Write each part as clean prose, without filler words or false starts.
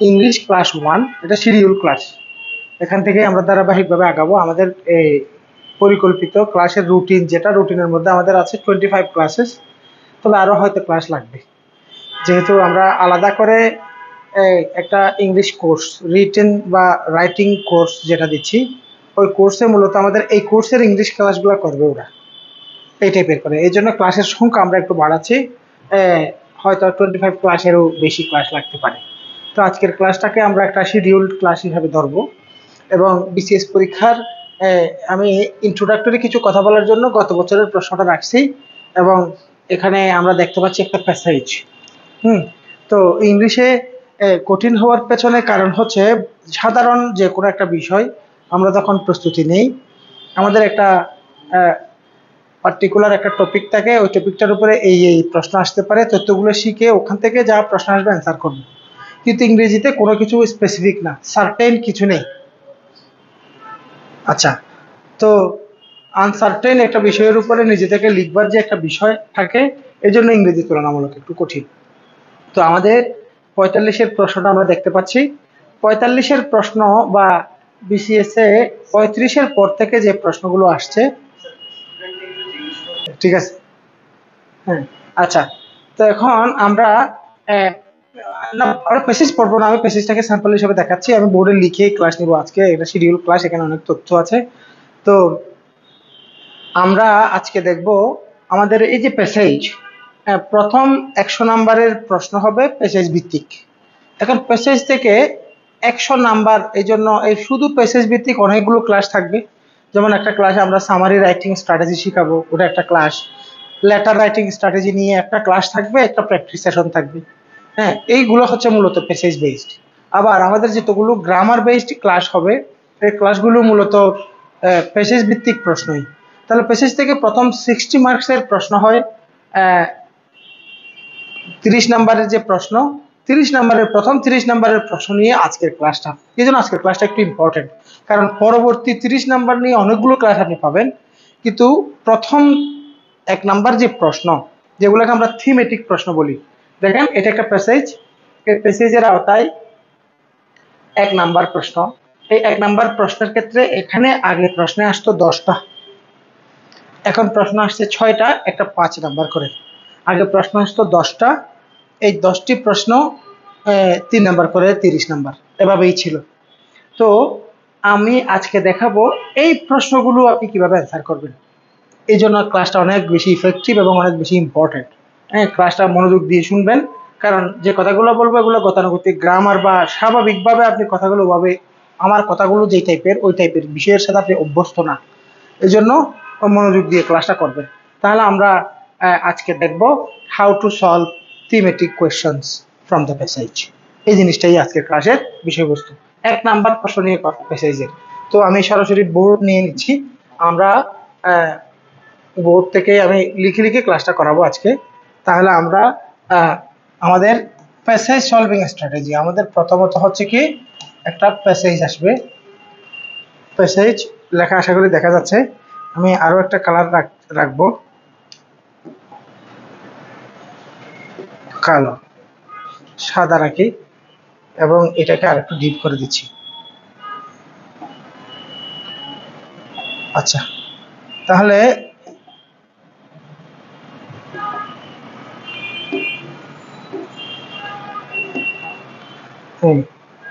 English class 1, এটা schedule class. এখান থেকে আমরা ধারাবাহিকভাবে আগাবো। আমাদের এই পরিকল্পিত ক্লাসের রুটিন, যেটা রুটিনের মধ্যে আমাদের আছে 25 ক্লাসেস, তবে আরো হয়তো ক্লাস লাগবে, যেহেতু আমরা আলাদা করে একটা ইংলিশ কোর্স, রিটেন বা রাইটিং কোর্স যেটা দিচ্ছি, ওই কোর্সে মূলত আমাদের এই কোর্সের ইংলিশ ক্লাসগুলো করবে ওরা, এই টাইপের করে। এই জন্য ক্লাসের সংখ্যা আমরা একটু বাড়াচ্ছি, হয়তো 25 ক্লাসেরও বেশি ক্লাস লাগতে পারে। তো আজকের ক্লাসটাকে আমরা একটা শিডিউলড ক্লাস হিসাবে ধরবো, এবং বিসিএস পরীক্ষার আমি ইন্ট্রোডাক্টরি কিছু কথা বলার জন্য গত বছরের প্রশ্নটা রাখছি, এবং এখানে আমরা দেখতে পাচ্ছি একটা প্যাসেজ। তো ইংলিশে কঠিন হওয়ার পেছনে কারণ হচ্ছে, সাধারণ যে কোনো একটা বিষয় আমরা যখন প্রস্তুতি নেই, আমাদের একটা পার্টিকুলার একটা টপিক থাকে, ওই টপিকটার উপরে এই এই প্রশ্ন আসতে পারে, তথ্যগুলো শিখে ওখান থেকে যা প্রশ্ন আসবে অ্যান্সার করবো। কিন্তু ইংরেজিতে কোনো কিছু স্পেসিফিক না, সার্টেন কিছু নেই। আচ্ছা, তো আনসার্টেন একটা বিষয়ের উপরে নিজে থেকে লিখবার যে একটা বিষয় থাকে, এই জন্য ইংরেজি তুলনামূলক একটু কঠিন। তো আমাদের 45-এর প্রশ্নটা আমরা দেখতে পাচ্ছি। 45-এর প্রশ্ন বা বিসিএস এ 35-এর পর থেকে যে প্রশ্নগুলো আসছে, ঠিক আছে, হ্যাঁ, আচ্ছা। তো এখন আমরা প্যাসেজ পড়বো না, আমি প্যাসেজটাকে স্যাম্পল হিসেবে দেখাচ্ছি। আমি বোর্ডে লিখে ক্লাস নিব আজকে, এটা শিডিউল ক্লাস, এখানে অনেক তথ্য আছে। তো আমরা আজকে দেখব আমাদের এই যে প্যাসেজ, প্রথম 100 নাম্বারের প্রশ্ন হবে প্যাসেজ ভিত্তিক। এখন প্যাসেজ থেকে 100 নাম্বার, এই জন্য এই শুধু প্যাসেজ ভিত্তিক অনেকগুলো ক্লাস থাকবে। যেমন একটা ক্লাসে আমরা সামারি রাইটিং স্ট্র্যাটেজি শিখাবো, ওটা একটা ক্লাস। লেটার রাইটিং স্ট্র্যাটেজি নিয়ে একটা ক্লাস থাকবে, একটা প্র্যাকটিস সেশন থাকবে। হ্যাঁ, এইগুলো হচ্ছে মূলত প্যাসেজ বেসড। আবার আমাদের যেতগুলো গ্রামার বেসড ক্লাস হবে, এই ক্লাসগুলো মূলত প্যাসেজ ভিত্তিক প্রশ্নই। তাহলে প্যাসেজ থেকে প্রথম 60 মার্কসের প্রশ্ন হয় 30 নাম্বারের যে প্রশ্ন, 30 নাম্বারের প্রথম 30 নাম্বারের প্রশ্ন নিয়ে আজকের ক্লাসটা। এই জন্য আজকের ক্লাসটা একটু ইম্পর্টেন্ট, কারণ পরবর্তী 30 নাম্বার নিয়ে অনেকগুলো ক্লাস আপনি পাবেন, কিন্তু প্রথম 1 নাম্বার যে প্রশ্ন, যেগুলোকে আমরা থিমেটিক প্রশ্ন বলি, দেখেন এটা একটা প্যাসেজ, এই প্যাসেজের আওতায় 1 নাম্বার প্রশ্ন। এই 1 নাম্বার প্রশ্নের ক্ষেত্রে এখানে আগে প্রশ্নে আসতো 10টা, এখন প্রশ্ন আসছে 6টা, একটা 5 নাম্বার করে। আগে প্রশ্ন আসতো 10টা, এই 10টি প্রশ্ন 3 নাম্বার করে 30 নাম্বার, এভাবেই ছিল। তো আমি আজকে দেখাবো এই প্রশ্নগুলো আপনি কিভাবে অ্যান্সার করবেন। এই জন্য ক্লাসটা অনেক বেশি ইফেক্টিভ এবং অনেক বেশি ইম্পর্টেন্ট। হ্যাঁ, ক্লাসটা মনোযোগ দিয়ে শুনবেন, কারণ যে কথাগুলো বলবো এগুলো গতানুগতিক গ্রামার বা স্বাভাবিকভাবে আপনি কথাগুলো ভাবে, আমার কথাগুলো যেই টাইপের ওই টাইপের বিষয়ের সাথে আপনি অভ্যস্ত না, এই জন্য মনোযোগ দিয়ে ক্লাসটা করবেন। তাহলে আমরা আজকে দেখব how to solve thematic questions from the passage. এই জিনিসটাই আজকের ক্লাসের বিষয়বস্তু, 1 নাম্বার প্রশ্ন নিয়ে প্যাসেজের। তো আমি সরাসরি বোর্ড নিয়ে নিচ্ছি, আমরা বোর্ড থেকে আমি লিখে লিখে ক্লাসটা করাবো আজকে। তাহলে আমরা আমাদের প্যাসেজ সলভিং স্ট্র্যাটেজি, আমাদের প্রথমত হচ্ছে কি, একটা প্যাসেজ আসবে, প্যাসেজ লেখা আশা করি দেখা যাচ্ছে। আমি আরো একটা কালার রাখবো, কালো, সাদা রাখি, এবং এটাকে আর একটু ডিপ করে দিচ্ছি। আচ্ছা, তাহলে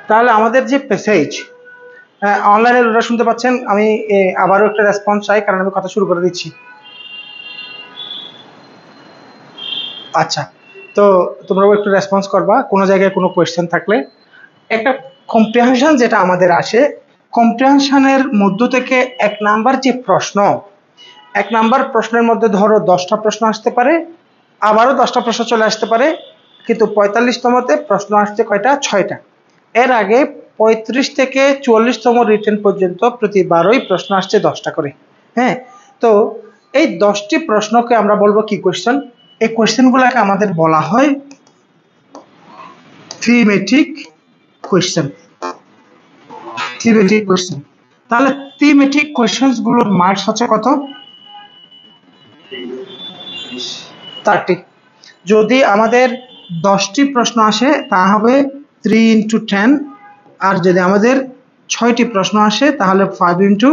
তাহলে আমাদের যে প্যাসেজ, অনলাইনে ওটা শুনতে পাচ্ছেন, আমি আবারও একটা রেসপন্স চাই, কারণ আমি কথা শুরু করে দিচ্ছি। আচ্ছা, তো তোমরাও একটু রেসপন্স করবা কোনো জায়গায় কোনো কোয়েশ্চেন থাকলে। একটা কম্প্রিহেনশন যেটা আমাদের আসে, কম্প্রিহেনশনের মধ্য থেকে 1 নাম্বার যে প্রশ্ন, 1 নাম্বার প্রশ্নের মধ্যে ধরো 10টা প্রশ্ন আসতে পারে, আবারও 10টা প্রশ্ন চলে আসতে পারে, কিন্তু 45তমতে প্রশ্ন আসছে কয়টা? 6টা। এর আগে 35 থেকে 44তম রিটেন পর্যন্ত প্রতিবারই প্রশ্ন আসছে 10টা করে। হ্যাঁ, তো এই 10টি প্রশ্নকে আমরা বলবো কি কোয়েশ্চেন। এই কোয়েশ্চেনগুলোকে আমাদের বলা হয় থিমেটিক কোয়েশ্চেন। Thematic question. তাহলে থিমেটিক কোয়েশ্চেনস গুলোর মার্কস হচ্ছে কত? 30। যদি আমাদের 10টি প্রশ্ন আসে তা হবে 3 ইন্টু 10, আর যদি আমাদের 6টি প্রশ্ন আসে তাহলে 5 ইন্টু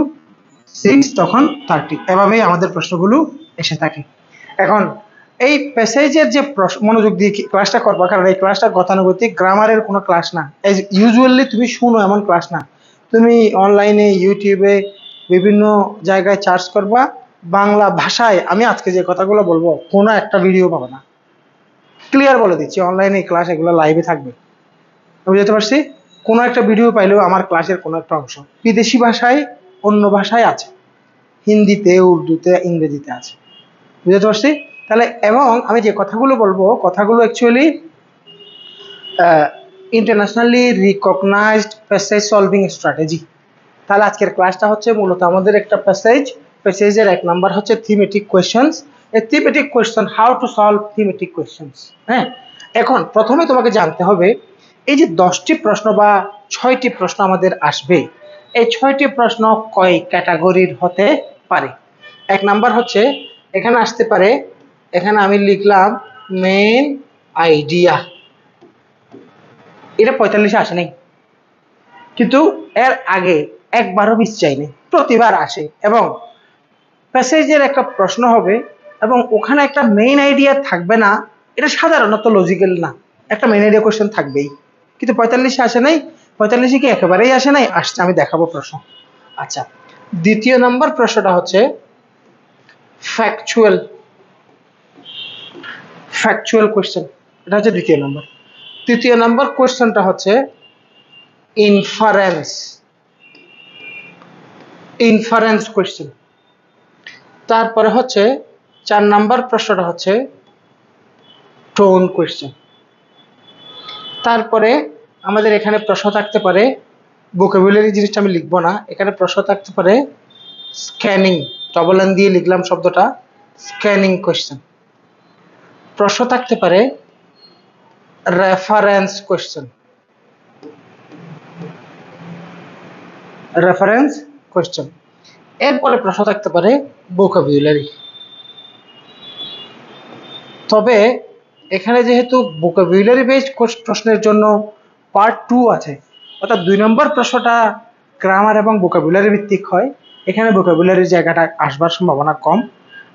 6, তখন 30। এভাবেই আমাদের প্রশ্নগুলো এসে থাকে। এখন এই প্যাসেজের যে মনোযোগ দিয়ে ক্লাসটা করবা, কারণ এই ক্লাসটা গতানুগতিক গ্রামারের কোনো ক্লাস না, ইউজুয়ালি তুমি শুনো এমন ক্লাস না। তুমি অনলাইনে ইউটিউবে বিভিন্ন জায়গায় সার্চ করবা, বাংলা ভাষায় আমি আজকে যে কথাগুলো বলবো কোনো একটা ভিডিও পাবে না। ক্লিয়ার বলে দিচ্ছি, অনলাইনে ক্লাস এগুলো লাইভে থাকবে, বুঝতে পারছি। কোনো একটা ভিডিও পাইলেও আমার ক্লাসের কোনো একটা অংশ বিদেশি ভাষায়, অন্য ভাষায় আছে, হিন্দিতে, উর্দুতে, ইংরেজিতে আছে, বুঝতে পারছি। তাহলে এবং আমি যে কথাগুলো বলবো কথাগুলো actually internationally recognised passage solving strategy. তাহলে আজকের ক্লাসটা হচ্ছে মূলত আমাদের একটা প্যাসেজের 1 নাম্বার হচ্ছে থিমেটিক কোয়েশ্চেন্স। এই thematic question, how to solve thematic questions. হ্যাঁ, এখন প্রথমে তোমাকে জানতে হবে এই যে 10টি প্রশ্ন বা 6টি প্রশ্ন আমাদের আসবে, এই 6টি প্রশ্ন কয় ক্যাটাগরির হতে পারে। 1 নাম্বার হচ্ছে এখানে আসতে পারে, এখানে আমি লিখলাম মেইন আইডিয়া, এটা 45 আসে নাই, কিন্তু এর আগে একবারও মিস যায়নি, প্রতিবার আসে। এবং প্যাসেজের একটা প্রশ্ন হবে এবং ওখানে একটা মেইন আইডিয়া থাকবে না, এটা সাধারণত লজিক্যাল না, একটা মেইন আইডিয়া কোশ্চেন থাকবেই, কিন্তু 45 আসে নাই। 45 কি একেবারেই আসে নাই? আসছে, আমি দেখাবো প্রশ্ন। আচ্ছা, দ্বিতীয় নাম্বার প্রশ্নটা হচ্ছে ফ্যাকচুয়াল কোশ্চেন, এটা হচ্ছে দ্বিতীয় নাম্বার। তৃতীয় নাম্বার কোশ্চেনটা হচ্ছে ইনফারেন্স কোশ্চেন। তারপরে হচ্ছে 4 নাম্বার প্রশ্নটা হচ্ছে টোন কোশ্চেন। তারপরে আমাদের এখানে প্রশ্ন থাকতে পারে, ভোকাবুলারি জিনিসটা আমি লিখবো না, এখানে প্রশ্ন থাকতে পারে স্ক্যানিং, ডবল এন দিয়ে লিখলাম শব্দটা, স্ক্যানিং কোশ্চেন। প্রশ্ন থাকতে পারে রেফারেন্স কোশ্চেন, এরপরে প্রশ্ন থাকতে পারে ভোকাবুলারি। তবে এখানে যেহেতু ভোকাবুলারি বেসড প্রশ্নের জন্য পার্ট 2 আছে, অর্থাৎ 2 নম্বর প্রশ্নটা গ্রামার এবং ভোকাবুলারি ভিত্তিক হয়, এখানে ভোকাবুলারির জায়গাটা আসবার সম্ভাবনা কম।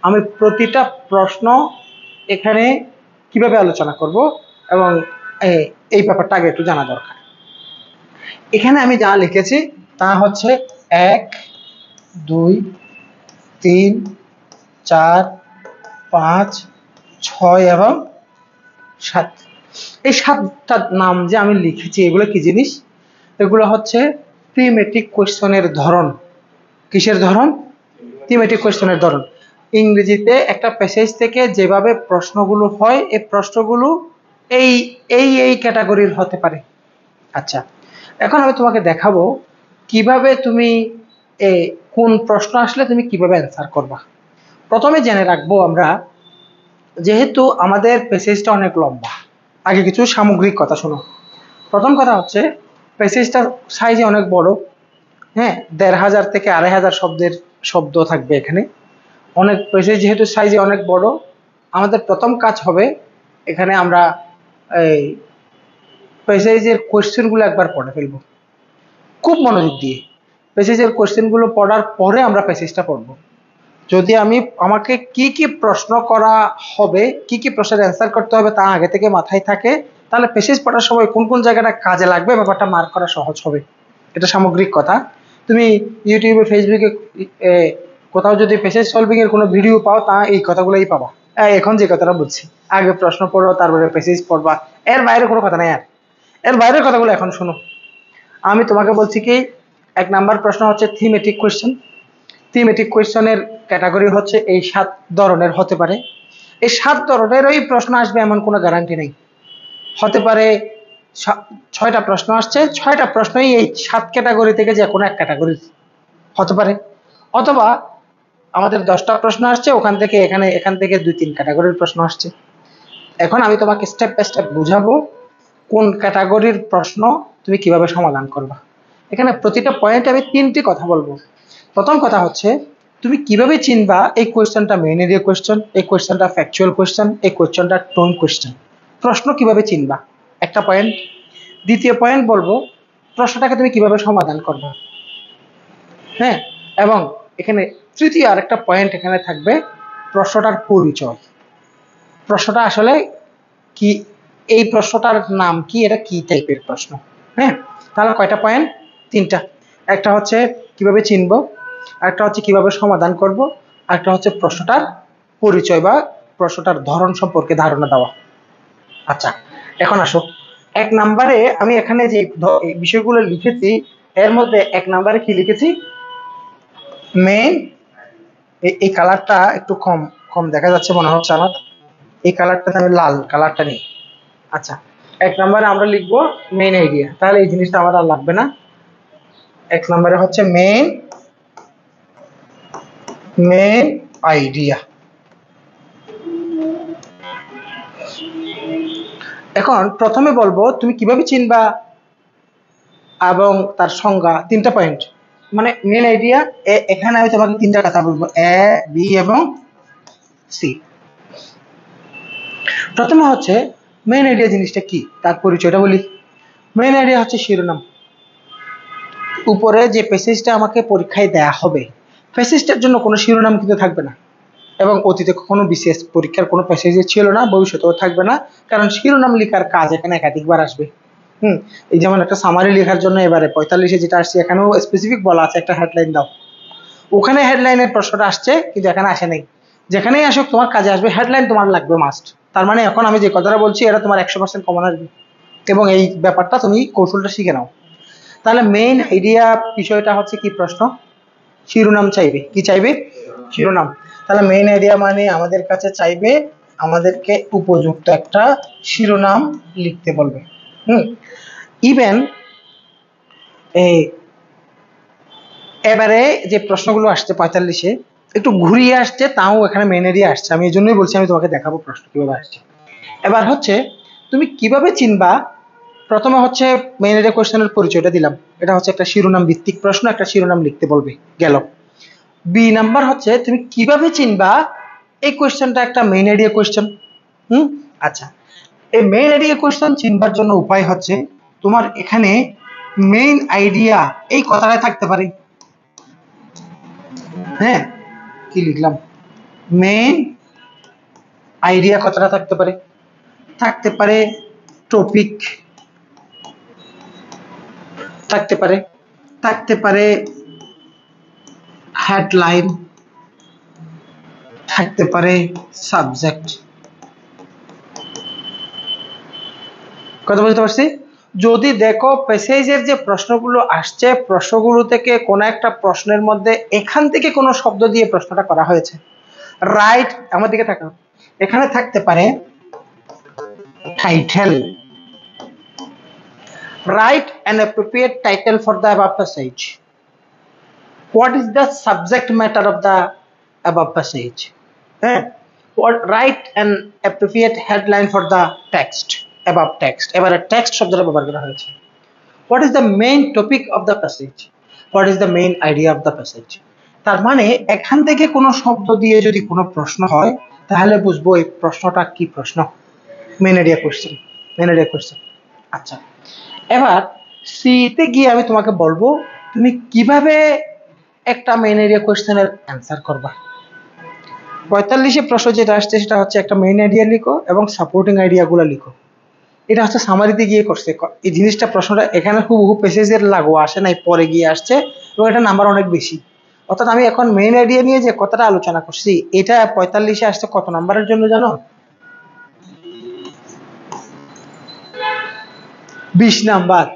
আমি প্রতিটা প্রশ্ন এখানে কিভাবে আলোচনা করব এবং এই ব্যাপারটা আগে একটু জানা দরকার। এখানে আমি যা লিখেছি তা হচ্ছে 1, 2, 3, 4, 5, 6 এবং 7। এই 7টা নাম যে আমি লিখেছি, এগুলো কি জিনিস? এগুলো হচ্ছে থিমেটিক কোয়েশ্চনের ধরন। কিসের ধরন? থিমেটিক কোয়েশ্চনের ধরন। ইংরেজিতে একটা প্যাসেজ থেকে যেভাবে প্রশ্নগুলো হয়, এই প্রশ্নগুলো এই এই এই ক্যাটাগরির হতে পারে। আচ্ছা, এখন আমি তোমাকে দেখাবো কিভাবে তুমি কোন প্রশ্ন আসলে তুমি কিভাবে অ্যান্সার করবা। প্রথমে জেনে রাখবো আমরা, যেহেতু আমাদের প্যাসেজটা অনেক লম্বা, আগে কিছু সামগ্রিক কথা শোনো। প্রথম কথা হচ্ছে প্যাসেজটার সাইজে অনেক বড়। হ্যাঁ, 1500 থেকে 2500 শব্দ থাকবে এখানে। অনেক প্যাসেজ যেহেতু সাইজে অনেক বড়, আমাদের প্রথম কাজ হবে এখানে আমরা এই প্যাসেজের কোয়েশ্চেনগুলো একবার পড়ে ফেলবো খুব মনোযোগ দিয়ে। প্যাসেজের কোয়েশ্চেনগুলো পড়ার পরে আমরা প্যাসেজটা পড়বো। যদি আমাকে কি কি প্রশ্ন করা হবে, কি কি প্রশ্নের অ্যান্সার করতে হবে তা আগে থেকে মাথায় থাকে, তাহলে প্যাসেজ পড়ার সময় কোন কোন জায়গাটা কাজে লাগবে ব্যাপারটা মার্ক করা সহজ হবে। এটা সামগ্রিক কথা। তুমি ইউটিউবে, ফেসবুকে কোথাও যদি প্যাসেজ সলভিং এর কোনো ভিডিও পাও, তা এই কথাগুলোই পাবা। এখন যে কথাটা বলছি, আগে প্রশ্ন পড়ো তারপরে প্যাসেজ পড়বা, এর বাইরে কোনো কথা নাই। এর বাইরের কথাগুলো এখন শোনো। আমি তোমাকে বলছি কি, 1 নাম্বার প্রশ্ন হচ্ছে থিমেটিক কোয়েশ্চেন। থিমেটিক কোয়েশ্চনের ক্যাটাগরি হচ্ছে এই 7 ধরনের হতে পারে। এই 7 ধরনেরই প্রশ্ন আসবে এমন কোনো গ্যারান্টি নেই। হতে পারে 6টা প্রশ্ন আসছে, 6টা প্রশ্নই এই 7 ক্যাটাগরি থেকে যে কোনো এক ক্যাটাগরি হতে পারে, অথবা আমাদের 10টা প্রশ্ন আসছে, এখান থেকে 2-3 ক্যাটাগরির প্রশ্ন আসছে। এখন আমি তোমাকে স্টেপ বাই স্টেপ বুঝাবো কোন ক্যাটাগরির প্রশ্ন তুমি কিভাবে সমাধান করবা। এখানে প্রতিটা পয়েন্টে আমি 3টি কথা বলবো। প্রথম কথা হচ্ছে তুমি কিভাবে চিনবা এই কোয়েশ্চেনটা মেইন এরিয়া কোয়েশ্চেন, এই কোয়েশ্চেনটা ফ্যাকচুয়াল কোয়েশ্চেন, এই কোয়েশ্চেনটা টোন কোয়েশ্চেন। প্রশ্ন কিভাবে চিনবা, একটা পয়েন্ট। দ্বিতীয় পয়েন্ট বলবো, প্রশ্নটাকে তুমি কিভাবে সমাধান করবে। হ্যাঁ, এবং এখানে তৃতীয় আরেকটা পয়েন্ট এখানে থাকবে, প্রশ্নটার পরিচয়। প্রশ্নটা আসলে কি, এই প্রশ্নটার নাম কি, এটা কি টাইপের প্রশ্ন। হ্যাঁ, তাহলে কয়টা পয়েন্ট? তিনটা। একটা হচ্ছে কিভাবে চিনব, একটা হচ্ছে কিভাবে সমাধান করব, একটা হচ্ছে প্রশ্নটার পরিচয় বা প্রশ্নটার ধরন সম্পর্কে ধারণা দেওয়া। আচ্ছা, এখন আসো, এক নম্বরে আমি এখানে যে বিষয়গুলো লিখেছি এর মধ্যে এক নম্বরে কি লিখেছি, মেইন, এই কালারটা একটু কম কম দেখা যাচ্ছে মনে হচ্ছে আমার, এই কালারটা আমি লাল কালারটা নিই। আচ্ছা, এক নম্বরে আমরা লিখবো মেইন আইডিয়া, তাহলে এই জিনিসটা আমার আর লাগবে না। এক নম্বরে হচ্ছে মেইন আইডিয়া। এখন প্রথমে বলবো তুমি কিভাবে চিনবা এবং তার সংজ্ঞা, তিনটা পয়েন্ট, মানে মেইন আইডিয়া। এখানে আমি তোমাকে তিনটা কথা বলবো, এ, বি এবং সি। প্রথমে হচ্ছে মেইন আইডিয়া জিনিসটা কি, তার পরিচয়টা বলি। মেইন আইডিয়া হচ্ছে শিরোনাম। উপরে যে প্যাসেজটা আমাকে পরীক্ষায় দেয়া হবে, প্যাসেজটার জন্য কোনো শিরোনাম কিন্তু থাকবে না, এবং অতীতে কখনো বিশেষ পরীক্ষার কোনো প্যাসেজে ছিল না, ভবিষ্যতেও থাকবে না, কারণ শিরোনাম লেখার কাজ এখানে একাধিকবার আসবে। এই যেমন একটা সামারি লেখার জন্য এবারে 45-এ যেটা আসছে, এখানেও স্পেসিফিক বলা আছে একটা হেডলাইন দাও, ওখানে হেডলাইনের প্রশ্নটা আসছে কিন্তু এখানে আসে নাই। যেখানেই আসুক তোমার কাজে আসবে, হেডলাইন তোমার লাগবে মাস্ট। তার মানে এখন আমি যে কথাটা বলছি এটা তোমার 100% কমন আসবে, এবং এই ব্যাপারটা তুমি কৌশলটা শিখে নাও। তাহলে মেইন আইডিয়া বিষয়টা হচ্ছে কি, প্রশ্ন শিরোনাম চাইবে, কি চাইবে? শিরোনাম। তাহলে মেইন আইডিয়া মানে আমাদের কাছে চাইবে আমাদেরকে উপযুক্ত একটা শিরোনাম লিখতে বলবে। ইভেন এবারে যে প্রশ্নগুলো আসছে 45-এ একটু ঘুরিয়ে আসছে, তাও এখানে মেইন আইডিয়া আসছে, আমি এই জন্যই বলছি আমি তোমাকে দেখাবো প্রশ্ন কিভাবে আসছে। এবার হচ্ছে তুমি কিভাবে চিনবা, প্রথমে হচ্ছে মেইন আইডিয়া কোশ্চেনের পরিচয়টা দিলাম, এটা হচ্ছে একটা শিরোনাম ভিত্তিক প্রশ্ন, একটা শিরোনাম লিখতে বলবে, গেল। বি নাম্বার হচ্ছে তুমি কিভাবে চিনবা এই কোশ্চেনটা একটা মেইন আইডিয়া কোশ্চেন। আচ্ছা, এই মেইন আইডিয়া কোশ্চেন চিনবার জন্য উপায় হচ্ছে তোমার এখানে মেইন আইডিয়া এই কথাটা থাকতে পারে। হ্যাঁ, কি লিখলাম, মেইন আইডিয়া কথাটা থাকতে পারে, থাকতে পারে টপিক, থাকতে পারে, থাকতে পারে হেডলাইন, থাকতে পারে সাবজেক্ট। কথা বুঝতে পারছি? যদি দেখো প্যাসেজের যে প্রশ্নগুলো আসছে, প্রশ্নগুলো থেকে কোন একটা প্রশ্নের মধ্যে এখান থেকে কোনো শব্দ দিয়ে প্রশ্নটা করা হয়েছে, রাইট, আমার দিকে তাকাও, এখানে থাকতে পারে title, write an appropriate title for the above passage. What is the subject matter of the above passage? Write an appropriate headline for the text, above text. এবারে text শব্দটা ব্যবহার করা হয়েছে। What is the main topic of the passage? What is the main idea of the passage? তার মানে এখান থেকে কোনো শব্দ দিয়ে যদি কোনো প্রশ্ন হয় তাহলে বুঝবো এই প্রশ্নটা কি প্রশ্ন, main idea question, main idea question. আচ্ছা, এবার সিতে গিয়ে আমি তোমাকে বলবো তুমি কিভাবে একটা মেইন এরিয়া কোশ্চেনের অ্যান্সার করবা। 45-এ প্রশ্ন যেটা আসছে সেটা হচ্ছে একটা মেইন আইডিয়া লিখো এবং সাপোর্টিং আইডিয়াগুলো লিখো। এটা হচ্ছে সামারিতে গিয়ে করছে, এই জিনিসটা প্রশ্নটা এখানে হুবহু প্যাসেজের লাগোয়া আসে নাই, পরে গিয়ে আসছে, এবং এটা নাম্বার অনেক বেশি। অর্থাৎ আমি এখন মেইন আইডিয়া নিয়ে যে কথাটা আলোচনা করছি এটা 45-এ আসছে কত নাম্বারের জন্য জানো? 20 নাম্বার।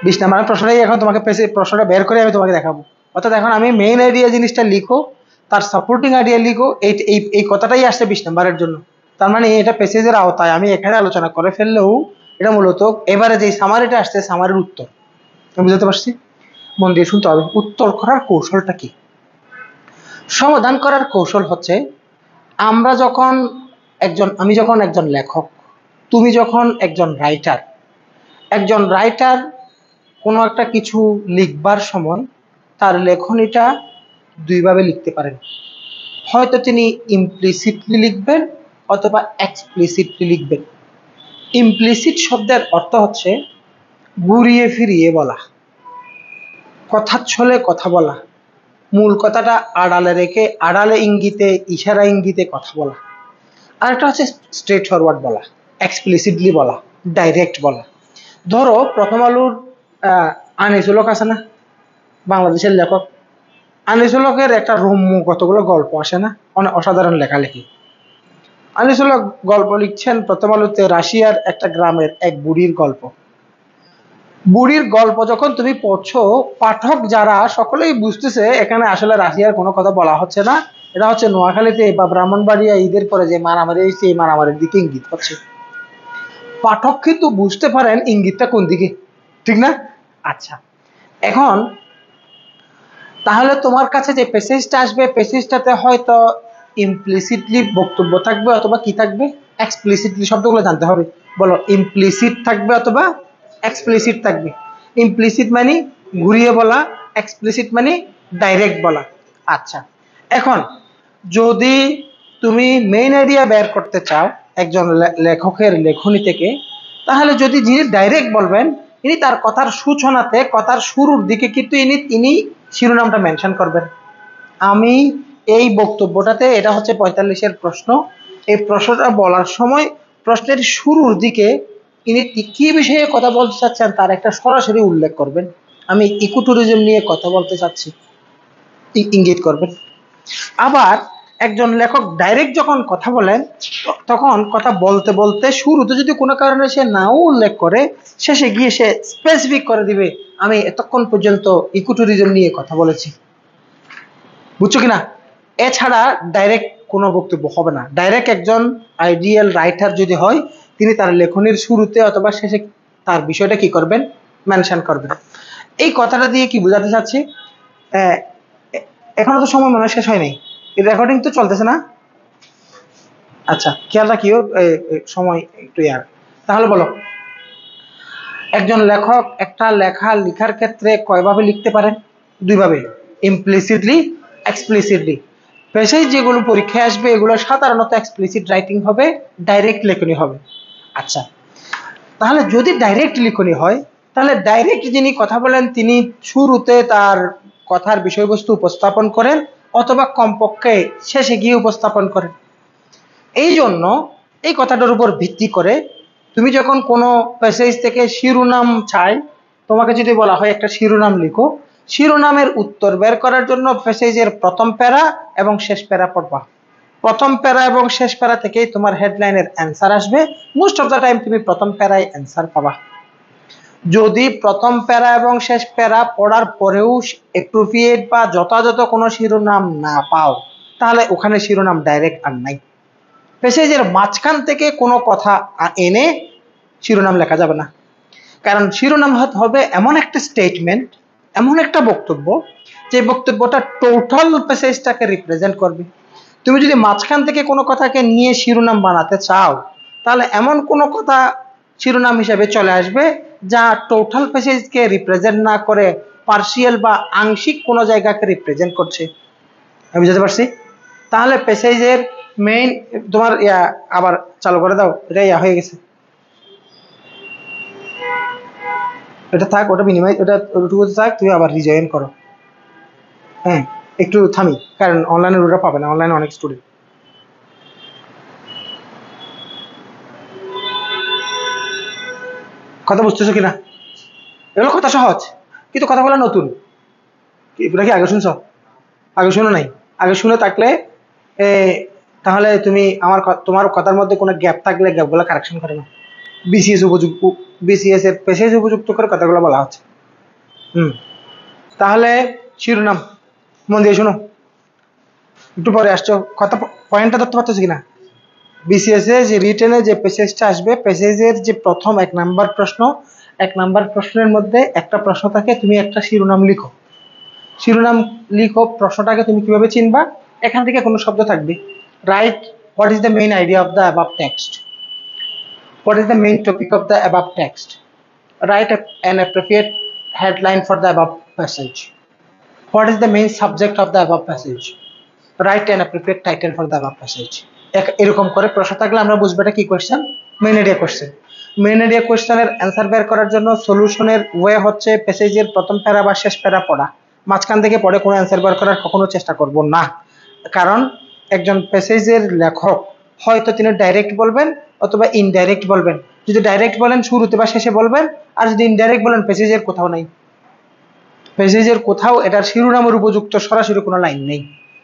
20 নাম্বার প্রশ্নটাই এখন তোমাকে প্রশ্নটা বের করে আমি তোমাকে দেখাবো। অর্থাৎ এখন আমি মেইন আইডিয়া জিনিসটা লিখো, তার সাপোর্টিং আইডিয়া লিখো, এই কথাটাই আসছে 20 নাম্বারের জন্য। তার মানে এটা প্যাসেজের আওতায়, আমি এখানে আলোচনা করে ফেললেও এটা মূলত এবারে যে সামারিটা আসছে সামারির উত্তর। আমি বুঝতে পারছি? মন দিয়ে শুনতে হবে। উত্তর করার কৌশলটা কি? সমাধান করার কৌশল হচ্ছে আমি যখন একজন লেখক, তুমি যখন একজন রাইটার, একজন রাইটার কোনো একটা কিছু লিখবার সময় তার লেখনীটা দুইভাবে লিখতে পারেন। হয়তো তিনি ইমপ্লিসিটলি লিখবেন অথবা এক্সপ্লিসিটলি লিখবেন। ইমপ্লিসিট শব্দের অর্থ হচ্ছে ঘুরিয়ে ফিরিয়ে বলা, কথার ছলে কথা বলা, মূল কথাটা আড়ালে রেখে আড়ালে ইঙ্গিতে ইশারা ইঙ্গিতে কথা বলা। আর একটা হচ্ছে স্ট্রেট ফরওয়ার্ড বলা, এক্সপ্লিসিটলি বলা, ডাইরেক্ট বলা। ধরো প্রথম আলোর আনিসুল হক আছে না, বাংলাদেশের লেখক। আনিসুল হকের একটা রম্য কতগুলো গল্প আসে না, অনেক অসাধারণ লেখালেখি। আনিসুল হক গল্প লিখছেন প্রথম আলোতে রাশিয়ার একটা গ্রামের এক বুড়ির গল্প। বুড়ির গল্প যখন তুমি পড়ছো, পাঠক যারা সকলেই বুঝতেছে এখানে আসলে রাশিয়ার কোনো কথা বলা হচ্ছে না, এটা হচ্ছে নোয়াখালীতে বা ব্রাহ্মণবাড়িয়া ঈদের পরে যে মারামারি হয়েছে এই মারামারির দিকে ইঙ্গিত করছে। পাঠক কিন্তু বুঝতে পারেন ইঙ্গিতটা কোন দিকে, ঠিক না? আচ্ছা, এখন তাহলে তোমার কাছে যে প্যাসেজটা আসবে, প্যাসেজটাতে হয়তো ইমপ্লিসিটলি বক্তব্য থাকবে অথবা কি থাকবে, এক্সপ্লিসিটলি। শব্দগুলো জানতে হবে, বলো ইমপ্লিসিট থাকবে অথবা এক্সপ্লিসিট থাকবে। ইমপ্লিসিট মানে ঘুরিয়ে বলা, এক্সপ্লিসিট মানে ডাইরেক্ট বলা। আচ্ছা, এখন যদি তুমি মেইন আইডিয়া বের করতে চাও একজন লেখকের লেখনী থেকে, তাহলে যদি যিনি ডাইরেক্ট বলবেন, ইনি তার কথার সূচনাতে, কথার শুরুর দিকে কিন্তু ইনি শিরোনামটা মেনশন করবেন। আমি এই বক্তব্যটাতে, এটা হচ্ছে 45-এর প্রশ্ন, এই প্রশ্নটা বলার সময় প্রশ্নের শুরুর দিকে ইনি কি বিষয়ে কথা বলতে চাচ্ছেন তার একটা সরাসরি উল্লেখ করবেন। আমি ইকো ট্যুরিজম নিয়ে কথা বলতে চাচ্ছি, ইঙ্গিত করবেন। আবার একজন লেখক ডাইরেক্ট যখন কথা বলেন, তখন কথা বলতে বলতে শুরুতে যদি কোনো কারণে সে নাও উল্লেখ করে, শেষে গিয়ে সে স্পেসিফিক করে দিবে আমি এতক্ষণ পর্যন্ত ইকো ট্যুরিজম নিয়ে কথা বলেছি। বুঝছো কিনা? এছাড়া ডাইরেক্ট কোনো বক্তব্য হবে না। ডাইরেক্ট একজন আইডিয়াল রাইটার যদি হয়, তিনি তার লেখনের শুরুতে অথবা শেষে তার বিষয়টা কি করবেন, মেনশন করবেন। এই কথাটা দিয়ে কি বোঝাতে চাচ্ছি, এখনো তো সময় মনে শেষ হয়নি, রেকর্ডিং তো চলতেছে না? আচ্ছা, খেয়াল রাখিও সময় একটু তাহলে বলো, একজন লেখক একটা লেখার ক্ষেত্রে কয়ভাবে লিখতে পারেন? দুইভাবে, ইমপ্লিসিটলি, এক্সপ্লিসিটলি। পেশায় যেগুলো পরীক্ষায় আসবে এগুলো সাধারণত এক্সপ্লিসিট রাইটিং হবে, ডাইরেক্ট লেখনী হবে। আচ্ছা, তাহলে যদি ডাইরেক্ট লেখনী হয়, তাহলে ডাইরেক্ট যিনি কথা বলেন তিনি শুরুতে তার কথার বিষয়বস্তু উপস্থাপন করেন অথবা কমপক্ষে শেষে গিয়ে উপস্থাপন করেন। এই জন্য এই কথাটার উপর ভিত্তি করে তুমি যখন কোনো প্যাসেজ থেকে শিরোনাম চাই, তোমাকে যদি বলা হয় একটা শিরোনাম লিখো, শিরোনামের উত্তর বের করার জন্য প্যাসেজের প্রথম প্যারা এবং শেষ প্যারা পড়বা। প্রথম প্যারা এবং শেষ প্যারা থেকেই তোমার হেডলাইনের অ্যান্সার আসবে। মোস্ট অফ দ্য টাইম তুমি প্রথম প্যারায় অ্যান্সার পাবা। যদি প্রথম প্যারা এবং শেষ প্যারা পড়ার পরেও অ্যাপ্রোপ্রিয়েট বা যথাযথ কোনো শিরোনাম না পাও, তাহলে ওখানে শিরোনাম ডাইরেক্ট আর নাই। প্যাসেজের মাঝখান থেকে কোনো কথা এনে শিরোনাম লেখা যাবে না, কারণ শিরোনাম হবে এমন একটা স্টেটমেন্ট, এমন একটা বক্তব্য, যে বক্তব্যটা টোটাল প্যাসেজটাকে রিপ্রেজেন্ট করবে। তুমি যদি মাঝখান থেকে কোনো কথাকে নিয়ে শিরোনাম বানাতে চাও, তাহলে এমন কোনো কথা শিরোনাম হিসেবে চলে আসবে যা টোটাল প্যাসেজকে রিপ্রেজেন্ট না করে পার্সিয়াল বা আংশিক কোনো জায়গাকে রিপ্রেজেন্ট করছে। আমি বুঝতে পারছি? তাহলে প্যাসেজের মেইন, তোমার আবার চালু করে দাও, এটা হয়ে গেছে, এটা থাক, ওটা মিনিমাইজ, ওটা ওটুকু থাক, তুমি আবার রিজয়েন করো। হ্যাঁ, একটু থামি, কারণ অনলাইনে ওটা পাবে না, অনলাইনে অনেক স্টুডেন্ট। কথা বুঝতেছো কিনা? এগুলো কথা সহজ, কিন্তু কথা বলা নতুন। এটা কি আগে শুনছ? আগে শুনো নাই? আগে শুনে থাকলে তাহলে তুমি তোমার কথার মধ্যে কোনো গ্যাপ থাকলে গ্যাপগুলো কারেকশন করে নাও। বিসিএস উপযুক্ত, বিসিএস এর পেশায় উপযুক্ত করে কথাগুলো বলা হচ্ছে। তাহলে শিরোনাম মন দিয়ে শোনো, একটু পরে আসছো, কথা পয়েন্টটা ধরতে পারতেছো কিনা? বিসিএস এ যে রিটেনে যে প্যাসেজটা আসবে, প্যাসেজের যে প্রথম 1 নাম্বার প্রশ্ন, 1 নাম্বার প্রশ্নের মধ্যে একটা প্রশ্ন থাকে, তুমি একটা শিরোনাম লিখো। শিরোনাম লিখো, প্রশ্নটাকে তুমি কিভাবে চিনবা? এখান থেকে কোনো শব্দ থাকবে, right what is the main idea of the above text, what is the main topic of the above text, write an appropriate headline for the above passage, what is the main subject of the above passage, write an appropriate title for the above passage। এরকম করে প্রশ্ন থাকলে আমরা বুঝবো এটা কি question, main idea question. Main idea কোশ্চেনের answer বের করার জন্য সলিউশনের ওয়ে হচ্ছে প্যাসেজের প্রথম প্যারা বা শেষ প্যারা পড়া, মাঝখান থেকে পড়ে কোনো অ্যান্সার বের করার কখনো চেষ্টা করব না। কারণ একজন প্যাসেজের লেখক হয়তো তিনি ডাইরেক্ট বলবেন অথবা ইনডাইরেক্ট বলবেন। যদি ডাইরেক্ট বলেন শুরুতে বা শেষে বলবেন, আর যদি ইনডাইরেক্ট বলেন প্যাসেজের কোথাও নাই, প্যাসেজের কোথাও এটার শিরোনামের উপযুক্ত সরাসরি কোনো লাইন নেই।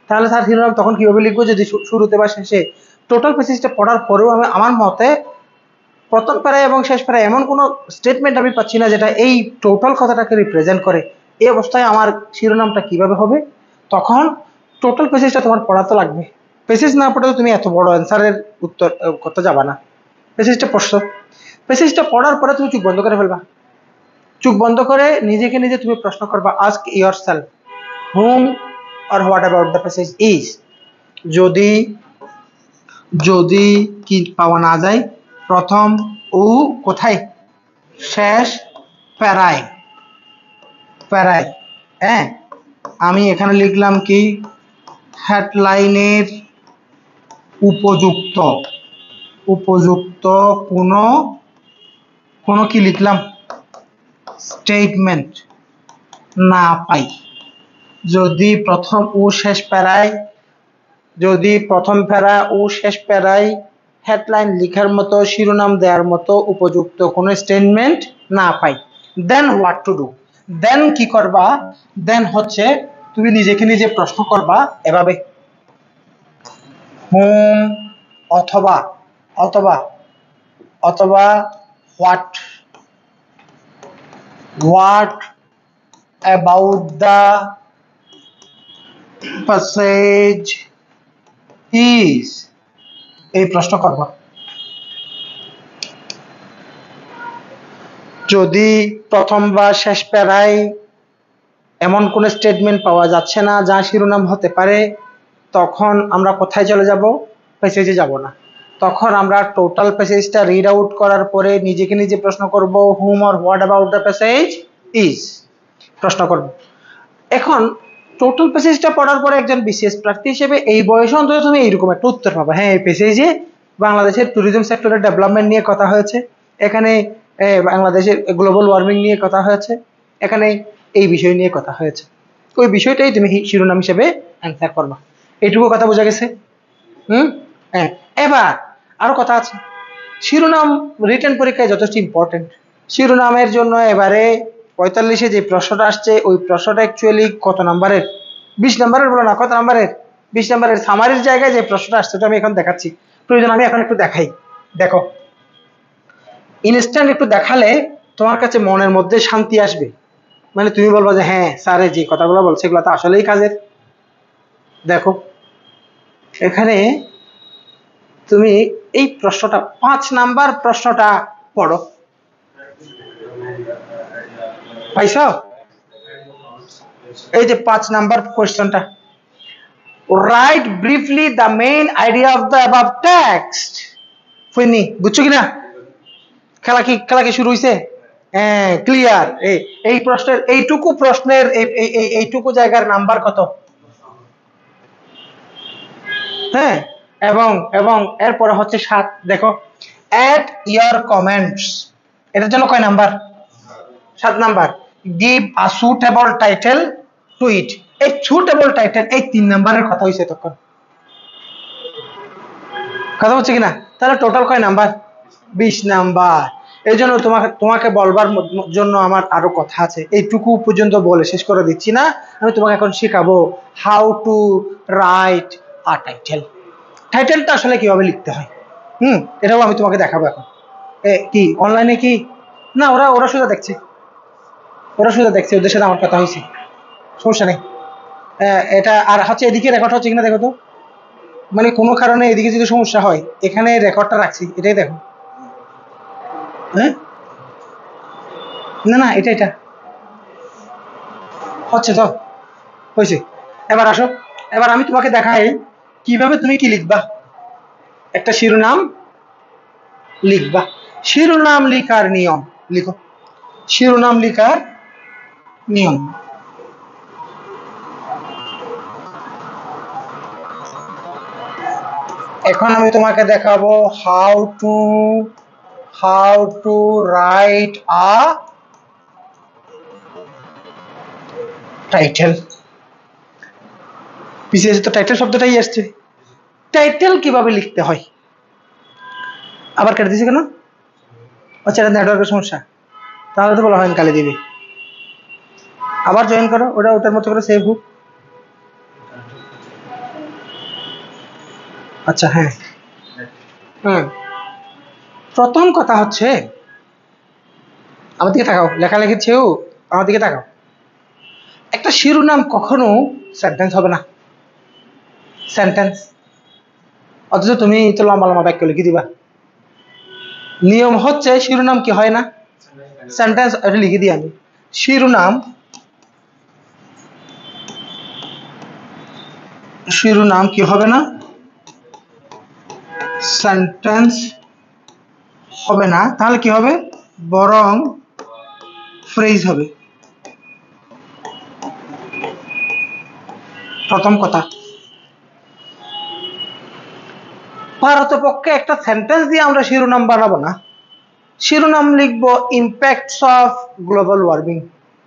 তাহলে তার শিরোনাম তখন কিভাবে লিখবো যদি শুরুতে বা শেষে? টোটাল প্যাসেজটা পড়ার পরেও আমি আমার মতে প্রথম প্যারায় এবং শেষ প্যারায় এমন কোনো স্টেটমেন্ট আমি পাচ্ছি না যেটা এই টোটাল কথাটাকে রিপ্রেজেন্ট করে। এই অবস্থায় আমার শিরোনামটা কিভাবে হবে? তখন টোটাল প্যাসেজটা তোমার পড়াতে লাগবে। প্যাসেজ না পড়ে তো তুমি এত বড় অ্যান্সারের উত্তর করতে যাবা না। প্যাসেজটা পড়ছো, প্যাসেজটা পড়ার পরে তুমি চোখ বন্ধ করে ফেলবা। চোখ বন্ধ করে নিজেকে নিজে তুমি প্রশ্ন করবা, ask yourself hmm or what about the passage is. যদি যদি কি পাওয়া না যায়, প্রথম ও কোথায়? শেষ প্যারায়, প্যারায়। হ্যাঁ, আমি এখানে লিখলাম কি হেডলাইনের উপযুক্ত, উপযুক্ত কোনো কোনো কি লিখলাম স্টেটমেন্ট না পাই। যদি প্রথম ও শেষ প্যারায়, যদি প্রথম প্যারা ও শেষ প্যারায় হেডলাইন লেখার মতো শিরোনাম দেওয়ার মতো উপযুক্ত কোনো স্টেটমেন্ট না পাই, দেন হোয়াট টু ডু। দেন কি করবা? দেন হচ্ছে তুমি নিজেকে নিজে প্রশ্ন করবা এভাবে, হুম অথবা অথবা অথবা what, what about the passage is, এই প্রশ্ন করবা। যদি প্রথম বা শেষ প্যারায় এমন কোন স্টেটমেন্ট পাওয়া যাচ্ছে না যা শিরোনাম হতে পারে, তখন আমরা কোথায় চলে যাব? প্যাসেজে যাব না। তখন আমরা টোটাল প্যাসেজটা রিড আউট করার পরে নিজেকে নিজে প্রশ্ন করব, hmm or what about the passage is, প্রশ্ন করব। এখন টোটাল প্যাসেজটা পড়ার পরে একজন বিসিএস প্রার্থী হিসেবে এই বয়সে অন্তত তুমি এইরকম একটা উত্তর পাবে, হ্যাঁ এই প্যাসেজে বাংলাদেশের ট্যুরিজম সেক্টরের ডেভেলপমেন্ট নিয়ে কথা হয়েছে, এখানে বাংলাদেশের গ্লোবাল ওয়ার্মিং নিয়ে কথা হয়েছে, এখানে এই বিষয় নিয়ে কথা হয়েছে। ওই বিষয়টাই তুমি শিরোনাম হিসেবে অ্যান্সার করবা। এইটুকু কথা বোঝা গেছে? হ্যাঁ, এবার আরো কথা আছে। শিরোনাম রিটেন পরীক্ষায় যথেষ্ট ইম্পর্টেন্ট। শিরোনামের জন্য এবারে 45-এ যে প্রশ্নটা আসছে, ওই প্রশ্নটা অ্যাকচুয়ালি কত নাম্বারের? 20 নাম্বারের, বলো না কত নাম্বারের? 20 নাম্বারের সামারির জায়গায় যে প্রশ্নটা আসছে ওটা আমি এখন দেখাচ্ছি। প্রয়োজন আমি এখন একটু দেখাই, দেখো। ইনস্ট্যান্ট একটু দেখালে তোমার কাছে মনের মধ্যে শান্তি আসবে, মানে তুমি বলবো যে হ্যাঁ স্যারে যে কথাগুলো বলছে এগুলো তো আসলেই কাজের। দেখো এখানে তুমি এই প্রশ্নটা 5 নাম্বার প্রশ্নটা পড়ো, পাইছো? এই যে 5 নাম্বার কোয়েশ্চনটা, write briefly the main idea of the above text. ফুইনি বুঝছো কিনা? খেলা কি শুরু হইছে? হ্যাঁ ক্লিয়ার। এই প্রশ্নের এইটুকু প্রশ্নের এইটুকু জায়গার নাম্বার কত? হ্যাঁ, এবং এবং এরপরে হচ্ছে 7। দেখো অ্যাড ইয়োর কমেন্টস, এটার জন্য কয় number? 7 number. Give a suitable title to it, এই সুটেবল টাইটেল এই 3 নাম্বারের কথা হইছে তখন, কথা হচ্ছে কিনা? তাহলে টোটাল কয় নাম্বার? 20 নাম্বার। এই জন্য তোমাকে বলবার জন্য আমার আরো কথা আছে, এইটুকু পর্যন্ত বলে শেষ করে দিচ্ছি না। আমি তোমাকে এখন শেখাবো how to write a title. টাইটেলটা আসলে কিভাবে লিখতে হয়, এটাও আমি তোমাকে দেখাবো এখন। কি অনলাইনে কি না, ওরা ওরা সোজা দেখছে, ওরা সোজা দেখছে, ওদের সাথে আমার কথা হয়েছে, সমস্যা নেই। এটা আর হচ্ছে এদিকে রেকর্ড হচ্ছে কিনা দেখো তো, মানে কোনো কারণে এদিকে যদি সমস্যা হয়, এখানে রেকর্ডটা রাখছি, এটাই দেখো। হ্যাঁ না না, এটা এটা হচ্ছে তো, হয়েছে। এবার আসো, এবার আমি তোমাকে দেখাই কিভাবে তুমি কি লিখবা, একটা শিরোনাম লিখবা। শিরোনাম লিখার নিয়ম লিখো, শিরোনাম লিখার নিয়ম। এখন আমি তোমাকে দেখাবো how how to write a title. পিছিয়ে তো টাইটেল শব্দটাই আসছে। টাইটেল কিভাবে লিখতে হয়? আবার কেটে দিয়েছে কেন? আচ্ছা, এটা নেটওয়ার্কের সমস্যা, তাহলে তো বলা হয় কালে দিবি। আবার জয়েন করো, ওটা ওটার মতো করে সেভ হোক। আচ্ছা, হ্যাঁ হ্যাঁ, প্রথম কথা হচ্ছে, আমার দিকে তাকাও, লেখালেখি ছেও আমার দিকে তাকাও। একটা শিরোনাম কখনো সেন্টেন্স হবে না, সেন্টেন্স। অথচ তুমি তো লম্বা লম্বা বাক্য লিখে দিবা। নিয়ম হচ্ছে শিরোনাম কি হয় না, সেন্টেন্স। এটা লিখে দিই আমি, শিরোনাম, শিরোনাম কি হবে না, সেন্টেন্স হবে না। তাহলে কি হবে? বরং ফ্রেজ হবে। প্রথম কথা, পারতপক্ষে একটা সেন্টেন্স দিয়ে আমরা শিরোনাম বানাবো না। শিরোনাম লিখবো ইম্প্যাক্টস অফ গ্লোবাল ওয়ার্মিং,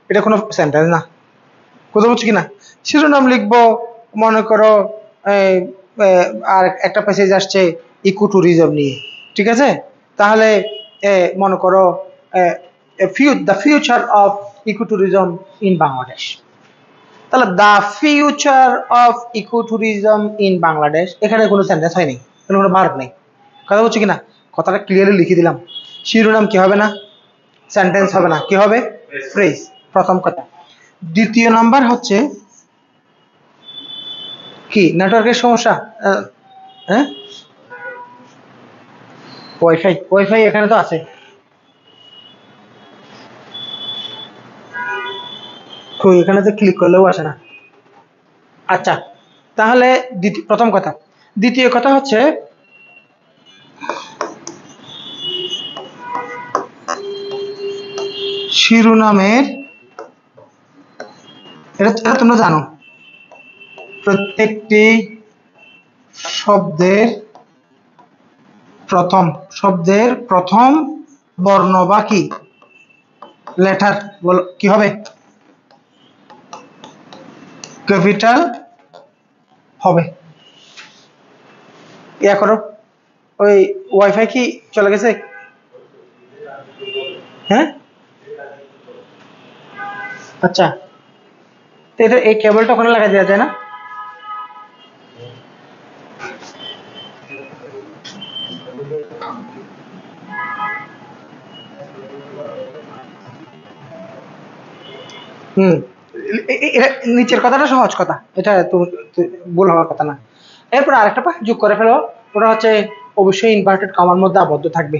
এটা কোনো সেন্টেন্স না। কথা বলছি কিনা? শিরোনাম লিখবো, মনে করো আর একটা প্যাসেজ আসছে ইকো ট্যুরিজম নিয়ে, ঠিক আছে? তাহলে মনে করো the future of eco tourism in Bangladesh. তাহলে the future of eco tourism in Bangladesh, এখানে কোনো সেন্টেন্স হয়নি, কোনো ভার্ব নেই। কথা বলছি কিনা? কথাটা ক্লিয়ারলি লিখে দিলাম। শিরোনাম কি হবে না, সেন্টেন্স হবে না, কি হবে? ফ্রেজ। প্রথম কথা। দ্বিতীয় নাম্বার হচ্ছে কি, নেটওয়ার্কের সমস্যা। হ্যাঁ, ওয়াইফাই, ওয়াইফাই এখানে তো আছে। এখানে তো ক্লিক করলেও আসে না। আচ্ছা, তাহলে প্রথম কথা। দ্বিতীয় কথা হচ্ছে, শিরোনামের, এটা তোমরা জানো, প্রত্যেকটি শব্দের প্রথম বর্ণ বা কি লেটার বলো কি হবে? ক্যাপিটাল হবে। ইয়া করো, ওই ওয়াইফাই কি চলে গেছে? হ্যাঁ, আচ্ছা, তো এটা এই কেবলটা ওখানে লাগাই দেওয়া যায় না? হুম, নিচের কথাটা সহজ কথা, এটা তো ভুল হওয়ার কথা না। এরপর আরেকটা যোগ করে ফেলো, ওটা হচ্ছে অবশ্যই ইনভার্টেড কমার মধ্যে আবদ্ধ থাকবে।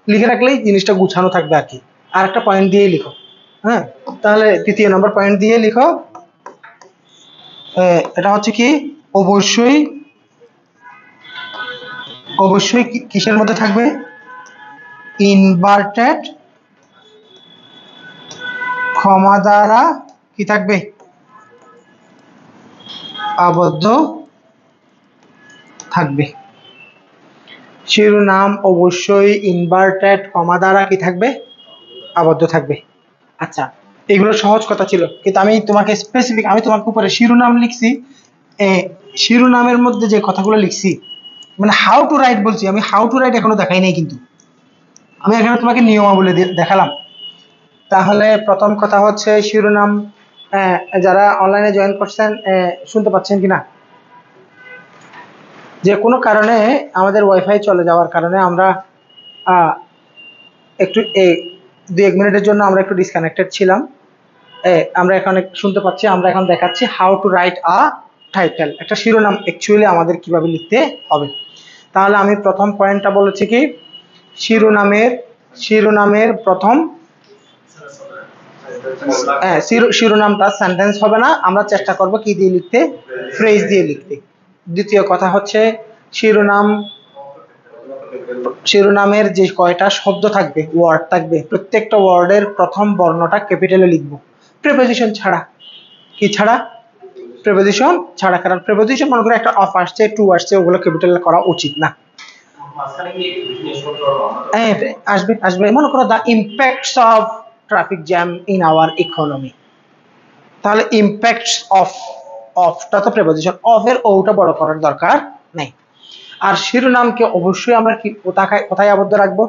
লিখে রাখলেই জিনিসটা গুছানো থাকবে আর কি। আরেকটা পয়েন্ট দিয়ে লিখো। হ্যাঁ, তাহলে তৃতীয় নম্বর পয়েন্ট দিয়ে লিখো, এটা হচ্ছে কি, অবশ্যই অবশ্যই কিসের মধ্যে থাকবে? ইনভার্টেড কমা দ্বারা কি থাকবে? আবদ্ধ থাকবে। শিরোনাম অবশ্যই ইনভার্টেড কমা দ্বারা কি থাকবে? আবদ্ধ থাকবে। আচ্ছা, এগুলো সহজ কথা ছিল, কিন্তু আমি তোমাকে স্পেসিফিক, আমি তোমাকে উপরে শিরোনাম লিখছি, শিরোনামের মধ্যে যে কথাগুলো লিখছি, মানে হাউ টু রাইট বলছি, আমি হাউ টু রাইট এখনো দেখাই নাই, কিন্তু আমি এখানে তোমাকে নিয়মাবলী দেখালাম। তাহলে প্রথম কথা হচ্ছে শিরোনাম, যারা অনলাইনে জয়েন করছেন শুনতে পাচ্ছেন কিনা? যে কোনো কারণে আমাদের ওয়াইফাই চলে যাওয়ার কারণে আমরা একটু 2-1 মিনিটের জন্য আমরা একটু ডিসকানেক্টেড ছিলাম। আমরা এখন শুনতে পাচ্ছি, আমরা এখন দেখাচ্ছি how to write a title, একটা শিরোনাম অ্যাকচুয়ালি আমাদের কিভাবে লিখতে হবে। তাহলে আমি প্রথম পয়েন্টটা বলেছি কি, শিরোনামের প্রথম, শিরোনামটা সেন্টেন্স হবে না, আমরা চেষ্টা করব কি দিয়ে লিখতে? ফ্রেজ দিয়ে লিখতে। দ্বিতীয় কথা হচ্ছে, শিরোনামের যে কয়টা শব্দ থাকবে, ওয়ার্ড থাকবে, প্রত্যেকটা ওয়ার্ডের প্রথম বর্ণটা ক্যাপিটালে লিখব, প্রিপোজিশন ছাড়া। কি ছাড়া? প্রিপোজিশন ছাড়া। কারণ প্রিপোজিশন মনে করে একটা অফ আসছে, টু আসছে, ওগুলো ক্যাপিটালে করা উচিত না। আসবে আসবে। মনে করো the impacts of traffic jam in our economy, তাহলে ইম্প্যাক্টস অফ, অফটা তো প্রেপোজিশন, অফ এর ওটা বড় করার দরকার নেই। আর শিরোনামকে অবশ্যই আমরা কি কোথায় আবদ্ধ রাখবো?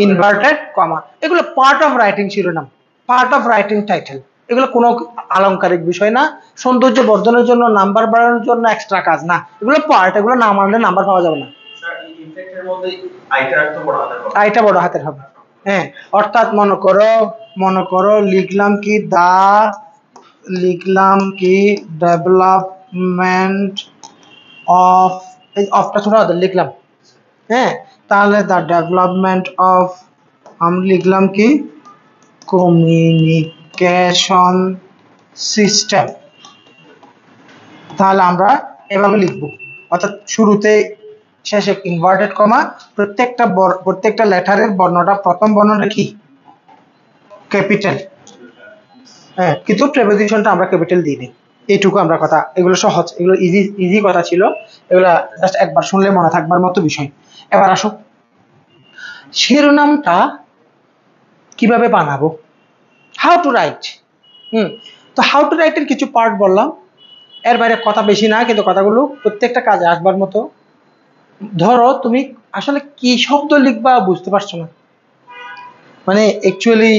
Inverted comma. এগুলো পার্ট অফ রাইটিং শিরোনাম, পার্ট অফ রাইটিং টাইটেল। এগুলো কোনো আলংকারিক বিষয় না, সৌন্দর্য বর্ধনের জন্য, নাম্বার বাড়ানোর জন্য এক্সট্রা কাজ না, এগুলো পার্ট। এগুলো না মানলে নাম্বার পাওয়া যাবে না। আইটা বড় হাতের হবে। হ্যাঁ, অর্থাৎ মনে করো লিখলাম কি ডেভেলপমেন্ট অফ, এই অফটা ছোট হাতের লিখলাম। হ্যাঁ, তাহলে দ্য ডেভেলপমেন্ট অফ, আমি লিখলাম কি কমিউনিকেশন সিস্টেম। তাহলে আমরা এভাবে লিখবো, অর্থাৎ শুরুতে শেষে ইনভার্টেড কমা, প্রত্যেকটা লেটারের বর্ণটা, প্রথম বর্ণটা কি ক্যাপিটাল। হ্যাঁ, কিন্তু প্রেপোজিশনটা আমরা ক্যাপিটাল দিই নি। এইটুকু আমরা কথা, এগুলো সহজ, এগুলো ইজি কথা ছিল, এগুলা জাস্ট একবার শুনলে মনে থাকবার মতো বিষয়। এবার আসো শিরোনামটা কিভাবে বানাবো, হাউ টু রাইট। তো হাউ টু রাইট এর কিছু পার্ট বললাম, এর বাইরে কথা বেশি না, কিন্তু কথাগুলো প্রত্যেকটা কাজে আসবার মতো। ধরো তুমি আসলে কি শব্দ লিখবা বুঝতে পারছো না, মানে অ্যাকচুয়ালি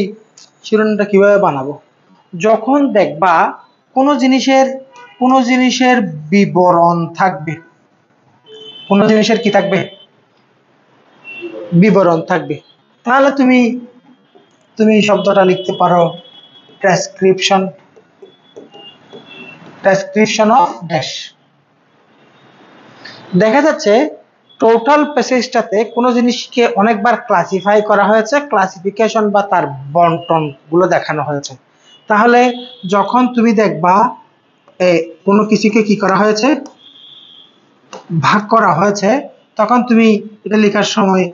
শিরোনামটা কিভাবে বানাবো, যখন দেখবা কোনো জিনিসের বিবরণ থাকবে, কোনো জিনিসের কি থাকবে, বিবরণ থাকবে, তাহলে তুমি শব্দটা লিখতে পারো ডেসক্রিপশন অফ ড্যাশ। দেখা যাচ্ছে টোটাল প্যাসেজটাতে কোনো জিনিসকে অনেকবার ক্লাসিফাই করা হয়েছে, ক্লাসিফিকেশন বা তার বন্টন গুলো দেখানো হয়েছে। তাহলে যখন তুমি দেখবা কোনো কিছুকে কি করা হয়েছে, ভাগ করা হয়েছে, তখন তুমি এটা লেখার সময়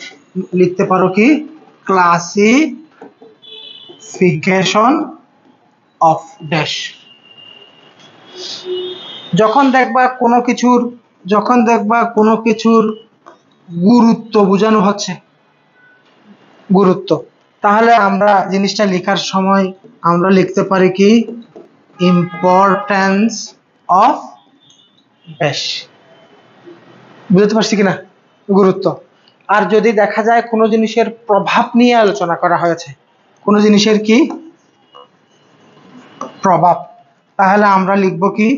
লিখতে পারো কি ক্লাসিফিকেশন অফ ড্যাশ। যখন দেখবা কোনো কিছুর গুরুত্ব বোঝানো হচ্ছে, গুরুত্ব, তাহলে আমরা জিনিসটা লেখার সময় আমরা লিখতে পারি কি ইম্পর্টেন্স অফ ড্যাশ। বুঝতে পারছি কিনা, গুরুত্ব। আর যদি দেখা যায় কোনো জিনিসের প্রভাব নিয়ে আলোচনা করা হয়েছে, কোনো জিনিসের কি প্রভাব, তাহলে আমরা লিখব কি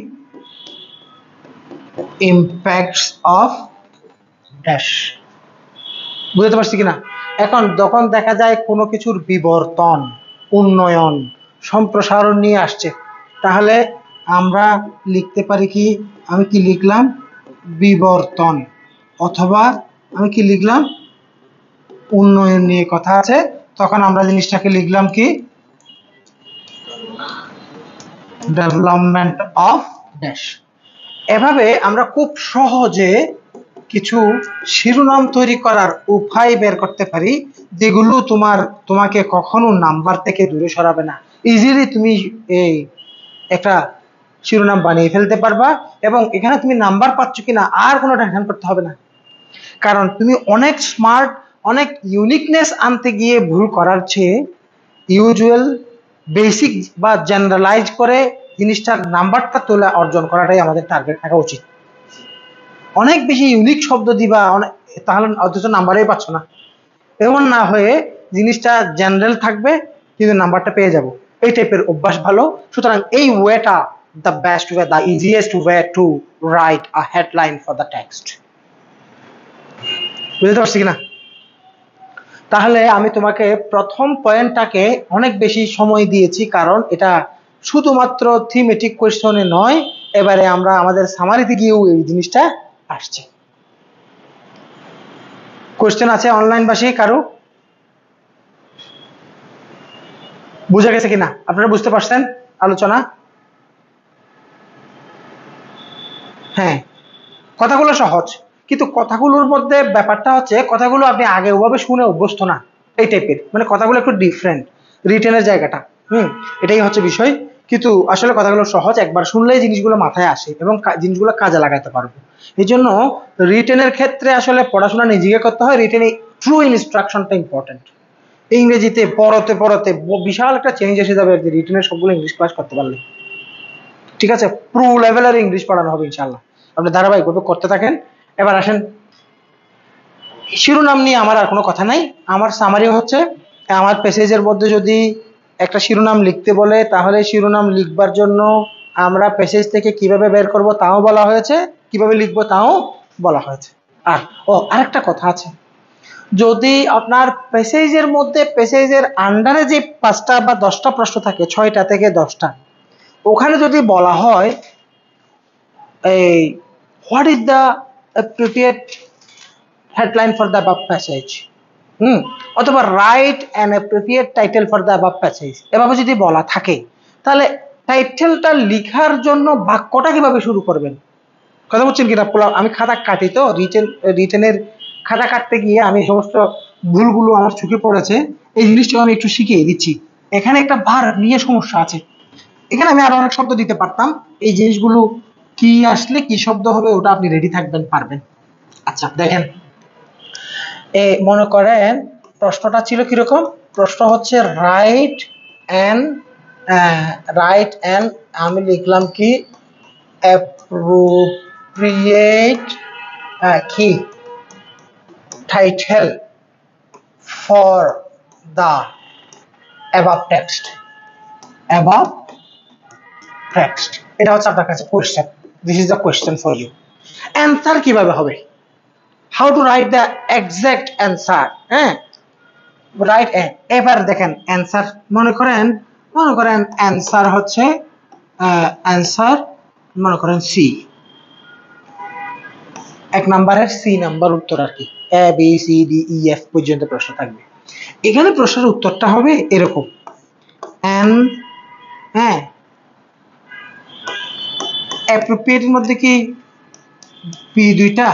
ইম্প্যাক্টস অফ ড্যাশ। বুঝতে পারছি কিনা। এখন যখন দেখা যায় কোনো কিছুর বিবর্তন, উন্নয়ন, সম্প্রসারণ নিয়ে আসছে, তাহলে আমরা লিখতে পারি কি, আমি কি লিখলাম বিবর্তন, অথবা আমি কি লিখলাম উন্নয়ন নিয়ে কথা আছে, তখন আমরা জিনিসটাকে লিখলাম কি ডেভেলপমেন্ট অফ ড্যাশ। এভাবে আমরা খুব সহজে কিছু শিরোনাম তৈরি করার উপায় বের করতে পারি, যেগুলো তোমাকে কখনো নাম্বার থেকে দূরে সরাবে না। ইজিলি তুমি এই একটা শিরোনাম বানিয়ে ফেলতে পারবা, এবং এখানে তুমি নাম্বার পাচ্ছ কিনা আর কোনো টেনশন করতে হবে না, কারণ তুমি অনেক স্মার্ট, অনেক ইউনিকনেস আনতে গিয়ে ভুল করার চেয়ে ইউজুয়াল, বেসিক বা জেনারেলাইজ করে জিনিসটার নাম্বারটা তোলা অর্জন করাটাই আমাদের টার্গেট থাকা উচিত। অনেক বেশি ইউনিক শব্দ দিবা তাহলে অথচ নাম্বারই পাচ্ছ না, এমন না হয়ে জিনিসটা জেনারেল থাকবে কিন্তু নাম্বারটা পেয়ে যাব, এই টাইপের অভ্যাস ভালো। সুতরাং এই ওয়েটা the best way, the easiest way to write a headline for the text. বুঝতে পারছি কিনা। তাহলে আমি তোমাকে প্রথম পয়েন্টটাকে অনেক বেশি সময় দিয়েছি, কারণ এটা শুধুমাত্র থিমেটিক কোয়েশ্চনে নয়, এবারে আমরা আমাদের সামারিতে গিয়েও এই জিনিসটা আসছে। কোয়েশ্চেন আছে অনলাইনবাসী কারো? বুঝা গেছে কিনা, আপনারা বুঝতে পারছেন আলোচনা? হ্যাঁ, কথাগুলো সহজ, কিন্তু কথাগুলোর মধ্যে ব্যাপারটা হচ্ছে কথাগুলো আপনি আগে ওভাবে শুনে অভ্যস্ত না, এই টাইপের, মানে কথাগুলো একটু ডিফারেন্ট রিটেনের জায়গাটা। এটাই হচ্ছে বিষয়। কিন্তু আসলে কথাগুলো সহজ, একবার শুনলেই জিনিসগুলো মাথায় আসে এবং জিনিসগুলো কাজে লাগাতে পারবো। এই জন্য রিটেনের ক্ষেত্রে আসলে পড়াশোনা নিজেকে করতে হয়, রিটেনে ট্রু ইনস্ট্রাকশনটা ইম্পর্টেন্ট। ইংরেজিতে পড়তে পড়তে বিশাল একটা চেঞ্জ এসে যাবে রিটেনের সবগুলো ইংলিশ ক্লাস করতে পারলে। ঠিক আছে, প্রো লেভেলের ইংলিশ পড়ানো হবে ইনশাল্লাহ, আপনি ধারাবাহিকভাবে করতে থাকেন। এবার আসেন, শিরোনাম নিয়ে আমার আর কোনো কথা নাই। আমার সামারি হচ্ছে, আমার প্যাসেজের মধ্যে যদি একটা শিরোনাম লিখতে বলে তাহলে শিরোনাম লিখবার জন্য আমরা প্যাসেজ থেকে কিভাবে বের করব তাও বলা হয়েছে, কিভাবে লিখবো তাও বলা হয়েছে। আর আরেকটা কথা আছে, যদি আপনার প্যাসেজের মধ্যে প্যাসেজের আন্ডারে যে 5টা বা 10টা প্রশ্ন থাকে, 6টা থেকে 10টা, ওখানে যদি বলা হয় এই what is the appropriate headline for the above passage, অথবা write an appropriate title for the above passage, এভাবে যদি বলা থাকে তাহলে টাইটেলটা লিখার জন্য বাক্যটা কিভাবে শুরু করবেন? কথা বলছেন কিনা? আমি খাতা কাটি তো, রিটেনের খাতা কাটতে গিয়ে আমি সমস্ত ভুলগুলো আমার চোখে পড়েছে, এই জিনিসটা আমি একটু শিখিয়ে দিচ্ছি। এখানে একটা ভার নিয়ে সমস্যা আছে, এখানে আমি আরো অনেক শব্দ দিতে পারতাম, এই জিনিসগুলো কি আসলে কি শব্দ হবে ওটা আপনি রেডি থাকবেন, পারবেন। আচ্ছা দেখেন, মনে করেন প্রশ্নটা ছিল কিরকম, প্রশ্ন হচ্ছে রাইট অ্যান্ড আমি লিখলাম কি appropriate কি title for the above text, এটা হচ্ছে আপনার কাছে question, this is the question for you. Answer কিভাবে হবে, how to write the exact answer, right. এবার দেখেন অ্যান্সার, মনে করেন অ্যান্সার হচ্ছে অ্যান্সার মনে করেন সি, 1 নাম্বারের সি নাম্বার উত্তর আর কি, A B C D E F পর্যন্ত প্রশ্ন থাকবে। এখানে প্রশ্নের উত্তরটা হবে এরকম, অ্যাপ্রোপ্রিয়েটের মধ্যে কি পি দুইটা,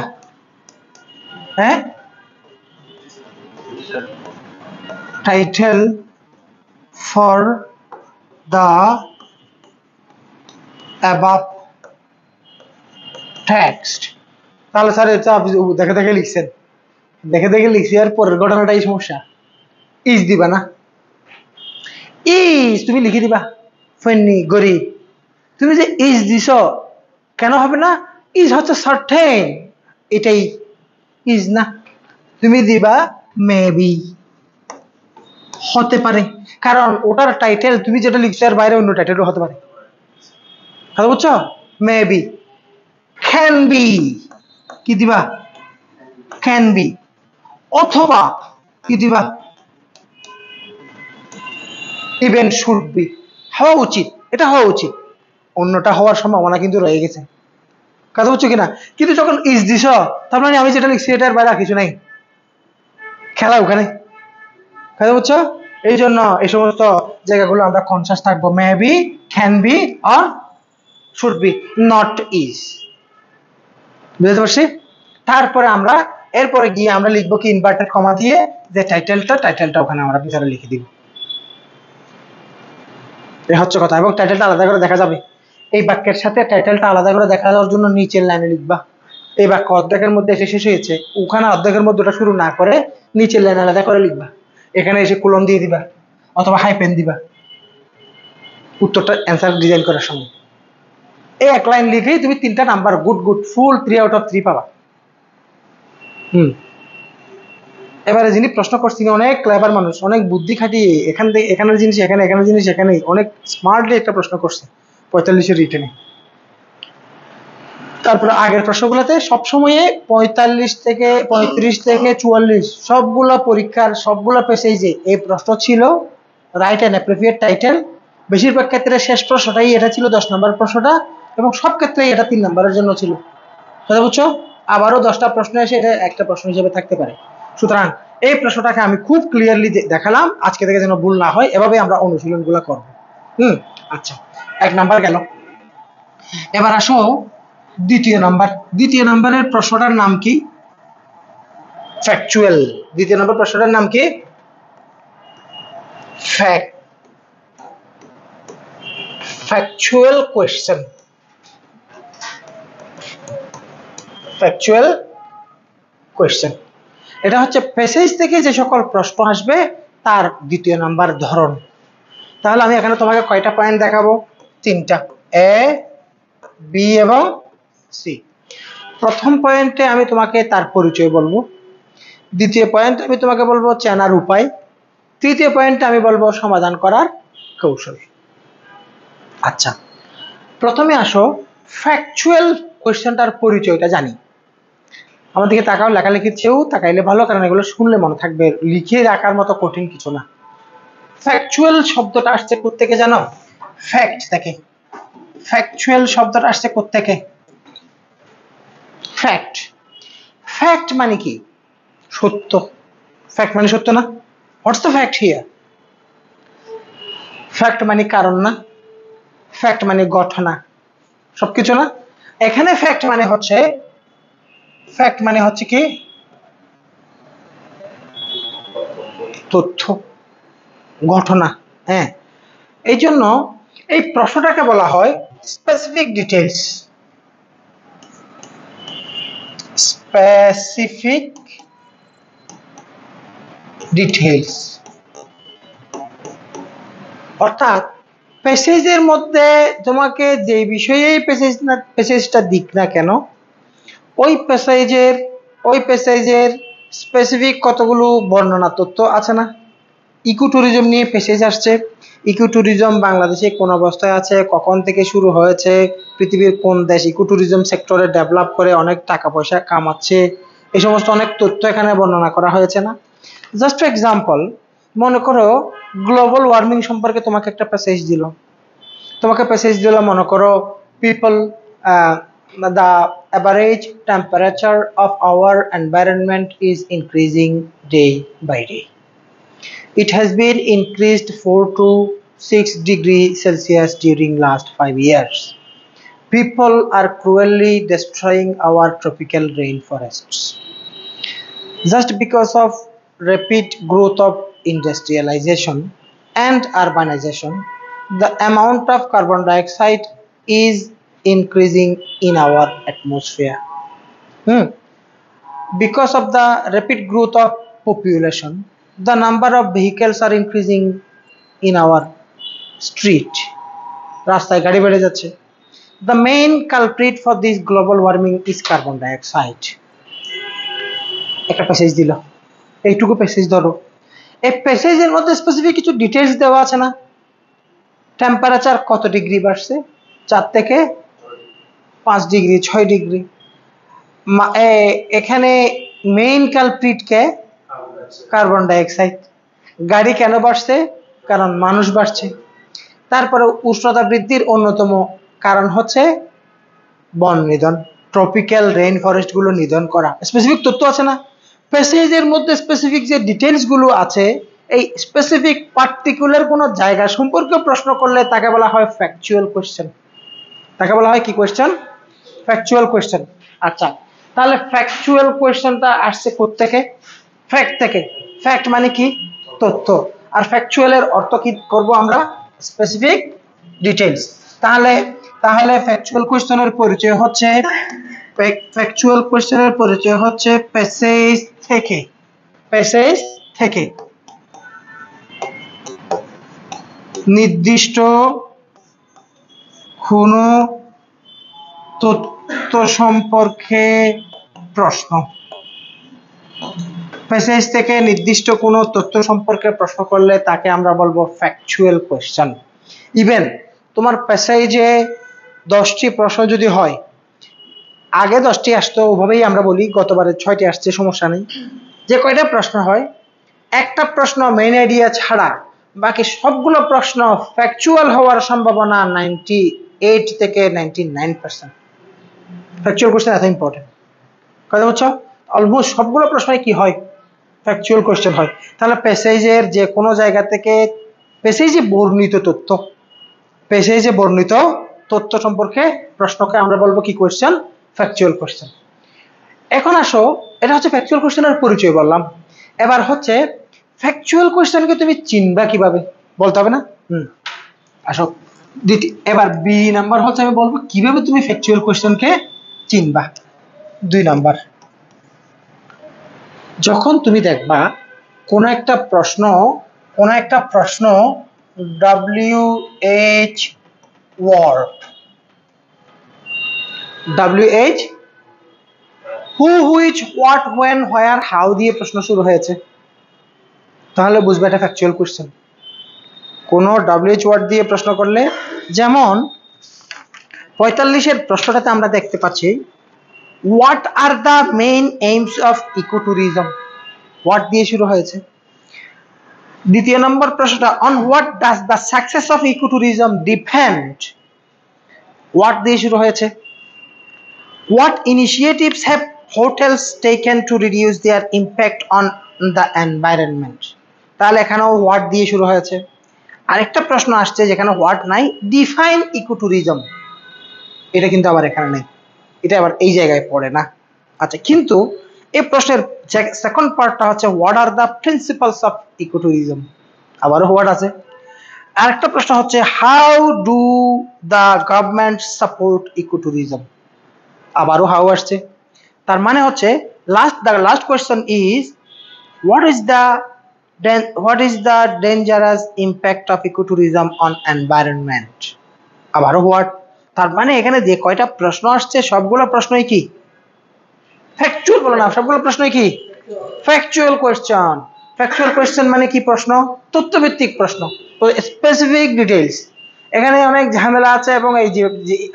title for the above text. তাহলে স্যার এটা আপনি দেখে দেখে লিখছেন, লিখছি, আর পরের ঘটনাটাই সমস্যা, ইজ দিবা না, ইজ তুমি লিখে দিবা ফেননি গরিব, তুমি যে ইজ দিছ কেন হবে না, ইজ হচ্ছে সার্টেন, এটাই ইজ না, তুমি দিবা মেবি, হতে পারে, কারণ ওটার টাইটেল তুমি যেটা লিখছো এর বাইরে অন্য টাইটেলও হতে পারে, কথা বুঝছো, মেবি, ক্যান বি, কি দিবা ক্যান বি, অথবা কি দিবা ইভেন শুড বি, হওয়া উচিত, এটা হওয়া উচিত, অন্যটা হওয়ার সম্ভাবনা কিন্তু রয়ে গেছে, কথা বুঝছো কিনা। কিন্তু যখন ইজ দিছ তার মানে আমি যেটা লিখছি এটার বাইরে কিছু নাই, খেলা ওখানে, কথা বুঝছো। এই জন্য এই সমস্ত জায়গাগুলো আমরা কনসাস থাকবো, maybe, can be or should be, not is, বুঝতে পারছি। তারপরে আমরা এরপরে গিয়ে আমরা লিখবো কি ইনভার্টেড কমা দিয়ে যে টাইটেলটা ওখানে আমরা ভিতরে লিখে দিব, এই হচ্ছে কথা। এবং টাইটেলটা আলাদা করে দেখা যাবে, এই বাক্যের সাথে টাইটেলটা আলাদা করে দেখা যাওয়ার জন্য নিচের লাইনে লিখবা, এই বাক্য অর্ধেকের মধ্যে এসে শেষ হয়েছে, ওখানে অর্ধেকের মধ্যে ওটা শুরু না করে নিচের লাইন আলাদা করে লিখবা, এখানে এসে কোলন দিয়ে দিবা অথবা হাইপেন দিবা উত্তরটা অ্যান্সার ডিজাইন করার সময়। এই 1 লাইন লিখেই তুমি 3টা number good full 3 out of 3 পাবা। এবারে যিনি প্রশ্ন করছেন অনেক ক্লেভার মানুষ, অনেক বুদ্ধি খাটিয়ে এখান থেকে এখানের জিনিস এখানে, এখানের জিনিস এখানে, অনেক স্মার্টলি একটা প্রশ্ন করছে 45-এর রিটেনে। তারপরে আগের প্রশ্নগুলোতে সবসময়ে 45 থেকে 35 থেকে 44 সবগুলো পরীক্ষার সবগুলো পেসেজে এই প্রশ্ন ছিল রাইট অ্যান অ্যাপ্রোপ্রিয়েট টাইটেল। বেশিরভাগ ক্ষেত্রে শেষ প্রশ্নটাই এটা ছিল 10 নম্বর প্রশ্নটা, এবং সব ক্ষেত্রেই এটা 3 নম্বরের জন্য ছিল, কথা বুঝছো। আবারও 10টা প্রশ্ন এসে এটা একটা প্রশ্ন হিসেবে থাকতে পারে। সুতরাং এই প্রশ্নটাকে আমি খুব ক্লিয়ারলি দেখালাম, আজকে থেকে যেন ভুল না হয় এভাবে আমরা অনুশীলনগুলো করব। আচ্ছা, 1 নাম্বার গেল। এবার আসো দ্বিতীয় নাম্বারের প্রশ্নটার নাম কি, ফ্যাকচুয়াল। দ্বিতীয় নম্বর প্রশ্নটার নাম কি, ফ্যাকচুয়াল কোয়েশ্চেন। ফ্যাকচুয়াল কোয়েশ্চেন এটা হচ্ছে প্যাসেজ থেকে যে সকল প্রশ্ন আসবে তার দ্বিতীয় নাম্বার ধরন। তাহলে আমি এখানে তোমাকে কয়টা পয়েন্ট দেখাবো? তিনটা, এ, বি এবং সি। প্রথম পয়েন্টে আমি তোমাকে তার পরিচয় বলবো, দ্বিতীয় পয়েন্টে আমি তোমাকে বলবো চেনার উপায়, তৃতীয় পয়েন্টে আমি বলবো সমাধান করার কৌশল। আচ্ছা, প্রথমে আসো ফ্যাকচুয়াল কোয়েশ্চেনটার পরিচয়টা জানি। আমার দিকে তাকাও, লেখালেখির চেয়েও তাকাইলে ভালো, কারণ এগুলো শুনলে মনে থাকবে, লিখে রাখার মতো কঠিন কিছু না। ফ্যাকচুয়াল শব্দটা আসছে কোত্থেকে জানো? ফ্যাক্ট থেকে। ফ্যাকচুয়াল শব্দটা আসছে কোত্থেকে? ফ্যাক্ট। ফ্যাক্ট মানে কি? সত্য। ফ্যাক্ট মানে সত্য না? What's the fact here? Fact মানে কারণ না, ফ্যাক্ট মানে ঘটনা, সবকিছু না। এখানে ফ্যাক্ট মানে হচ্ছে কি? তথ্য, ঘটনা। হ্যাঁ, এই জন্য এই প্রশ্নটাকে বলা হয় স্পেসিফিক ডিটেইলস। স্পেসিফিক ডিটেইলস অর্থাৎ প্যাসেজের মধ্যে তোমাকে যে বিষয়েই প্যাসেজটা দিক না কেন, ওই প্যাসেজের স্পেসিফিক কতগুলো বর্ণনা তথ্য আছে না? ইকো ট্যুরিজম নিয়ে প্যাসেজ আসছে, ইকো ট্যুরিজম বাংলাদেশে কোন অবস্থায় আছে, কখন থেকে শুরু হয়েছে, পৃথিবীর কোন দেশ ইকো ট্যুরিজম সেক্টরে ডেভেলপ করে অনেক টাকা পয়সা কামাচ্ছে, এই সমস্ত অনেক তথ্য এখানে বর্ণনা করা হয়েছে না? জাস্ট ফর এক্সাম্পল, মনে করো গ্লোবাল ওয়ার্মিং সম্পর্কে তোমাকে একটা প্যাসেজ দিল, মনে করো people the average temperature of our environment is increasing day by day. It has been increased 4 to 6 degrees Celsius during last 5 years. People are cruelly destroying our tropical rainforests. Just because of rapid growth of industrialization and urbanization, the amount of carbon dioxide is increasing in our atmosphere. Because of the rapid growth of population, the number of vehicles are increasing in our street. রাস্তায় গাড়ি বেড়ে যাচ্ছে। The main culprit for this global warming is carbon dioxide. একটা passage দিল, এইটুকু passage ধরো। এই প্যাসেজের মধ্যে স্পেসিফিক কিছু ডিটেইলস দেওয়া আছে না? টেম্পারেচার কত ডিগ্রি বাড়ছে? 4 থেকে 5 ডিগ্রি, 6 ডিগ্রি। এখানে মেইন কালপ্রিট কে? Carbon dioxide. গাড়ি কেন বাড়ছে? কারণ মানুষ বাড়ছে। তারপরে উষ্ণতা বৃদ্ধির অন্যতম কারণ হচ্ছে বন নিধন, ট্রপিক্যাল রেইন ফরেস্ট গুলো নিধন করা। স্পেসিফিক তথ্য আছে না? প্যাসেজের মধ্যে স্পেসিফিক যে ডিটেইলস গুলো আছে, এই স্পেসিফিক পার্টিকুলার কোন জায়গা সম্পর্কে প্রশ্ন করলে তাকে বলা হয় ফ্যাকচুয়াল কোশ্চেন। তাকে বলা হয় কি কোশ্চেন? Factual question. আচ্ছা, তাহলে ফ্যাকচুয়াল কোশ্চেনটা আসছে কোত্থেকে? ফ্যাক্ট থেকে। ফ্যাক্ট মানে কি? তথ্য। আর ফ্যাকচুয়ালের অর্থ কি করব আমরা? Specific details. তাহলে ফ্যাকচুয়াল কোশ্চেনের পরিচয় হচ্ছে প্যাসেজ থেকে নির্দিষ্ট কোনো তথ্য সম্পর্কে প্রশ্ন। প্যাসেজ থেকে নির্দিষ্ট কোনো তথ্য সম্পর্কে প্রশ্ন করলে তাকে আমরা বলবো ফ্যাকচুয়াল কোশ্চেন। ইভেন তোমার প্যাসেজে 10টি প্রশ্ন যদি হয়, আগে 10টি আসতো, ওভাবেই আমরা বলি, গতবারে 6টি আসছে, সমস্যা নেই। যে কয়টা প্রশ্ন হয়, একটা প্রশ্ন মেইন আইডিয়া ছাড়া বাকি সবগুলো প্রশ্ন ফ্যাকচুয়াল হওয়ার সম্ভাবনা 98 থেকে 99%। ফ্যাকচুয়াল কোশ্চেন এত ইম্পর্টেন্ট, কথা বুঝছো? অলমোস্ট সবগুলো প্রশ্নই কি হয়? ফ্যাকচুয়াল কোশ্চেন হয়। তাহলে প্যাসেজের যে কোনো জায়গা থেকে প্যাসেজে বর্ণিত তথ্য সম্পর্কে প্রশ্নকে আমরা বলবো কি কোশ্চেন? Factual question. এখন আসো, এটা হচ্ছে ফ্যাকচুয়াল কোশ্চেনের পরিচয় বললাম। এবার হচ্ছে ফ্যাকচুয়াল কোশ্চেনকে তুমি চিনবা কিভাবে? বলতে হবে না? আসো, এবার বি নাম্বার হচ্ছে আমি বলবো কিভাবে তুমি ফ্যাকচুয়াল কোশ্চেনকে চিনবা। 2 নাম্বার, যখন তুমি দেখবা কোন একটা প্রশ্ন WH word, WH who, which, what, when, where, how দিয়ে প্রশ্ন শুরু হয়েছে, তাহলে বুঝবে এটা ফ্যাকচুয়াল কোশ্চেন। কোন WH ওয়ার্ড দিয়ে প্রশ্ন করলে, যেমন 45-এর প্রশ্নটাতে আমরা দেখতে পাচ্ছি what are the main aims of ecotourism, what দিয়ে শুরু হয়েছে। দ্বিতীয় নম্বর প্রশ্নটা on what does the success of ecotourism depend, what দিয়ে শুরু হয়েছে। What initiatives have hotels taken to reduce their impact on the environment, তাহলে এখানেও হোয়াট দিয়ে শুরু হয়েছে। আরেকটা প্রশ্ন আসছে যেখানে হোয়াট নাই, ডিফাইন ইকোট্যুরিজম, এটা কিন্তু আবার এখানে নেই, এটা আবার এই জায়গায় পড়ে না। আচ্ছা, কিন্তু এই প্রশ্নের সেকেন্ড পার্টটা হচ্ছে what are the principles of ecotourism, আবারও হোয়াট আছে। আরেকটা প্রশ্ন হচ্ছে how do the government support ecotourism, আবারও হাউ আসছে। তার মানে হচ্ছে the last question is what is the dangerous impact of ecotourism on environment, আবারও হোয়াট। তার মানে এখানে যে কয়টা প্রশ্ন আসছে সবগুলো প্রশ্নই কি ফ্যাকচুয়াল, বলো না, সবগুলো প্রশ্নই কি ফ্যাকচুয়াল কোয়েশ্চন। ফ্যাকচুয়াল কোয়েশ্চন মানে কি প্রশ্ন, তথ্যভিত্তিক প্রশ্ন, তো স্পেসিফিক ডিটেইলস। এখানে অনেক ঝামেলা আছে এবং এই যে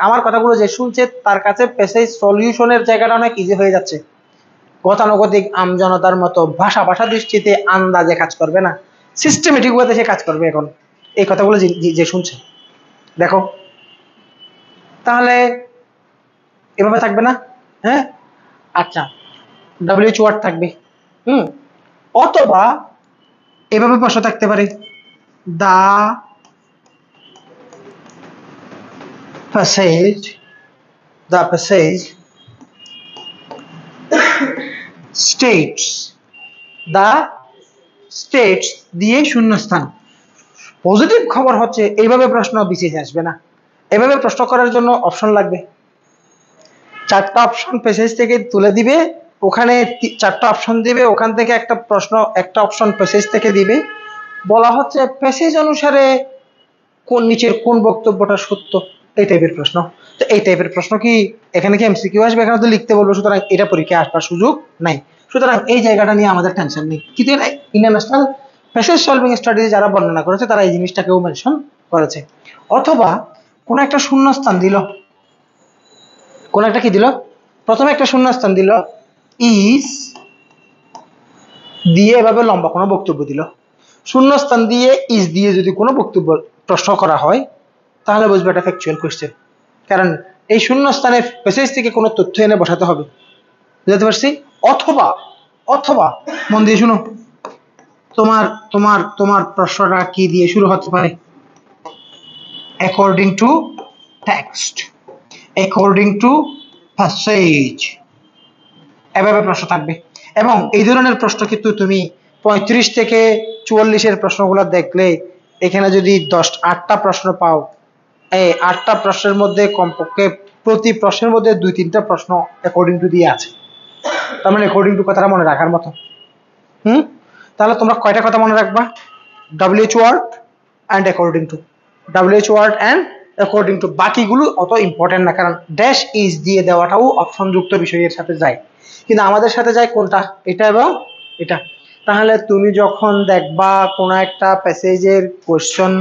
আমার কথাগুলো যে শুনছে তার কাছে প্যাসেজ সলিউশনের জায়গাটা অনেক ইজি হয়ে যাচ্ছে। গতানুগতিক আমজনতার মতো ভাষা দৃষ্টিতে আন্দাজে কাজ করবে না, সিস্টেমেটিক ওয়েতে সে কাজ করবে। এখন এই কথাগুলো যে শুনছে দেখো, তাহলে এভাবে থাকবে না, হ্যাঁ। আচ্ছা, WH ওয়ার্ড থাকবে, অথবা এভাবে প্রশ্ন থাকতে পারে দা প্যাসেজ স্টেটস দিয়ে শূন্যস্থান। পজিটিভ খবর হচ্ছে এইভাবে প্রশ্ন বিসিএস আসবে না, এভাবে প্রশ্ন করার জন্য অপশন লাগবে। 4টা অপশন প্যাসেজ থেকে তুলে দিবে, ওখানে 4টা অপশন দিবে, ওখান থেকে একটা অপশন প্যাসেজ থেকে দিবে, বলা হচ্ছে প্যাসেজ অনুসারে নিচের কোন বক্তব্যটা সত্য, এই টাইপের প্রশ্ন। তো এই টাইপের প্রশ্ন কি এখানে কি এমসিকিউ আসবে, এখানে তো লিখতে বলবো, সুতরাং এটা পরীক্ষায় আসবার সুযোগ নাই। সুতরাং এই জায়গাটা নিয়ে আমাদের টেনশন নেই। কিন্তু ইন্টারন্যাশনাল প্যাসেজ সলভিং স্টাডি যারা বর্ণনা করেছে তারা এই জিনিসটাকেও মেনশন করেছে। অথবা কোন একটা শূন্যস্থান দিল, কোন একটা কি দিল, প্রথমে একটা শূন্যস্থান দিল ইজ দিয়ে এভাবে লম্বা কোনো বক্তব্য দিল। শূন্যস্থান দিয়ে ইজ দিয়ে যদি কোনো বক্তব্য প্রশ্ন করা হয় তাহলে বুঝবে এটা ফ্যাকচুয়াল কোশ্চেন, কারণ এই শূন্যস্থানে প্যাসেজ থেকে কোনো তথ্য এনে বসাতে হবে, বুঝতে পারছি। অথবা মন দিয়ে শুনো, তোমার প্রশ্নটা কি দিয়ে শুরু হতে পারে, according to text, according to passage, এভাবে প্রশ্ন থাকবে। এবং এই ধরনের প্রশ্ন কিন্তু তুমি 35 থেকে 44-এর প্রশ্নগুলো দেখলে এখানে যদি 8টা প্রশ্ন পাও, এই 8টা প্রশ্নের মধ্যে কমপক্ষে প্রতি প্রশ্নের মধ্যে 2-3টা প্রশ্ন অ্যাকর্ডিং টু দিয়ে আছে। তার মানে অ্যাকর্ডিং টু কথাটা মনে রাখার মতো। তাহলে তোমরা কয়টা কথা মনে রাখবা, WH word and according to, WH word and according to. বাকিগুলো অত ইম্পর্টেন্ট না, কারণ ড্যাশ ইজ দিয়ে দেওয়াটাও অপশনযুক্ত বিষয়ের সাথে যায়, কিন্তু আমাদের সাথে যায় কোনটা, এটা এবং এটা। তাহলে তুমি যখন দেখবা কোন একটা প্যাসেজের question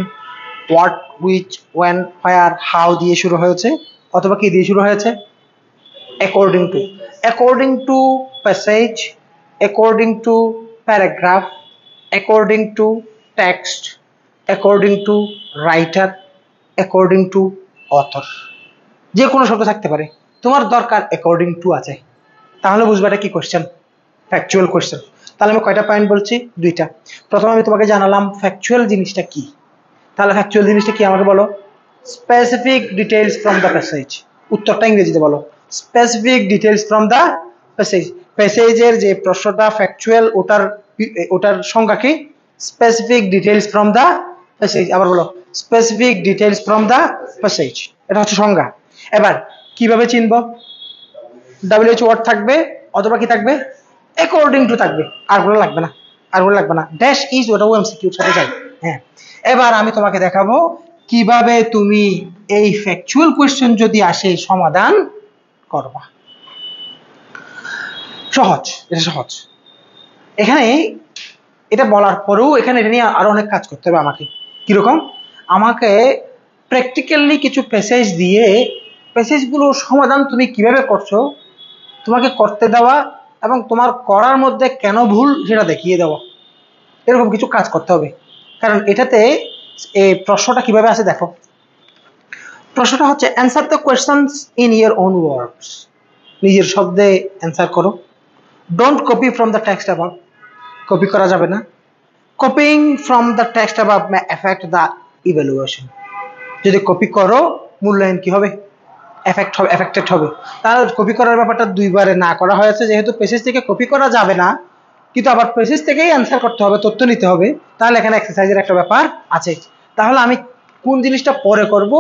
what, which, when, where, how দিয়ে শুরু হয়েছে অথবা কি দিয়ে শুরু হয়েছে, according to passage, according to paragraph, according to text, according to writer, according to author, যে কোনো শব্দ থাকতে পারে, তোমার দরকার অ্যাকর্ডিং টু আছে, তাহলে বুঝবে এটা কি কোশ্চেন, ফ্যাকচুয়াল কোশ্চেন। তাহলে আমি কয়টা পয়েন্ট বলছি, 2টা। প্রথমে আমি তোমাকে জানালাম ফ্যাকচুয়াল জিনিসটা কি, তাহলে ফ্যাকচুয়াল জিনিসটা কি আমাকে বলো, specific details from the passage, উত্তরটা ইংরেজিতে বলো, specific details from the passage. প্যাসেজের যে প্রশ্নটা ফ্যাকচুয়াল ওটার সংজ্ঞা কি, specific details from the passage, আবার বলো specific details from the passage, এটা হচ্ছে সংজ্ঞা। এবার কিভাবে চিনবো? WH ওয়ার্ড থাকবে অথবা কি থাকবে, অ্যাকর্ডিং টু থাকবে, আরগুলো লাগবে না, আরগুলো লাগবে না। ড্যাশ ইজ ওটাও এমসিকিউ সাথে যায়। হ্যাঁ, এবার আমি তোমাকে দেখাবো কিভাবে তুমি এই ফ্যাকচুয়াল কোশ্চেন যদি আসে সমাধান করবা। সহজ, এটা সহজ। এখানে এটা বলার পরেও এখানে এটা নিয়ে আরো অনেক কাজ করতে হবে আমাকে। কিরকম? আমাকে প্র্যাকটিক্যালি কিছু প্যাসেজ দিয়ে প্যাসেজগুলোর সমাধান তুমি কিভাবে করছো তোমাকে করতে দেওয়া এবং তোমার করার মধ্যে কেন ভুল সেটা দেখিয়ে দেওয়া, এরকম কিছু কাজ করতে হবে। কারণ এটাতে এই প্রশ্নটা কিভাবে আছে দেখো, প্রশ্নটা হচ্ছে answer the questions in your own words, নিজের শব্দে অ্যান্সার করো। Don't copy from the text above, copy করা যাবে না। Copying from the text above may affect the evaluation, যদি কপি করো মূল্যায়ন কি হবে, এফেক্টেড হবে। তাহলে কপি করার ব্যাপারটা দুইবারে না করা হয়েছে, যেহেতু পেসেজ থেকে কপি করা যাবে না কিন্তু আবার পেসেজ থেকেই অ্যান্সার করতে হবে, তথ্য নিতে হবে, তাহলে এখানে এক্সারসাইজের একটা ব্যাপার আছে। তাহলে আমি কোন জিনিসটা পরে করব,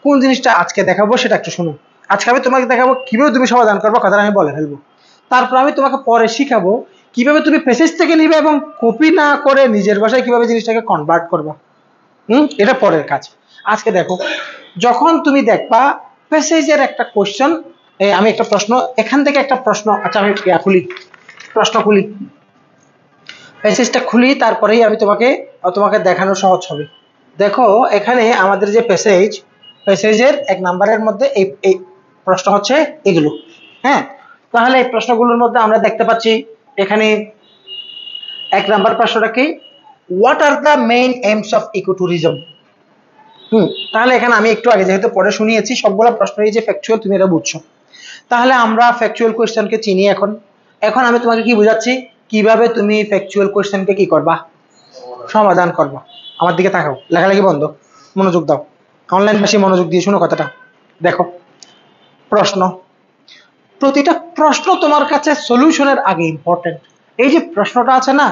কোন জিনিসটা আজকে দেখাবো সেটা একটু শুনো। আজকে আমি তোমাকে দেখাবো কিভাবে তুমি সমাধান করবো, কথাটা আমি বলে ফেলবো। তারপর আমি তোমাকে পরে শিখাবো কিভাবে তুমি পেসেজ থেকে নিবে এবং কপি না করে নিজের ভাষায় কিভাবে জিনিসটাকে কনভার্ট করবা। এটা পরের কাজ। আজকে দেখো, যখন তুমি দেখবা প্যাসেজের একটা কোশ্চেন, আমি একটা প্রশ্ন এখান থেকে একটা প্রশ্ন, আচ্ছা আমি খুলি, প্রশ্ন খুলি, প্যাসেজটা খুলি, তারপরেই আমি তোমাকে দেখানো সহজ হবে। দেখো এখানে আমাদের যে প্যাসেজের 1 নাম্বারের মধ্যে এই প্রশ্ন হচ্ছে এগুলো। হ্যাঁ, তাহলে এই প্রশ্নগুলোর মধ্যে আমরা দেখতে পাচ্ছি এখানে 1 নাম্বার প্রশ্নটা কি, what are the main aims of ecotourism. তাহলে এখানে আমি একটু আগে যেহেতু পড়ে শুনিয়েছি সবগুলো প্রশ্নই যে ফ্যাকচুয়াল তুমি এটা বুঝছো, তাহলে আমরা ফ্যাকচুয়াল কোশ্চেনকে চিনি। এখন আমি তোমাকে কি বুঝাচ্ছি, কিভাবে তুমি ফ্যাকচুয়াল কোশ্চেনকে কি করবা, সমাধান করবা। আমার দিকে তাকাও, লেখালেখি বন্ধ, মনোযোগ দাও, অনলাইন বেশি মনোযোগ দিয়ে শোনো কথাটা। দেখো প্রশ্ন, প্রতিটা প্রশ্ন তোমার কাছে সলিউশনের আগে ইম্পর্টেন্ট। এই যে প্রশ্নটা আছে না,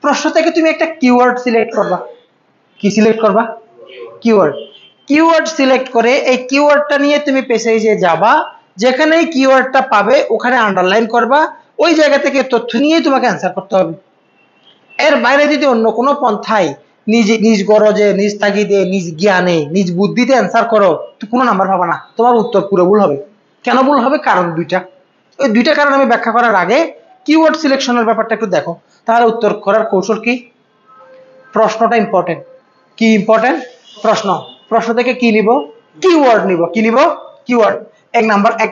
প্রশ্ন থেকে তুমি একটা কিওয়ার্ড সিলেক্ট করবা। কি সিলেক্ট করবা? কিওয়ার্ড সিলেক্ট করে এই কিওয়ার্ডটা নিয়ে তুমি পেসেজে যাবা, যেখানে এই কিওয়ার্ডটা পাবে ওখানে আন্ডারলাইন করবা, ওই জায়গা থেকে তথ্য নিয়ে তোমাকে অ্যান্সার করতে হবে। এর বাইরে যদি অন্য কোনো পন্থায় নিজ গরজে, নিজ তাগিদে, নিজ জ্ঞানে, নিজ বুদ্ধিতে অ্যান্সার করো, তো কোনো নাম্বার পাবা না, তোমার উত্তর পুরো ভুল হবে। কেন ভুল হবে? কারণ দুইটা। ওই দুইটা কারণ আমি ব্যাখ্যা করার আগে কিওয়ার্ড সিলেকশনের ব্যাপারটা একটু দেখো, তাহলে উত্তর করার কৌশল কি। প্রশ্নটা ইম্পর্টেন্ট। কি ইম্পর্টেন্ট? প্রশ্ন থেকে কি নিব, কিওয়ার্ড নিব। কি নিব? কিওয়ার্ড। এক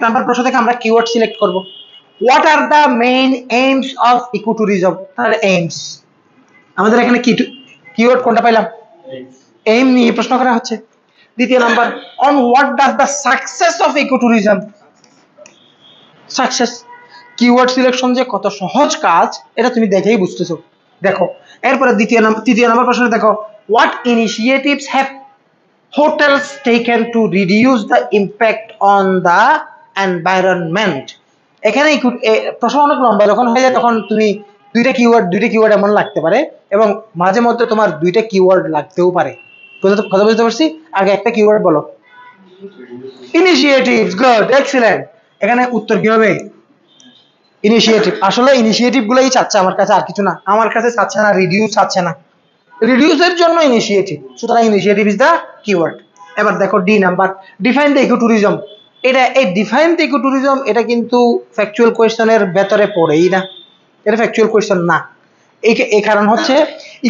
নাম্বার প্রশ্ন থেকে আমরা কিওয়ার্ড সিলেক্ট করব। What are the main aims of ecotourism, তাহলে এইমস, আমাদের এখানে কি কিওয়ার্ড কোনটা পাইলাম, এইম নিয়ে প্রশ্ন করা হচ্ছে। দ্বিতীয় number, on what does the success of ecotourism, success. Keyword selection যে কত সহজ কাজ এটা তুমি দেখেই বুঝতেছো। দেখো এরপরে তৃতীয় নাম্বার প্রশ্নে দেখো, what initiatives have hotels taken to reduce the impact on the environment. এখানে প্রশ্ন অনেক লম্বা যখন হয়ে যায় তখন তুমি দুইটা কিওয়ার্ড এমন লাগতে পারে এবং মাঝে মধ্যে তোমার দুইটা কিওয়ার্ড লাগতেও পারে। কথা বুঝতে পারছি? আগে একটা কিওয়ার্ড বলো, ইনিশিয়েটিভস। Good, excellent. এখানে উত্তর কি হবে? ইনিশিয়েটিভ। আসলে ইনিশিয়েটিভ গুলোই চাচ্ছে আমার কাছে, আর কিছু না। আমার কাছে চাচ্ছে না রিডিউস, চাচ্ছে না রিডিউসের জন্য ইনিশিয়েটিভ, সুতরাং ইনিশিয়েটিভ ইজ দ্য কিওয়ার্ড। এবার দেখো D number, define the ecotourism. এই ডিফাইন দ্য ইকোট্যুরিজম এটা কিন্তু ফ্যাকচুয়াল কোয়েশ্চনের ভেতরে পড়েই না, এটা ফ্যাকচুয়াল কোয়েশ্চন না। এই কারণ হচ্ছে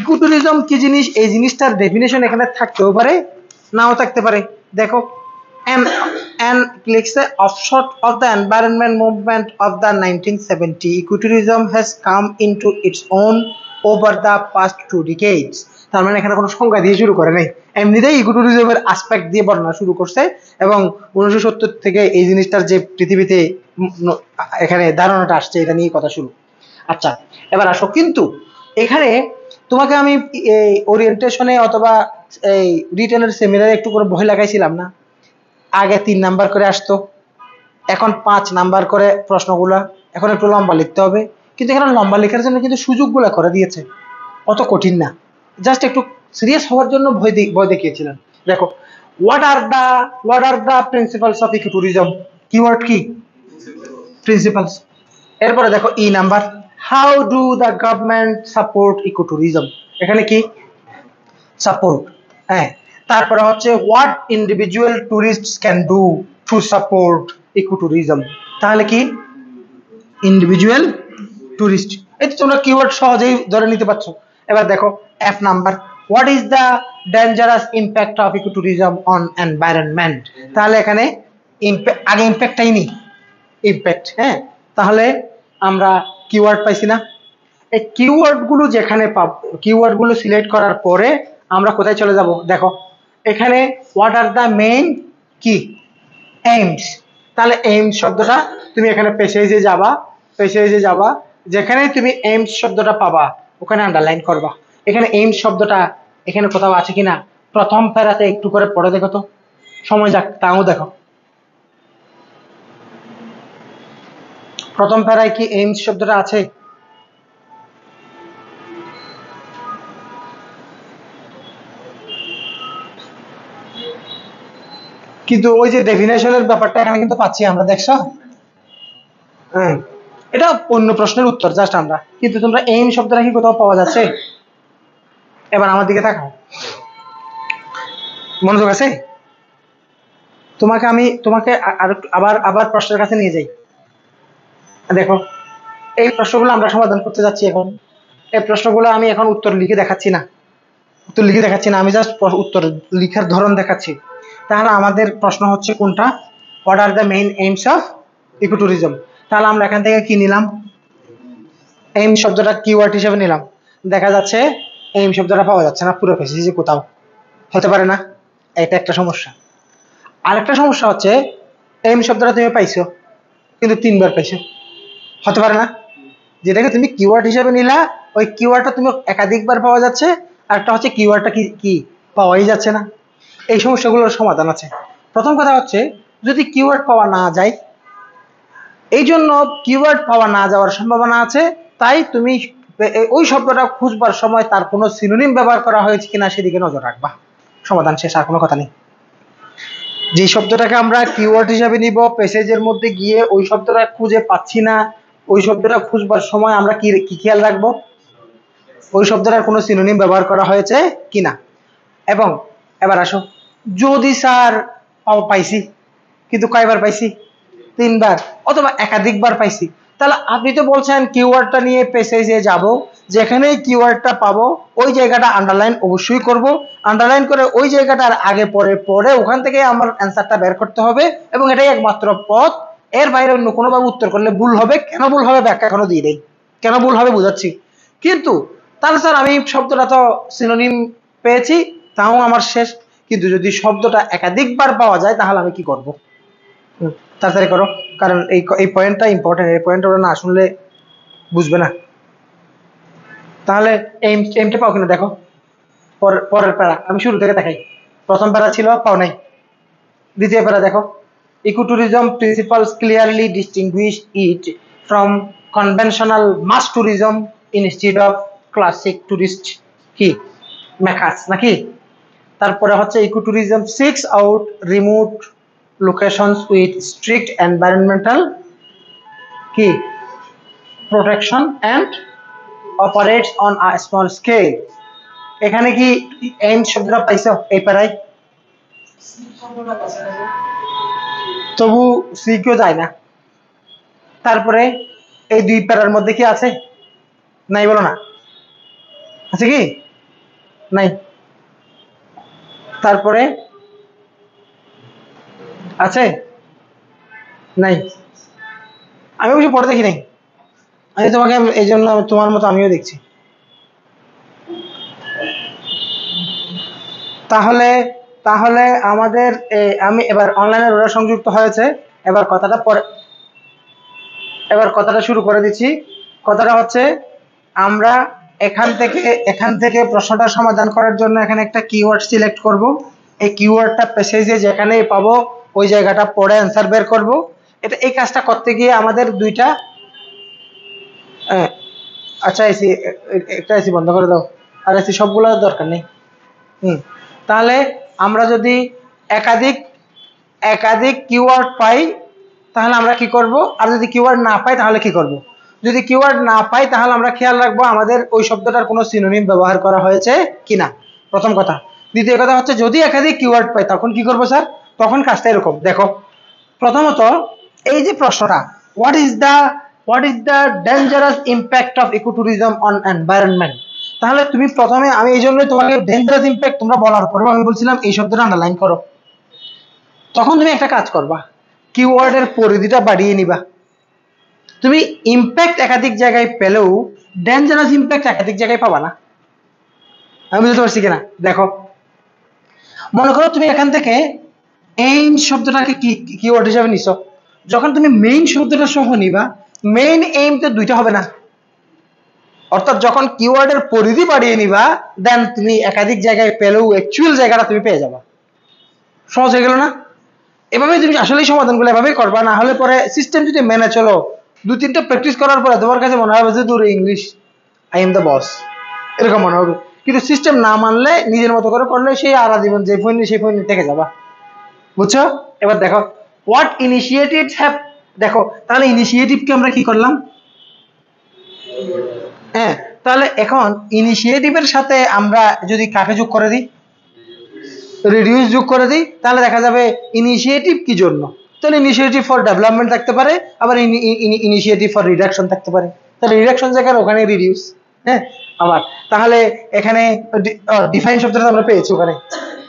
ইকোট্যুরিজম কি জিনিস, এই জিনিসটার ডেফিনেশন এখানে থাকতেও পারে, নাও থাকতে পারে। দেখো an লিখছে, offshoot of the environment movement of the 1970, ecotourism has come into its own over the past 2 decades. তার মানে এখানে কোনো সংজ্ঞা দিয়ে শুরু করে নাই, এমনিতেই ইকোট্যুরিজমের অ্যাসপেক্ট দিয়ে বর্ণনা শুরু করছে এবং 1970 থেকে এই জিনিসটার যে পৃথিবীতে এখানে ধারণাটা আসছে এটা নিয়ে কথা শুরু। আচ্ছা এবার আসো, কিন্তু এখানে তোমাকে আমি এই ওরিয়েন্টেশনে অথবা এই রিটেনের সেমিনারে একটু করে ভয় লাগাইছিলাম না, আগে 3 নাম্বার করে আসতো, এখন 5 নাম্বার করে প্রশ্নগুলা, এখন একটু লম্বা লিখতে হবে। কিন্তু এখানে লম্বা লেখার জন্য কিন্তু সুযোগগুলা করে দিয়েছে, অত কঠিন না, জাস্ট একটু সিরিয়াস হওয়ার জন্য ভয় দেখিয়েছিলেন। দেখো, what are the principles of ecotourism, keyword কি? প্রিন্সিপালস। এরপরে দেখো E number, how do the government support ecotourism, এখানে কি? সাপোর্ট। হ্যাঁ, তারপরে হচ্ছে what individual tourists can do to support ecotourism, তাহলে কি? Individual tourist. এই তো তোমরা কিওয়ার্ড সহজেই ধরে নিতে পারছো। এবার দেখো F number, what is the dangerous impact of ecotourism on environment, তাহলে এখানে আগে ইম্প্যাক্টটাই নি, ইম্প্যাক্ট। হ্যাঁ, তাহলে আমরা কিওয়ার্ড পাইছি না? এই কিওয়ার্ড গুলো যেখানে পাব, কিওয়ার্ড গুলো সিলেক্ট করার পরে আমরা কোথায় চলে যাব? দেখো এখানে হোয়াট আর দ্য মেইন কি এইমস, তাহলে এইমস শব্দটা তুমি এখানে প্যাসেজে যাবা, যেখানে তুমি এইমস শব্দটা পাবা ওখানে আন্ডারলাইন করবা। এখানে এইমস শব্দটা এখানে কোথাও আছে কিনা প্রথম প্যারাতে একটু করে পড়ে দেখো তো, সময় যাক তাও দেখো প্রথম প্যারায় কি এইমস শব্দটা আছে? কিন্তু ওই যে ডেফিনেশনের ব্যাপারটা এখানে কিন্তু পাচ্ছি আমরা, দেখছো? হ্যাঁ, এটা অন্য প্রশ্নের উত্তর জাস্ট আমরা, কিন্তু তোমরা এইম শব্দটা কি কোথাও পাওয়া যাচ্ছে? এবার আমার দিকে তাকাও, মনোযোগ আছে? তোমাকে আবার আবার প্রশ্নের কাছে নিয়ে যাই। দেখো এই প্রশ্নগুলো আমরা সমাধান করতে যাচ্ছি এখন। এই প্রশ্নগুলো আমি এখন উত্তর লিখে দেখাচ্ছি না, আমি জাস্ট উত্তর লিখার ধরন দেখাচ্ছি। তাহলে আমাদের প্রশ্ন হচ্ছে কোনটা? What are the main aims of ecotourism. তাহলে আমরা এখান থেকে কি নিলাম? এইম শব্দটা কিওয়ার্ড হিসেবে নিলাম। দেখা যাচ্ছে এইম শব্দটা পাওয়া যাচ্ছে না পুরো প্যাসেজে কোথাও, হতে পারে না? এটা একটা সমস্যা। আরেকটা সমস্যা হচ্ছে এইম শব্দটা তুমি পাইছো কিন্তু 3বার পাইছো, হতে পারে না? যেটাকে তুমি কিওয়ার্ড হিসেবে নিলা ওই কিওয়ার্ডটা তুমি একাধিকবার পাওয়া যাচ্ছে, আর একটা হচ্ছে কিওয়ার্ডটা কি পাওয়াই যাচ্ছে না। এই সমস্যাগুলোর সমাধান আছে। প্রথম কথা হচ্ছে যদি কিওয়ার্ড পাওয়া না যায়, এই জন্য কিওয়ার্ড পাওয়া না যাওয়ার সম্ভাবনা আছে, তাই তুমি ওই শব্দটা খুঁজবার সময় তার কোনো সিনোনিম ব্যবহার করা হয়েছে কিনা সেদিকে নজর রাখবা। সমাধান শেষ, আর কোনো কথা নেই। যে শব্দটাকে আমরা কিওয়ার্ড হিসাবে নিব, প্যাসেজের মধ্যে গিয়ে ওই শব্দটা খুঁজে পাচ্ছি না, ওই শব্দটা খুঁজবার সময় আমরা কি খেয়াল রাখবো? ওই শব্দটার কোনো সিনোনিম ব্যবহার করা হয়েছে কিনা। এবং এবার আসো, যদি স্যার পাইছি, কিন্তু কয়বার পাইছি? 3বার অথবা একাধিকবার পাইছি, তাহলে আপনি তো বলছেন কিওয়ার্ডটা নিয়ে প্যাসেজে যাব, যেখানেই কিওয়ার্ডটা পাবো ওই জায়গাটা আন্ডারলাইন অবশ্যই করব, আন্ডারলাইন করে ওই জায়গাটার আগে পরে ওখান থেকে আমার অ্যান্সারটা বের করতে হবে, এবং এটাই একমাত্র পথ। এর বাইরে অন্য কোনোভাবে উত্তর করলে ভুল হবে। কেন ভুল হবে ব্যাখ্যা এখনো দিয়ে নেই, কেন ভুল হবে বুঝাচ্ছি। কিন্তু তাহলে স্যার আমি শব্দটা তো সিনোনিম পেয়েছি, তাও আমার শেষ, কিন্তু যদি শব্দটা একাধিকবার পাওয়া যায় তাহলে আমি কি করব? তাড়াতাড়ি করো, কারণ এই পয়েন্টটা ইম্পর্টেন্ট, এই পয়েন্টটা ওরা না শুনলে বুঝবে না। তাহলে এইমটা পাও কিনা দেখো, পরের প্যারা আমি শুরু থেকে দেখাই। প্রথম প্যারা ছিল পাও নাই, দ্বিতীয় প্যারা দেখো, ecotourism principles clearly distinguish it from conventional mass tourism instead of classic tourist কি মেকার্স নাকি। তারপরে হচ্ছে ecotourism seeks out remote locations with strict environmental key protection and operates on a small scale। এখানে কি and শব্দটা পাইছো এই প্যারায়? তবু সি কেউ যায় না। তারপরে এই 2 প্যারার মধ্যে কি আছে? নাই, বলো না, আছে কি? নাই। তারপরে আছে? নাই। আমি কিছু পড়ে দেখি নাই, আমি তোমাকে এই জন্য তোমার মতো আমিও দেখছি। তাহলে তাহলে আমাদের আমি এবার অনলাইনে ওরা সংযুক্ত হয়েছে, এবার কথাটা শুরু করে দিচ্ছি। কথাটা হচ্ছে আমরা এখান থেকে প্রশ্নটা সমাধান করার জন্য এখানে একটা কিওয়ার্ড সিলেক্ট করব। এই কিওয়ার্ডটা প্যাসেজে যেখানেই পাবো ওই জায়গাটা পড়ে অ্যান্সার বের করব। এই কাজটা করতে গিয়ে আমাদের দুইটা আচ্ছা এসি, একটা এসি বন্ধ করে দাও, আর এসি সবগুলো দরকার নেই। তাহলে আমরা যদি একাধিক একাধিক কিওয়ার্ড পাই তাহলে আমরা কি করব, আর যদি কিওয়ার্ড না পাই তাহলে কি করব? যদি কিওয়ার্ড না পাই তাহলে আমরা খেয়াল রাখবো আমাদের ওই শব্দটার কোনো সিনোনিম ব্যবহার করা হয়েছে কিনা, প্রথম কথা। দ্বিতীয় কথা হচ্ছে যদি একাধিক কিওয়ার্ড পাই তখন কি করব স্যার? তখন কাজটা এরকম দেখো, প্রথমত এই যে প্রশ্নটা, what is the dangerous impact of ecotourism on environment, তাহলে তুমি প্রথমে, আমি এই জন্যই তোমাকে ডেঞ্জারাস ইম্প্যাক্ট তোমরা বলার পর আমি বলছিলাম এই শব্দটা আন্ডারলাইন করো। তখন তুমি একটা কাজ করবা, কিওয়ার্ডের পরিধিটা বাড়িয়ে নিবা। তুমি ইম্প্যাক্ট একাধিক জায়গায় পেলেও ডেঞ্জারাস ইম্প্যাক্ট একাধিক জায়গায় পাবা না। আমি বুঝতে পারছি কিনা দেখো, মনে করো তুমি এখান থেকে মেইন শব্দটাকে কিওয়ার্ড হিসাবে নিছো, যখন তুমি মেইন শব্দটা সহ নিবা, মেইন এইম তো দুইটা হবে না, অর্থাৎ যখন কিওয়ার্ডের পরিধি বাড়িয়ে নিবা দেন তুমি একাধিক জায়গায় পেলেও অ্যাকচুয়াল জায়গাটা তুমি পেয়ে যাবা। সহজ হয়ে গেল না? এভাবে তুমি আসলেই সমাধানগুলো এভাবেই করবা, না হলে পরে সিস্টেম যদি মেনে চলো 2-3টা প্র্যাকটিস করার পরে তোমার কাছে মনে হবে যে দূর English, I am the boss, এরকম মনে হবে। কিন্তু সিস্টেম না মানলে নিজের মতো করে করলে সেই আরা জীবন যে ফোন সেই ফোন থেকে যাবা। বুঝছো? এবার দেখো হোয়াট ইনিশিয়েটিভস হ্যাভ, দেখো তাহলে ইনিশিয়েটিভকে আমরা কি করলাম? হ্যাঁ, তাহলে এখন ইনিশিয়েটিভের সাথে আমরা যদি কাকে যোগ করে দিই, রিডিউস যোগ করে দিই, তাহলে দেখা যাবে ইনিশিয়েটিভ কি জন্য, তাহলে ইনিশিয়েটিভ ফর ডেভেলপমেন্ট থাকতে পারে, আবার ইনিশিয়েটিভ ফর রিডাকশন থাকতে পারে, তাহলে রিডাকশন জায়গায় ওখানে রিডিউস। হ্যাঁ, আবার তাহলে এখানে ডিফাইন শব্দটা আমরা পেয়েছি ওখানে।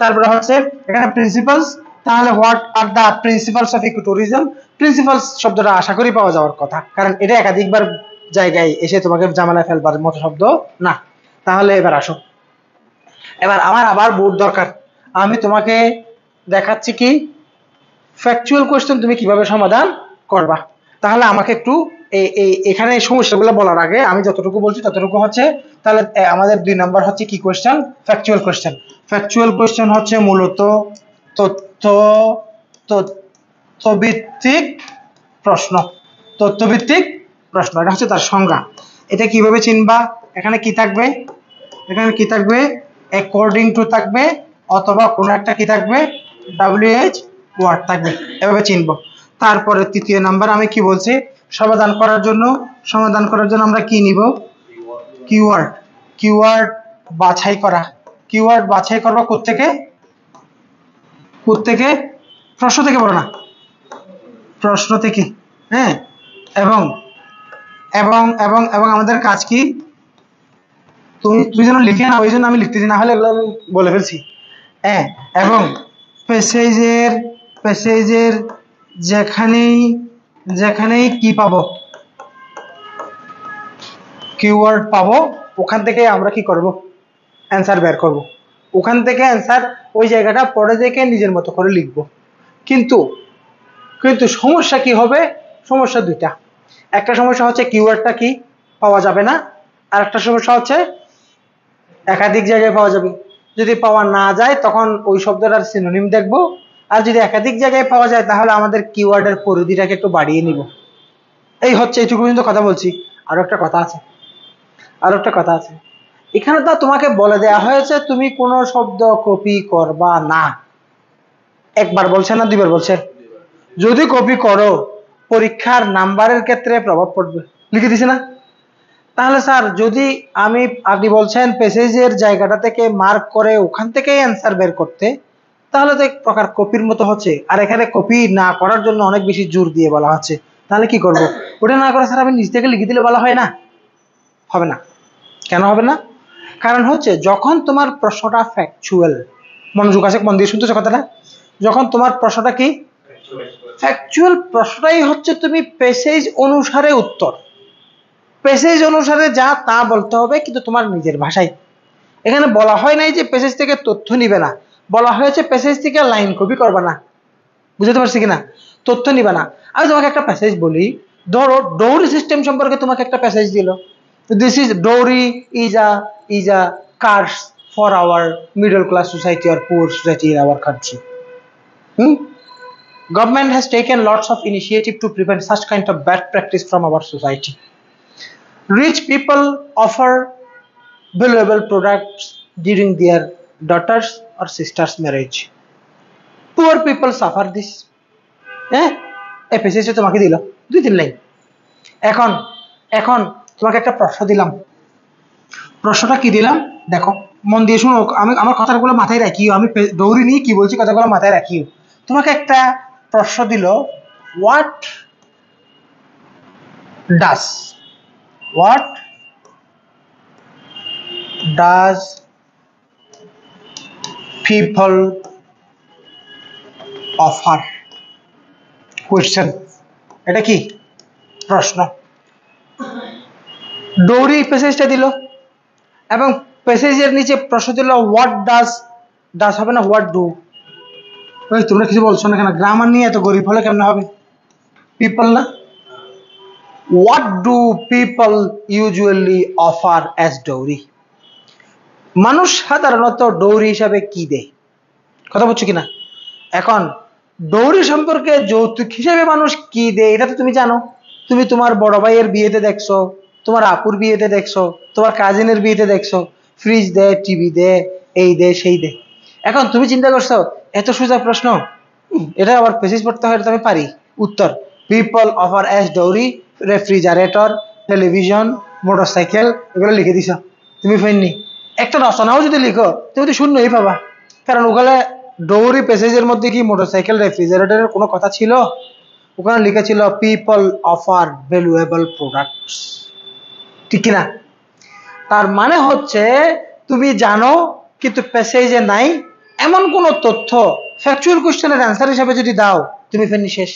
তারপরে হচ্ছে এখানে প্রিন্সিপালস, তাহলে what are the principles of ecotourism, principles শব্দটা আশা করি পাওয়া যাওয়ার কথা, কারণ এটা একাধিকবার জায়গায় এসে তোমাকে জামালা ফেলবার মতো শব্দ না। তাহলে এবার আসো, এবার আমার আবার বোর্ড দরকার, আমি তোমাকে দেখাচ্ছি কি ফ্যাকচুয়াল কোশ্চেন তুমি কিভাবে সমাধান করবা। তাহলে আমাকে একটু এখানে সমস্যাগুলো বলার আগে আমি যতটুকু বলছি ততটুকু হচ্ছে, তাহলে আমাদের 2 নাম্বার হচ্ছে কি question? Factual question. Factual question হচ্ছে মূলত তথ্যভিত্তিক প্রশ্ন, তথ্যভিত্তিক প্রশ্ন, এটা হচ্ছে তার সংজ্ঞা। এটা কিভাবে চিনবা? এখানে কি থাকবে, এখানে কি থাকবে? অ্যাকর্ডিং টু থাকবে, অথবা কোনো একটা কি থাকবে, WH ওয়ার্ড থাকবে, এভাবে চিনবো। তারপরে 3য় নাম্বার আমি কি বলছি, সমাধান করার জন্য আমরা কি নিব? কিওয়ার্ড। কিওয়ার্ড বাছাই করা, কিওয়ার্ড বাছাই করবো কোত্থেকে? প্রশ্ন থেকে বলো না, প্রশ্ন থেকে। হ্যাঁ, এবং এবং এবং এবং আমাদের কাজ কি? তুমি যেন লিখে না, ওই জন্য আমি লিখতেছি, না হলে এগুলো আমি বলে ফেলছি। হ্যাঁ, এবং প্যাসেজের যেখানেই কি পাবো, কিওয়ার্ড পাবো, ওখান থেকে আমরা কি করব? অ্যান্সার বের করব। ওখান থেকে অ্যান্সার ওই জায়গাটা পড়ে দেখে নিজের মতো করে লিখব। কিন্তু সমস্যা কি হবে? সমস্যা 2টা। একটা সমস্যা হচ্ছে কিওয়ার্ডটা কি পাওয়া যাবে না, আর একটা সমস্যা হচ্ছে একাধিক জায়গায় পাওয়া যাবে। যদি পাওয়া না যায় তখন ওই শব্দটার সিনোনিম দেখব, আর যদি একাধিক জায়গায় পাওয়া যায় তাহলে আমাদের কিওয়ার্ডের পরিধিটাকে একটু বাড়িয়ে নিব। এই হচ্ছে, এইটুকু পর্যন্ত কথা বলছি। আরো একটা কথা আছে, এখানে তো তোমাকে বলে দেয়া হয়েছে তুমি কোনো শব্দ কপি করবা না। একবার বলছে না 2বার বলছে? যদি কপি করো পরীক্ষার নাম্বারের ক্ষেত্রে প্রভাব পড়বে, লিখে দিছে না? তাহলে স্যার যদি আপনি বলছেন প্যাসেজের জায়গাটা থেকে মার্ক করে ওখান থেকে অ্যান্সার বের করতে, তাহলে তো এক প্রকার কপির মতো হচ্ছে। আর এখানে কপি না করার জন্য অনেক বেশি জোর দিয়ে বলা হচ্ছে, তাহলে কি করব? ওটা না করে স্যার আমি নিজ থেকে লিখে দিলে বলা হয় না? হবে না। কেন হবে না? কারণ হচ্ছে যখন তোমার প্রশ্নটা ফ্যাকচুয়াল, মনোযোগ আছে, মন দিয়ে শুনতেছো কথাটা, যখন তোমার প্রশ্নটা কি ফ্যাকচুয়াল, প্রশ্নটাই হচ্ছে তুমি প্যাসেজ অনুসারে উত্তর, প্যাসেজ অনুসারে যা তা বলতে হবে, কিন্তু তোমার নিজের ভাষায়। এখানে বলা হয় নাই যে প্যাসেজ থেকে তথ্য নিবে না, বলা হয়েছে প্যাসেজ থেকে লাইন কপি করবে না। বুঝতে পারছি কিনা? তথ্য নিবে না। আমি তোমাকে একটা প্যাসেজ বলি, ধরো ডৌরি সিস্টেম সম্পর্কে তোমাকে একটা প্যাসেজ দিল, this is dowry is a curse for our middle class society or poor society in our country. Government has taken lots of initiative to prevent such kind of bad practice from our society. Rich people offer valuable products during their daughters or sisters marriage. Poor people suffer this. হ্যাঁ, এই পেসেজে তোমাকে দিল 2-3 line. এখন এখন তোমাকে একটা প্রশ্ন দিলাম। প্রশ্নটা কি দিলাম দেখো, মন দিয়ে শুনো, আমি আমার কথাগুলো মাথায় রাখিও, আমি দৌড়ি নিয়ে কি বলছি কথাগুলো মাথায় রাখিও। তোমাকে একটা প্রশ্ন দিল, what does people offer, question, এটা কি প্রশ্ন। দৌড়ি প্যাসেজটা দিল এবং প্যাসেজের নিচে প্রশ্ন দিল হোয়াট ডাজ হবে না হোয়াট ডু। ওই তোমরা কিছু বলছো না কেন? গ্রামার নিয়ে এত গরিব হলে কেমন হবে? পিপল না, what do people usually offer as dowry? মানুষ সাধারণত ডৌরি হিসাবে কি দেয়? কথা বলছো কিনা? এখন ডৌরি সম্পর্কে যৌতুক হিসেবে মানুষ কি দেয় এটা তো তুমি জানো। তুমি তোমার বড় ভাইয়ের বিয়েতে দেখছো, তোমার আপুর বিয়েতে দেখছো, তোমার কাজিনের বিয়েতে দেখছো, ফ্রিজ দে, টিভি দে, এই দে সেই দে। এখন তুমি চিন্তা করছো এত সোজা প্রশ্ন, এটা আবার পেসিস পড়তে হয়, এটা আমি পারি। উত্তর, people offer as dowry refrigerator, television, motorcycle, এগুলো লিখে দিছ তুমি। ফেননি একটা রচনাও যদি লিখো তুমি তো শূন্যই পাবা, কারণ ওখানে ডৌরি প্যাসেজের মধ্যে কি মোটরসাইকেল রেফ্রিজারেটরের কোনো কথা ছিল? ওখানে লিখেছিল পিপল অফার ভ্যালুয়েবল প্রোডাক্টস, ঠিক কিনা? তার মানে হচ্ছে তুমি জানো কিন্তু প্যাসেজে নাই এমন কোন তথ্য ফ্যাকচুয়াল কোশ্চেনের অ্যান্সার হিসেবে যদি দাও তুমি ফেনি শেষ,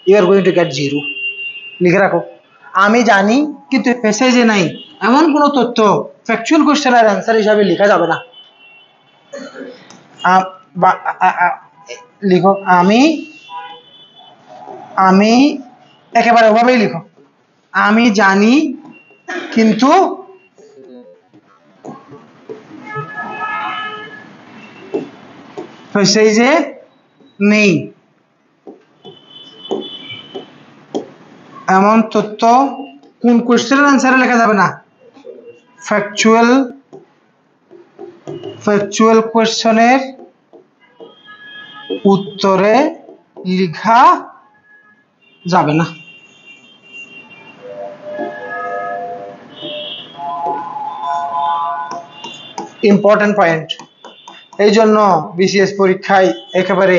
you are going to get 0। লিখে রাখো, আমি জানি কিন্তু প্যাসেজে নাই এমন কোন তথ্য ফ্যাকচুয়াল কোশ্চেনের অ্যান্সার হিসেবে লেখা যাবে না। লিখো, আমি একেবারে ওভাবেই লিখো, আমি জানি কিন্তু প্যাসেজে নেই এমন তথ্য কোন কোশ্চেনের অ্যান্সারে লেখা যাবে না? ফ্যাকচুয়াল কোশ্চেনের উত্তরে লেখা যাবে না। Important point. এই জন্য বিসিএস পরীক্ষায় একেবারে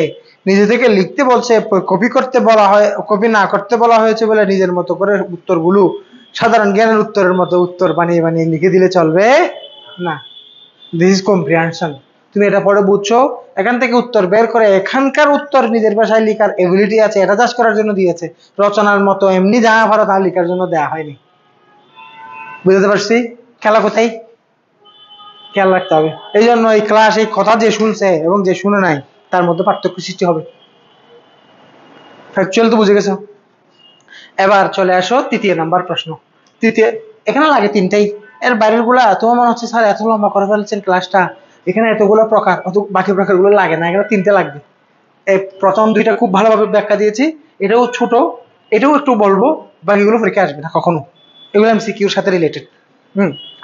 নিজে থেকে লিখতে বলছে, কপি করতে বলা হয়, কপি না করতে বলা হয়েছে বলে নিজের মতো করে উত্তরগুলো সাধারণ জ্ঞানের উত্তরের মতো উত্তর বানিয়ে বানিয়ে লিখে দিলে চলবে না। This is comprehension. তুমি এটা পড়ে বুঝছো, এখান থেকে উত্তর বের করে এখানকার উত্তর নিজের ভাষায় লেখার এবিলিটি আছে, এটা চাষ করার জন্য দিয়েছে। রচনার মতো এমনি যা ভালো তা লেখার জন্য দেওয়া হয়নি। বুঝতে পারছি খেলা কোথায়? খেয়াল রাখতে হবে। এই জন্য এই ক্লাস, এই কথা যে শুনছে এবং যে শুনে নাই তার মধ্যে পার্থক্য সৃষ্টি হবে। ফ্যাকচুয়াল তো বুঝে গেছো। এবার চলে আসো তৃতীয় নাম্বার প্রশ্ন। তৃতীয়, এখানে লাগে 3টাই, এর বাইরের গুলা তোমার মনে হচ্ছে স্যার এত লম্বা করে ফেলছেন ক্লাসটা, এখানে এতগুলো প্রকার, অত বাকি প্রকারগুলো লাগে না, এখানে 3টে লাগবে। এই প্রথম 2টা খুব ভালোভাবে ব্যাখ্যা দিয়েছি, এটাও ছোট, এটাও একটু বলবো, বাকিগুলো পরীক্ষা আসবে না কখনো, এগুলো এমসিকিউর সাথে রিলেটেড।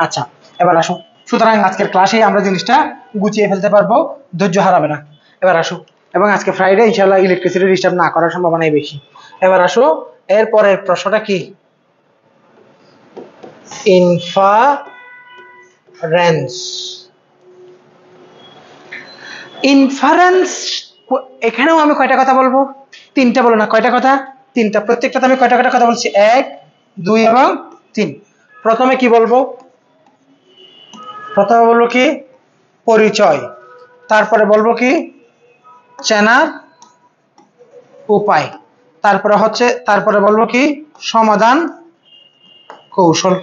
আচ্ছা, এবার আসো। সুতরাং আজকের ক্লাসে আমরা জিনিসটা গুছিয়ে ফেলতে পারবো, ধৈর্য হারাবে না। এবার আসো, এবং আজকে ফ্রাইডে ইনশাআল্লাহ ইলেকট্রিসিটি ডিস্টার্ব না করার সম্ভাবনাই বেশি। এবার আসো, এরপরের প্রশ্নটা কি? ইনফারেন্স। ইনফারেন্স, এখানেও আমি কয়টা কথা বলবো? 3টা বলো না, কয়টা কথা? 3টা। প্রত্যেকটাতে আমি কয়টা কয়টা কথা বলছি? 1, 2 এবং 3। প্রথমে কি বলবো? প্রথমে বলবো কি? পরিচয়। তারপরে বলবো কি? চেনার উপায়। তারপরে বলবো কি? সমাধান কৌশল।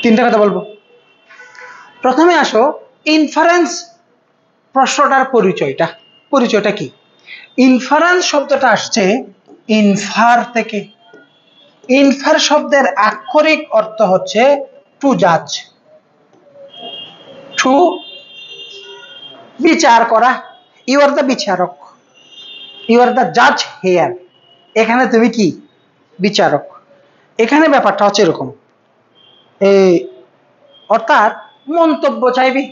3টা কথা বলবো। প্রথমে আসো ইনফারেন্স প্রশ্নটার পরিচয়টা কি? ইনফারেন্স শব্দটা আসছে ইনফার থেকে। ইনফার শব্দের আক্ষরিক অর্থ হচ্ছে টু জাজ, টু বিচার করা। ইউ আর দ্য বিচারক, ইউ আর দ্য জাজ হেয়ার। এখানে তুমি কি? বিচারক। এখানে ব্যাপারটা হচ্ছে এরকম, অর্থাৎ মন্তব্য চাইবে।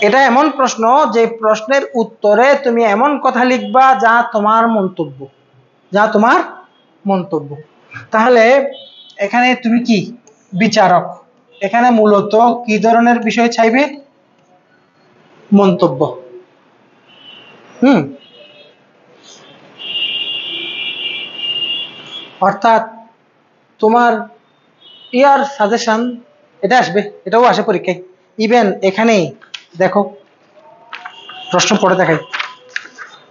এটা এমন প্রশ্ন যে প্রশ্নের উত্তরে তুমি এমন কথা লিখবা যা তোমার মন্তব্য, যা তোমার মন্তব্য। তাহলে এখানে তুমি কি বিচারক, এখানে মূলত কি ধরনের বিষয় চাইবে? মন্তব্য। অর্থাৎ তোমার ইয়ার সাজেশন এটা আসবে, এটাও আসে পরীক্ষায়। ইভেন এখানে দেখো প্রশ্ন পড়ে দেখাই,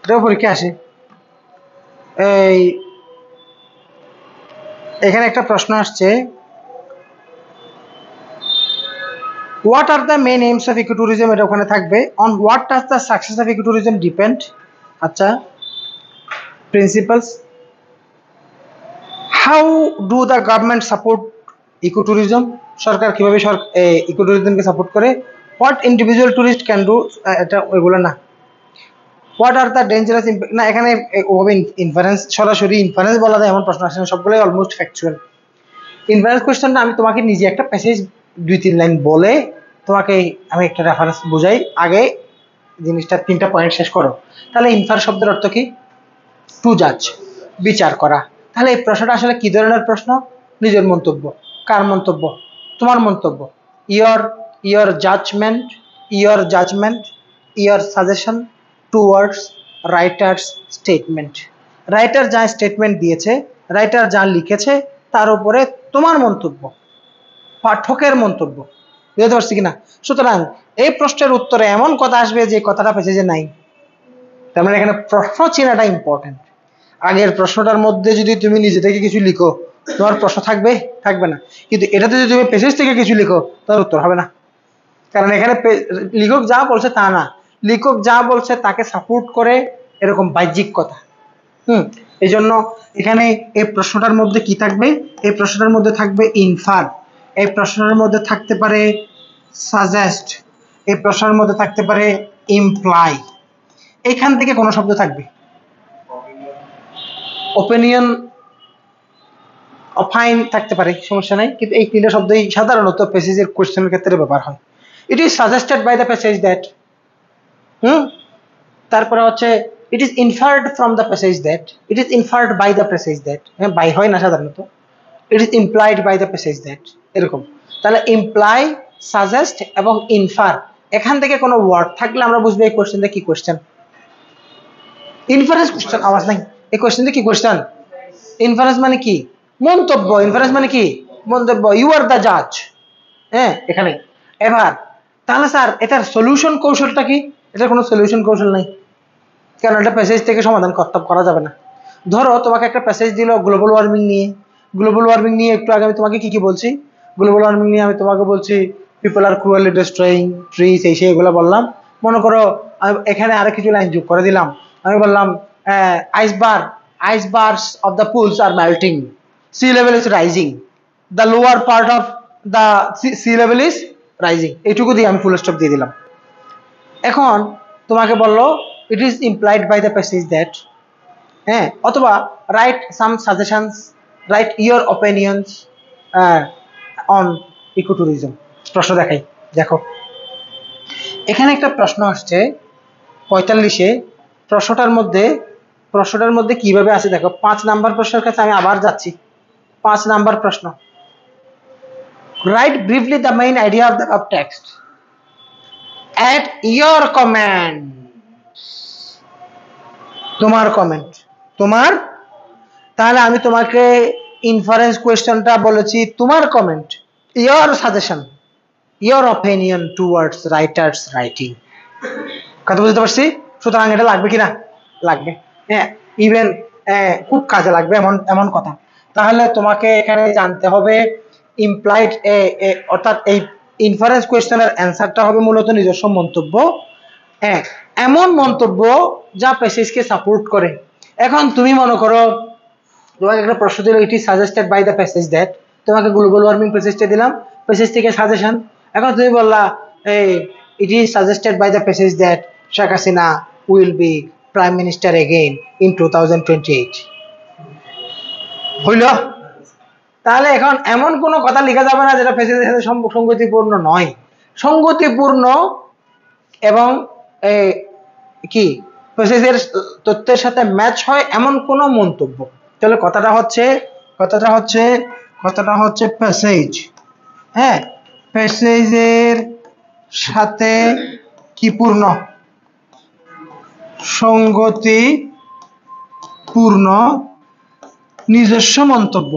এটাও পরীক্ষা আসে। এই এখানে একটা প্রশ্ন আসছে, what are the main aims of ecotourism, এটা ওখানে থাকবে। On what does the success of ecotourism depend. আচ্ছা, principles, how do the government support ecotourism, সরকার কিভাবে ইকোট্যুরিজমকে সাপোর্ট করে। What individual tourist can do, এটা ওইগুলো না। What are the dangerous impact, না এখানে ওভাবে ইনফারেন্স, সরাসরি ইনফারেন্স বলা যায় এমন প্রশ্ন আসে না, সবগুলোই অলমোস্ট ফ্যাকচুয়াল। ইনফারেন্স কোয়েশ্চনটা আমি তোমাকে নিজে একটা প্যাসেজ 2-3 লাইন বলে তোমাকে আমি একটা রেফারেন্স বুঝাই, আগে জিনিসটা 3টা পয়েন্ট শেষ করো। তাহলে ইনফার শব্দের অর্থ কি? টু জাজ, বিচার করা। তাহলে এই প্রশ্নটা আসলে কি ধরনের প্রশ্ন? নিজের মন্তব্য। কার মন্তব্য? তোমার মন্তব্য। Your judgement, your suggestion towards writer's statement. Writer যা স্টেটমেন্ট দিয়েছে, রাইটার যা লিখেছে তার উপরে তোমার মন্তব্য, পাঠকের মন্তব্য। বুঝতে পারছি কিনা? সুতরাং এই প্রশ্নের উত্তরে এমন কথা আসবে যে কথাটা পেছে নাই। তার মানে এখানে প্রশ্ন চেনাটা ইম্পর্টেন্ট। আগের প্রশ্নটার মধ্যে যদি তুমি নিজে থেকে কিছু লিখো, তোমার প্রশ্ন থাকবে? থাকবে না। কিন্তু এটাতে যদি তুমি পেসেজ থেকে কিছু লিখো, তার উত্তর হবে না। কারণ এখানে লেখক যা বলছে তা না, লেখক যা বলছে তাকে সাপোর্ট করে এরকম বাহ্যিক কথা। এই জন্য এখানে এই প্রশ্নটার মধ্যে কি থাকবে? এই প্রশ্নটার মধ্যে থাকবে ইনফার, এই প্রশ্নের মধ্যে থাকতে পারে সাজেস্ট, এই প্রশ্নের মধ্যে থাকতে পারে ইমপ্লাই। এখান থেকে কোন শব্দ থাকবে? ওপিনিয়ন, অপাইন থাকতে পারে, সমস্যা নাই। কিন্তু এই 3টা শব্দই সাধারণত প্যাসেজের কোশ্চেনের ক্ষেত্রে ব্যবহার হয়। It is suggested by the passage that, তারপরে হচ্ছে it is inferred from the passage that, it is inferred by the passage that, by হয় না সাধারণত, it is implied by the passage that, এরকম। তাহলে ইমপ্লাই, সাজেস্ট এবং infer, এখান থেকে কোনো ওয়ার্ড থাকলে আমরা বুঝবো এই কোশ্চেনটা কি কোশ্চেন। ইনফারেন্স কোশ্চেন, আওয়াজ নাই, এই কোশ্চেনটা কি কোশ্চেন? ইনফারেন্স মানে কি? মন্তব্য। ইনফারেন্স মানে কি? মন্তব্য। ইউ আর দ্য জাজ, এখানে। এবার তাহলে স্যার এটার সলিউশন কৌশলটা কি? এটার কোনো সলিউশন কৌশল নাই, কারণ এটা প্যাসেজ থেকে সমাধান করা যাবে না। ধরো তোমাকে একটা প্যাসেজ দিল গ্লোবাল ওয়ার্মিং নিয়ে, গ্লোবাল ওয়ার্মিং নিয়ে একটু আগে আমি তোমাকে কি বলছি? গ্লোবাল ওয়ার্মিং নিয়ে আমি তোমাকে বলছি পিপল আর ক্রুয়েলি ডিস্ট্রয়িং ট্রিজ, এই সেই এগুলো বললাম। মনে করো এখানে আরো কিছু লাইন যোগ করে দিলাম, আমি বললাম icebergs of the pools are melting, sea level is rising, the lower part of the sea level is rising, এইটুকু দিয়ে আমি ফুল স্টপ দিয়ে দিলাম। এখন তোমাকে বললো it is implied by the passage that, অথবা write some suggestions, write your opinions on ecotourism। প্রশ্ন দেখাই, দেখো এখানে একটা প্রশ্ন আসছে 45-এ। প্রশ্নটার মধ্যে কিভাবে আছে দেখো। 5 নাম্বার প্রশ্নের কাছে আমি আবার যাচ্ছি। 5 নাম্বার প্রশ্ন, write briefly the main idea of the text, add your comment. তোমার কমেন্ট, তোমার। তাহলে আমি তোমাকে ইনফারেন্স কোয়েশ্চনটা বলেছি তোমার comment, your suggestion, your opinion towards writer's writing. কথা বুঝতে পারছি? সুতরাং এটা লাগবে কিনা? লাগবে, ইভেন খুব কাজে লাগবে এমন কথা। তাহলে তোমাকে এখানে জানতে হবে ইমপ্লাইড, অর্থাৎ এই ইনফারেন্স কোয়েশ্চনের অ্যান্সারটা হবে মূলত নিজস্ব মন্তব্য, এমন মন্তব্য যা প্যাসেজকে সাপোর্ট করে। এখন তুমি মনে করো তোমাকে একটা প্রশ্ন দিল, it is suggested by the passage that, তোমাকে গ্লোবাল ওয়ার্মিং প্যাসেজটা দিলাম, প্যাসেজ থেকে সাজেশন। এখন তুমি বললা it is suggested by the passage that Sheikh Hasina will be prime minister again in 2028, হইল? তাহলে এখন এমন কোনো কথা লেখা যাবে না যেটা প্যাসেজের সাথে সঙ্গতিপূর্ণ নয়। সঙ্গতিপূর্ণ এবং কি প্যাসেজের তথ্যের সাথে ম্যাচ হয় এমন কোন মন্তব্য। তাহলে কথাটা হচ্ছে প্যাসেজ, হ্যাঁ, প্যাসেজের সাথে কি পূর্ণ, সঙ্গতিপূর্ণ নিজস্ব মন্তব্য,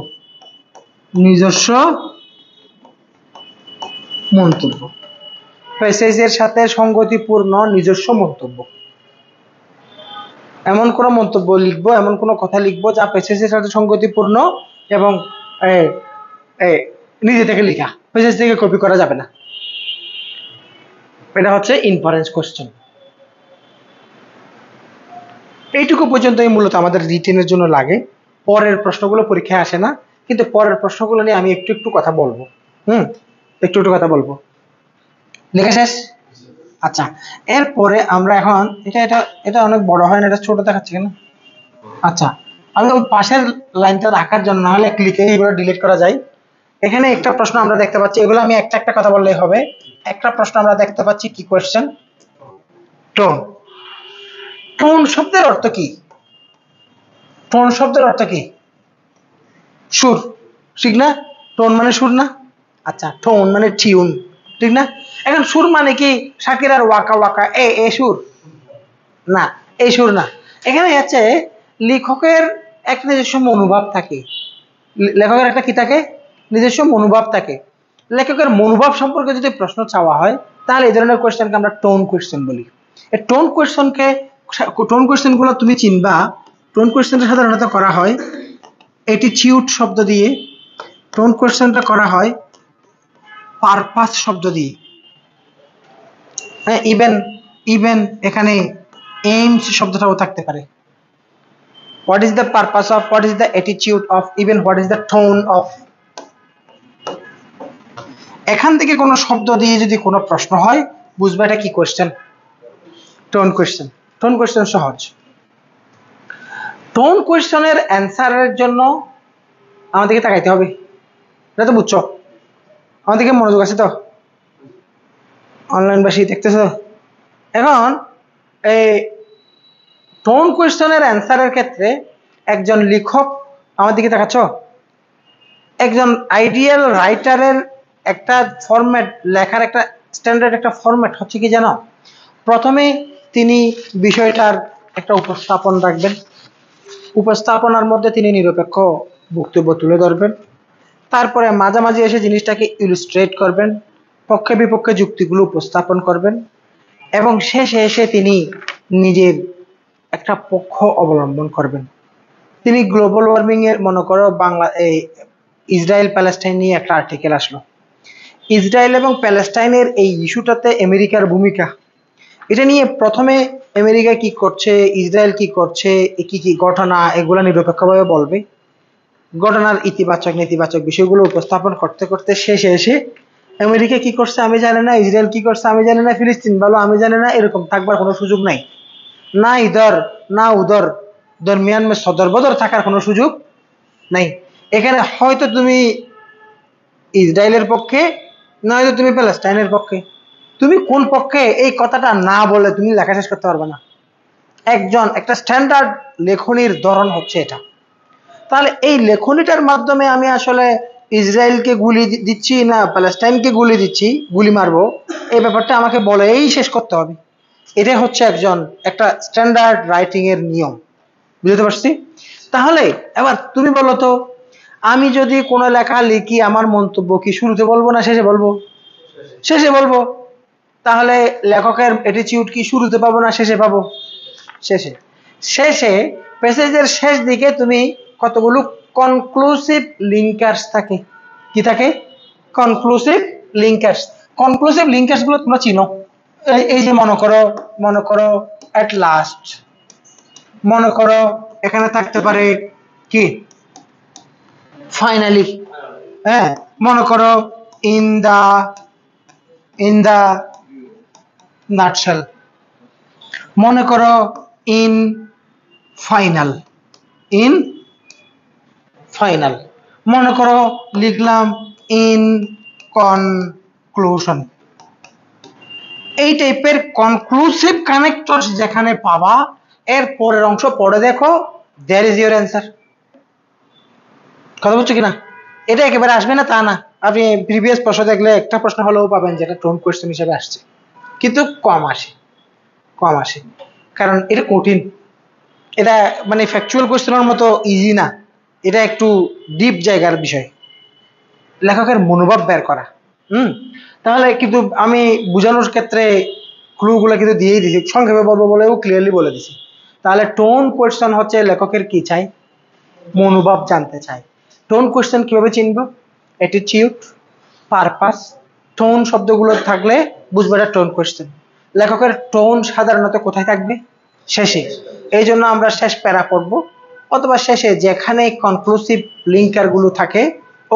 প্যাসেজের সাথে সঙ্গতিপূর্ণ নিজস্ব মন্তব্য। এমন কোন মন্তব্য লিখবো, এমন কোন কথা লিখবো যা প্যাসেজের সাথে সঙ্গতিপূর্ণ এবং নিজে থেকে লেখা, প্যাসেজ থেকে কপি করা যাবে না। এটা হচ্ছে ইনফারেন্স কোশ্চেন। এইটুকু পর্যন্তই মূলত আমাদের রিটেনের জন্য লাগে। পরের প্রশ্নগুলো পরীক্ষায় আসে না, কিন্তু পরের প্রশ্নগুলো নিয়ে আমি একটু কথা বলবো। একটু কথা বলবো। লেখা শেষ? আচ্ছা, এরপরে আমরা এখন এটা অনেক বড় হয় না, এটা ছোট দেখাচ্ছে কেন? আচ্ছা, আমি ওই পাশের লাইনটা রাখার জন্য, নাহলে ক্লিকে এগুলো ডিলিট করা যায়। এখানে একটা প্রশ্ন আমরা দেখতে পাচ্ছি, এগুলো আমি একটা কথা বললেই হবে। একটা প্রশ্ন আমরা দেখতে পাচ্ছি, কি কোশ্চেন? টোন। টোন শব্দের অর্থ কি? টোন শব্দের অর্থ কি? সুর, ঠিক না? টোন মানে সুর না? আচ্ছা, টোন মানে টিউন, ঠিক না? এখন সুর মানে কি শাকিরার ওয়াকা ওয়াকা এ সুর? না, এই সুর না। এখানে হচ্ছে লেখকের একটা নিজস্ব মনোভাব থাকে। লেখকের একটা কি থাকে? নিজস্ব মনোভাব থাকে। লেখকের মনোভাব সম্পর্কে যদি প্রশ্ন চাওয়া হয়, তাহলে এই ধরনের কোয়েশ্চেনকে আমরা টোন কোয়েশ্চেন বলি। এই টোন কোয়েশ্চেনগুলো তুমি চিনবা। টোন কোয়েশ্চেনটা সাধারণত করা হয় অ্যাটিটিউড শব্দ দিয়ে, টোন কোয়েশ্চেনটা করা হয় পারপাস শব্দ দিয়ে। হ্যাঁ, ইভেন এখানে এইমস শব্দটাও থাকতে পারে। What is the purpose of, what is the attitude of, even what is the tone of? এখান থেকে কোনো শব্দ দিয়ে যদি কোনো প্রশ্ন হয়, বুঝবে এটা কি question? Tone question. Tone question সহজ। টোন কোয়েশ্চেনের অ্যান্সারের জন্য আমাদেরকে তাকাইতে হবে, এটা তো বুঝছো? আমাদেরকে মনোযোগ আছে তো? অনলাইনবাসী দেখতেছো? এখন এই টোন কোয়েশ্চেনের অ্যান্সারের ক্ষেত্রে একজন লেখক, আমার দিকে তাকাচ্ছ, একজন আইডিয়াল রাইটারের একটা ফরম্যাট, লেখার একটা স্ট্যান্ডার্ড একটা ফরম্যাট হচ্ছে কি জানো? প্রথমে তিনি বিষয়টার একটা উপস্থাপন রাখবেন, উপস্থাপনার মধ্যে তিনি নিরপেক্ষ বক্তব্য তুলে ধরবেন, তারপরে মাঝামাঝি এসে জিনিসটাকে ইলুস্ট্রেট করবেন, পক্ষে বিপক্ষে যুক্তিগুলো উপস্থাপন করবেন, এবং শেষে এসে তিনি নিজের একটা পক্ষ অবলম্বন করবেন। তিনি গ্লোবাল ওয়ার্মিং এর, মনে করো ইসরায়েল প্যালেস্টাইন নিয়ে একটা আর্টিকেল আসলো, ইসরায়েল এবং প্যালেস্টাইনের এই ইস্যুটাতে আমেরিকার ভূমিকা, এটা নিয়ে প্রথমে আমেরিকা কি করছে, ইসরায়েল কি করছে, কি কি ঘটনা, এগুলা নিরপেক্ষভাবে বলবে। ঘটনার ইতিবাচক নেতিবাচক বিষয়গুলো উপস্থাপন করতে করতে শেষে এসে আমেরিকা কি করছে আমি জানি না, ইসরায়েল কি করছে আমি জানি না, ফিলিস্তিন ভালো আমি জানি না, এরকম থাকবার কোনো সুযোগ নাই। না ইধর না উধর, দরমিয়ান মে সদর বদর থাকার কোনো সুযোগ নাই। এখানে হয়তো তুমি ইসরায়েলের পক্ষে, নয়তো তুমি প্যালেস্টাইনের পক্ষে। তুমি কোন পক্ষে এই কথাটা না বলে তুমি লেখা শেষ করতে পারবে না। একটা স্ট্যান্ডার্ড লেখনির ধরন হচ্ছে এটা। তাহলে এই লেখনিটার মাধ্যমে আমি আসলে ইসরায়েলকে গুলি দিচ্ছি না প্যালেস্টাইনকে গুলি দিচ্ছি, গুলি মারবো, এই ব্যাপারটা আমাকে বলেই শেষ করতে হবে। এটাই হচ্ছে একটা স্ট্যান্ডার্ড রাইটিং এর নিয়ম। বুঝতে পারছি? তাহলে এবার তুমি বলো তো, আমি যদি কোনো লেখা লিখি, আমার মন্তব্য কি শুরুতে বলবো না শেষে বলবো? শেষে বলবো। তাহলে লেখকের অ্যাটিটিউড কি শুরুতে পাবো না শেষে পাবো? শেষে প্যাসেজের শেষ দিকে তুমি কতগুলো কনক্লুসিভ লিঙ্কার্স থাকে। কি থাকে? কনক্লুসিভ লিঙ্কার্স গুলো তোমরা চিনো। এই যে মনে করো এট লাস্ট, মনে করো এখানে থাকতে পারে কি ফাইনালি, হ্যাঁ, মনে করো ইন দা নাটশেল, মনে করো ইন ফাইনাল, মনে করো লিখলাম ইন কনক্লুশন, এই টাইপের কনক্লুসিভ কানেক্টর যেখানে পাবা এর পরের অংশ পড়ে দেখো, দ্যার ইজ ইউর অ্যান্সার। কথা বলছো কিনা? এটা একেবারে আসবে না তা না, আপনি প্রিভিয়াস প্রশ্ন দেখলে একটা প্রশ্ন হলেও পাবেন যেটা টোন কোয়েশ্চেন হিসেবে আসছে, কিন্তু কম আসে, কম আসে, কারণ এটা কঠিন, এটা মানে ফ্যাকচুয়াল কোয়েশ্চেনের মতো ইজি না, এটা একটু ডিপ জায়গার বিষয়, লেখকের মনোভাব বের করা। হুম, তাহলে কিন্তু আমি বোঝানোর ক্ষেত্রে ক্লুগুলো কিন্তু দিয়েই দিছি, সংক্ষেপে বলবো বলেও ক্লিয়ারলি বলে দিছি। তাহলে টোন কোয়েশ্চেন হচ্ছে লেখকের কি চাই, মনোভাব জানতে চাই। টোন কোয়েশ্চেন কিভাবে চিনব? অ্যাটিটিউড, পারপাস, টোন শব্দগুলো থাকলে বুঝবো এটা টোন কোয়েশ্চেন। লেখকের টোন সাধারণত কোথায় থাকবে? শেষে। এই জন্য আমরা শেষ প্যারা পড়ব, অথবা শেষে যেখানে কনক্লুসিভ লিঙ্কার গুলো থাকে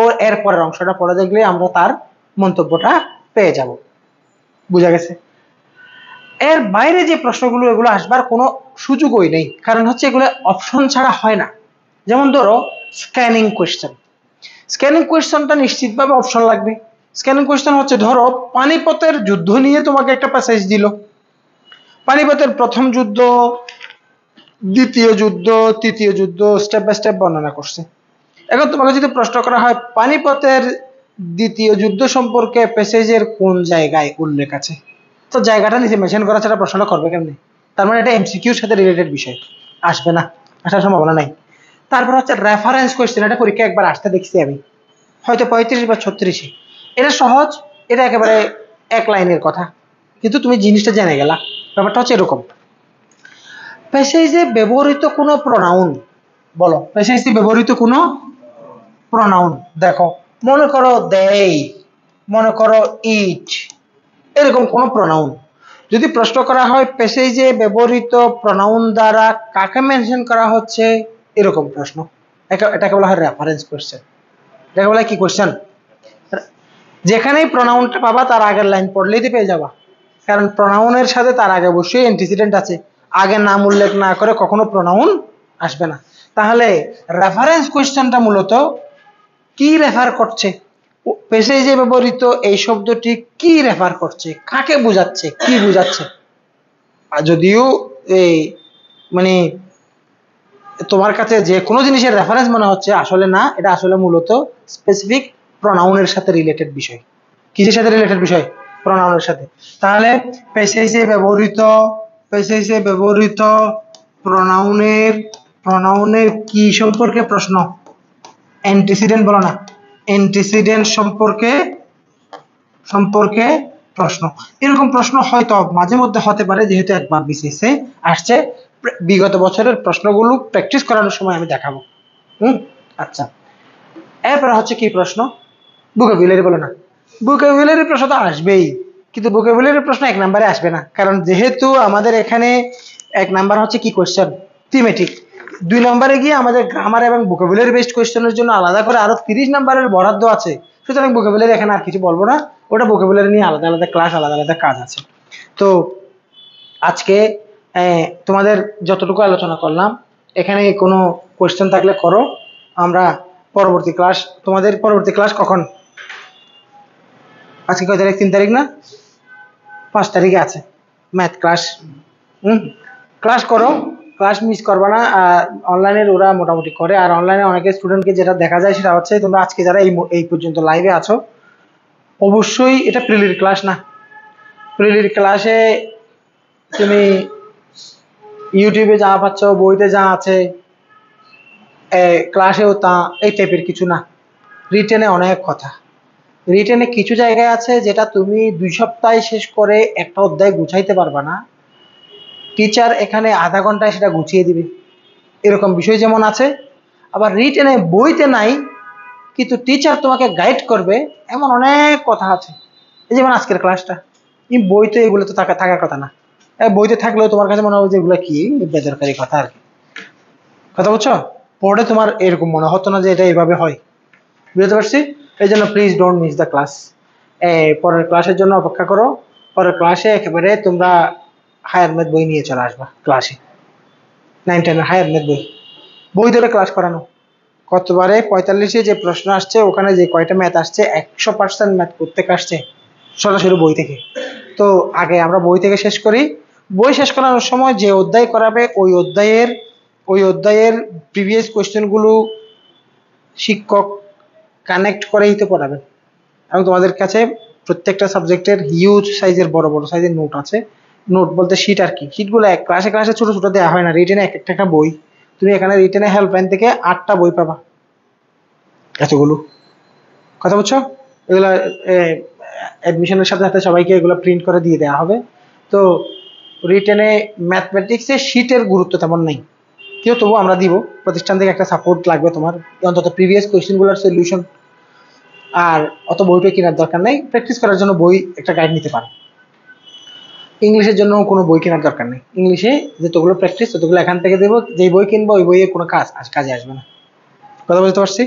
ও এর পরের অংশটা পড়ে দেখলে আমরা তার মন্তব্যটা পেয়ে যাব। বুঝা গেছে? এর বাইরে যে প্রশ্নগুলো এগুলো আসবার কোনো সুযোগই নেই, কারণ হচ্ছে এগুলো অপশন ছাড়া হয় না। যেমন ধরো স্ক্যানিং কোয়েশ্চেন, স্ক্যানিং কোয়েশ্চেনটা নিশ্চিতভাবে অপশন লাগবে। স্ক্যানিং কোয়েশ্চেন হচ্ছে ধরো পানিপথের যুদ্ধ নিয়ে তোমাকে একটা প্যাসেজ দিল, পানিপথের প্রথম যুদ্ধ, দ্বিতীয় যুদ্ধ, তৃতীয় যুদ্ধ স্টেপ বাই স্টেপ বর্ণনা করছে। এখন তোমাকে যদি প্রশ্ন করা হয় পানিপথের দ্বিতীয় যুদ্ধ সম্পর্কে প্যাসেজের কোন জায়গায় উল্লেখ আছে, তো জায়গাটা নিচে মেনশন করা ছাড়া প্রশ্নটা করবে কেমনি? তার মানে এটা এমসিকিউর সাথে রিলেটেড বিষয়, আসবে না, আসার সম্ভাবনা নাই। তারপর হচ্ছে রেফারেন্স কোয়েশ্চেন, এটা পরীক্ষা একবার আসতে দেখছি আমি, হয়তো 35 বা 36। এটা সহজ, এটা একেবারে এক লাইনের কথা, কিন্তু তুমি জিনিসটা জেনে গেলা। ব্যাপারটা হচ্ছে এরকম, প্যাসেজে ব্যবহৃত কোনো প্রোনাউন, বলো প্যাসেজে ব্যবহৃত কোনো প্রোনাউন। দেখো মনে করো দেই, মনে করো ইট, এরকম কোন প্রোনাউন যদি প্রশ্ন করা হয় প্যাসেজে ব্যবহৃত প্রোনাউন দ্বারা কাকে মেনশন করা হচ্ছে, এরকম প্রশ্ন, এটাকে বলা হয় রেফারেন্স কোশ্চেন। এটাকে বলা হয় কি কোশ্চেন? যেখানেই প্রোনাউনটা পাবা তার আগের লাইন পড়লেই পেয়ে যাবা, কারণ প্রোনাউনের সাথে তার আগে অবশ্যই অ্যান্টিসিডেন্ট আছে, আগে নাম উল্লেখ না করে কখনো প্রোনাউন আসবে না। তাহলে রেফারেন্স কোশ্চেনটা মূলত কি রেফার করছে, প্যাসেজে ব্যবহৃত এই শব্দটি কি রেফার করছে, কাকে বোঝাচ্ছে, কি বোঝাচ্ছে। আর যদিও এই মানে তোমার কাছে যে কোনো জিনিসের রেফারেন্স মনে হচ্ছে, আসলে না, এটা আসলে মূলত স্পেসিফিক প্রোনাউনের সাথে রিলেটেড বিষয়। কিসের সাথে রিলেটেড বিষয়? প্রোনাউনের সাথে। তাহলে প্যাসেজে ব্যবহৃত, প্যাসেজে ব্যবহৃত প্রোনাউনের, প্রোনাউনের কি সম্পর্কে প্রশ্ন? অ্যান্টিসিডেন্ট বলো না, অ্যান্টিসিডেন্ট সম্পর্কে, সম্পর্কে প্রশ্ন। এরকম প্রশ্ন হয়তো মাঝে মধ্যে হতে পারে, যেহেতু একবার বিসিএস এ আসছে, বিগত বছরের প্রশ্নগুলো প্র্যাকটিস করানোর সময় আমি দেখাবো। আচ্ছা, এরপর হচ্ছে কি প্রশ্ন? ভোকাবুলারি বলো না, ভোকাবুলারি প্রশ্ন তো আসবেই, কিন্তু ভোকাবুলারি প্রশ্ন এক নম্বরে আসবে না, কারণ যেহেতু আমাদের এখানে এক নাম্বার হচ্ছে কি কোয়েশ্চেন, থিমেটিক। 2 নম্বরে গিয়ে আমাদের গ্রামার এবং ভোকাবুলারি বেসড কোয়েশ্চেনের জন্য আলাদা করে আরো 30 নম্বরের বরাদ্দ আছে। সুতরাং ভোকাবুলারি এখানে আর কিছু বলবো না, ওটা ভোকাবুলারি নিয়ে আলাদা আলাদা ক্লাস, আলাদা আলাদা কাজ আছে। তো আজকে তোমাদের যতটুকু আলোচনা করলাম, এখানে কোনো কোয়েশ্চেন থাকলে করো, আমরা পরবর্তী ক্লাস, তোমাদের পরবর্তী ক্লাস কখন? আজকে কয় তারিখ? 3 তারিখ না, 5 তারিখে আছে ম্যাথ ক্লাস। ক্লাস করো, ক্লাস মিস করবে না। আর অনলাইনের ওরা মোটামুটি করে, আর অনলাইনে অনেকে স্টুডেন্টকে যেটা দেখা যায় সেটা হচ্ছে, তোমরা আজকে যারা এই পর্যন্ত লাইভে আছো, অবশ্যই এটা প্রিলির ক্লাস না। প্রিলির ক্লাসে তুমি ইউটিউবে যা পাচ্ছ, বইতে যা আছে, ক্লাসেও তা, এই টাইপের কিছু না। রিটেনে অনেক কথা, রিটেনে কিছু জায়গায় আছে যেটা তুমি 2 সপ্তাহে শেষ করে একটা অধ্যায় গুছাইতে পারবা না, টিচার এখানে আধা ঘন্টায় সেটা গুছিয়ে দিবে, এরকম বিষয় যেমন আছে। আবার রিটেনে বইতে নাই, কিন্তু টিচার তোমাকে গাইড করবে, এমন অনেক কথা আছে। এই যেমন আজকের ক্লাসটা, বইতে এগুলো তো থাকার কথা না, বইতে থাকলেও তোমার কাছে মনে হবে যে এগুলো কি বেদরকারি কথা আর কি। কথা বলছো, পড়ে তোমার এরকম মনে হতো না যে এটা এইভাবে হয়। বুঝতে পারছি? এই জন্য please don't miss the class. পরের ক্লাসের জন্য অপেক্ষা করো, পরের ক্লাসে একেবারে তোমরা হায়ার ম্যাথ বই নিয়ে চলে আসবা ক্লাসে, 9 10 হায়ার ম্যাথ বই, বই ধরে ক্লাস করানো, কতবারে 45-এ যে প্রশ্ন আসছে ওখানে যে কয়টা ম্যাথ আসছে 100% ম্যাথ প্রত্যেক আসছে সরাসরি বই থেকে। তো আগে আমরা বই থেকে শেষ করি, বই শেষ করানোর সময় যে অধ্যায় করাবে ওই অধ্যায়ের প্রিভিয়াস কোয়েশ্চেনগুলো শিক্ষক কানেক্ট করেই তো পড়াবেন। এবং তোমাদের কাছে প্রত্যেকটা সাবজেক্টের হিউজ সাইজের বড় বড় সাইজের নোট আছে। নোট বলতে শিট আর কি, শিটগুলো ক্লাসে ক্লাসে ছোট ছোট দেওয়া হয় না, রিটেনে এক একটা বই। তুমি এখানে রিটেনে হেল্পলাইন থেকে 8টা বই পাবা, এতগুলো। কথা বুঝছো? এগুলা অ্যাডমিশনের সাথে সাথে সবাইকে এগুলো প্রিন্ট করে দিয়ে দেওয়া হবে। তো রিটেনে ম্যাথমেটিক্সে শিটের গুরুত্ব তেমন নেই, কেউ তবু আমরা দিব, প্রতিষ্ঠান থেকে একটা সাপোর্ট লাগবে তোমার, অন্তত প্রিভিয়াস কোয়েশ্চেনগুলোর সলিউশন। আর অত বইটা কেনার দরকার নেই, প্র্যাকটিস করার জন্য বই একটা গাইড নিতে পারো। ইংলিশের জন্য কোনো বই কেনার দরকার নেই, ইংলিশে যতগুলো প্র্যাকটিস ততগুলো এখান থেকে দেবো। যেই বই কিনবো ওই বইয়ে কোনো কাজে আসবে না। কথা বলতে পারছি?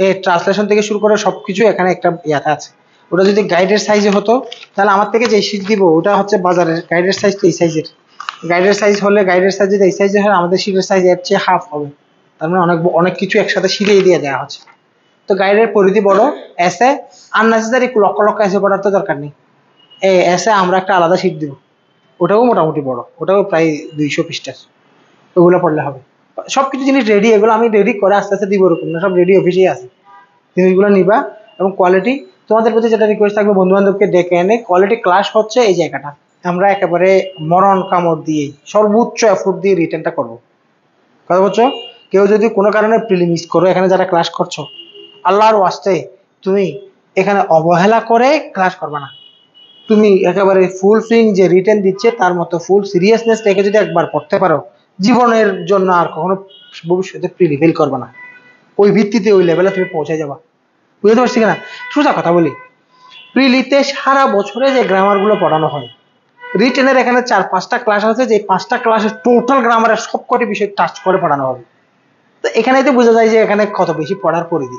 এই ট্রান্সলেশন থেকে শুরু করে সবকিছু এখানে একটা ইয়াতে আছে। ওটা যদি গাইডের সাইজে হতো তাহলে আমার থেকে যে শীট দিব ওটা হচ্ছে বাজারের গাইডের সাইজ, তো এই সাইজের গাইডের সাইজ হলে, গাইডের সাইজ যদি এই সাইজের হয় আমাদের শীটের সাইজ এর চেয়ে হাফ হবে। তার মানে অনেক অনেক কিছু একসাথে শিখিয়ে দিয়ে দেওয়া হচ্ছে। তো গাইডের পরিধি বড়, এসে আননেসেসারি লক্ষ লক্ষ এসে পড়ার তো দরকার নেই। এসে আমরা একটা আলাদা শীট দিব, ওটাও মোটামুটি বড়, ওটাও প্রায় 200 পৃষ্ঠার, ওগুলো পড়লে হবে। সবকিছু জিনিস রেডি, এগুলো আমি রেডি করে আস্তে আস্তে দিব, ওরকম না, সব রেডি অফিসেই আছে। জিনিসগুলো নিবা এবং কোয়ালিটি, তোমাদের প্রতি যেটা রিকোয়েস্ট থাকবে বন্ধু বান্ধবকে ডেকে এনে কোয়ালিটি ক্লাস হচ্ছে এই জায়গাটা আমরা একেবারে মরণ কামড় দিয়ে সর্বোচ্চ এফোর্ট দিয়ে রিটেনটা করবো। কথা বলছো? কেউ যদি কোনো কারণে প্রিলি মিস করো, এখানে যারা ক্লাস করছো, আল্লাহর ওয়াস্তে তুমি এখানে অবহেলা করে ক্লাস করবে না। তুমি একেবারে ফুল সুইং যে রিটেন দিচ্ছে তার মতো ফুল সিরিয়াসনেস রেখে যদি একবার পড়তে পারো, জীবনের জন্য আর কখনো ভবিষ্যতে প্রিলি ফেল করবে না। ওই ভিত্তিতে ওই লেভেলে তুমি পৌঁছে যাবা। বুঝতে পারছি কিনা? সোজা কথা বলি, প্রিলিতে সারা বছরে যে গ্রামার গুলো পড়ানো হয়, রিটেনের এখানে 4-5টা ক্লাস আছে, যে 5টা ক্লাসে টোটাল গ্রামারের সবকটি বিষয় টাচ করে পড়ানো হবে। তো এখানেই তো বোঝা যায় যে এখানে কত বেশি পড়ার পরিধি।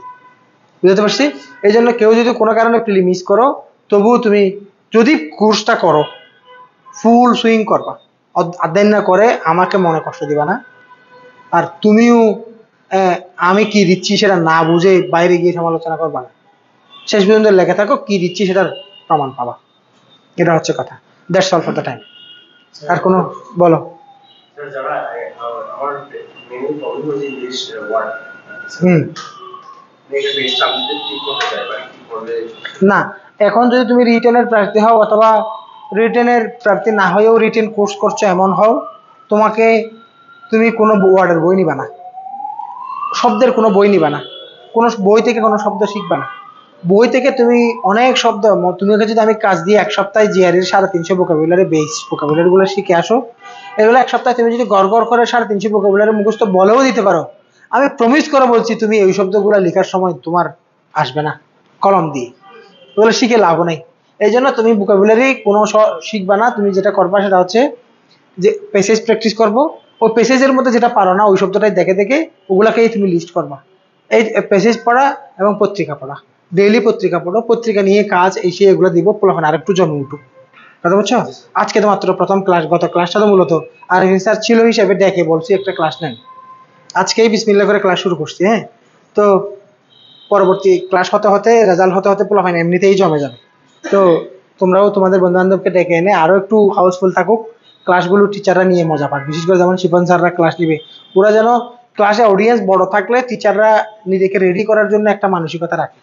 বুঝতে পারছি? এই জন্য কেউ যদি কোনো কারণে প্রিলি মিস করো, তবুও তুমি যদি কোর্সটা করো ফুল সুইং করবা, অধ্যয়ন না করে আমাকে মনে কষ্ট দিবা না। আর তুমিও আমি কি দিচ্ছি সেটা না বুঝে বাইরে গিয়ে সমালোচনা করবা না। শেষ পর্যন্ত লেগে থাকো, কি দিচ্ছি সেটার প্রমাণ পাবা। এটা হচ্ছে কথা। That's all for the time. আর কোনো বলো। না, এখন যদি তুমি রিটেনের প্রার্থী হও অথবা রিটেনের প্রার্থী না হয়েও রিটেন কোর্স করছো এমন হও, তুমি কোনো ওয়ার্ডের বই নিবা না, শব্দের কোনো বই নিবা না, কোনো বই থেকে কোনো শব্দ শিখবা না। বই থেকে তুমি অনেক শব্দ, তুমি যদি আমি কাজ দিয়ে 1 সপ্তাহে জিআরের 350 ভোকাবুলারি বেস ভোকাবুলারি গুলো শিখে আসো, এগুলো 1 সপ্তাহে তুমি যদি গড় গড় করে 350 ভোকাবুলারি মুখস্থ বলেও দিতে পারো, আমি প্রমিস করে বলছি তুমি এই শব্দগুলো লেখার সময় তোমার আসবে না কলম দিয়ে, ওগুলো শিখে লাভ নেই। এই জন্য তুমি ভোকাবুলারি কোনো শিখবা না। তুমি যেটা করবা সেটা হচ্ছে যে প্যাসেজ প্র্যাকটিস করবো, ওই প্যাসেজের মধ্যে যেটা পারো না ওই শব্দটাই দেখে দেখে ওগুলাকেই তুমি লিস্ট করবা। এই প্যাসেজ পড়া এবং পত্রিকা পড়া, ডেইলি পত্রিকা পড়ো, পত্রিকা নিয়ে কাজ এসে এগুলো দিব, পোলাপান আর একটু জমে উঠুক। কথা বুঝছো? আজকে তো মাত্র প্রথম ক্লাস, গত ক্লাসটা তো মূলত আর স্যার ছিল হিসেবে ডেকে বলছি একটা ক্লাস নেন, আজকেই বিসমিল্লাহ করে ক্লাস শুরু করছি। হ্যাঁ, তো পরবর্তী ক্লাস হতে হতে রেজাল্ট হতে হতে পোলাপান এমনিতেই জমে যাবে। তো তোমরাও তোমাদের বন্ধু বান্ধবকে ডেকে এনে আরো একটু হাউসফুল থাকুক, ক্লাসগুলো টিচাররা নিয়ে মজা পাক, বিশেষ করে যেমন শিপন স্যাররা ক্লাস নিবে, ওরা যেন ক্লাসে অডিয়েন্স বড় থাকলে টিচাররা নিজেকে রেডি করার জন্য একটা মানসিকতা রাখে।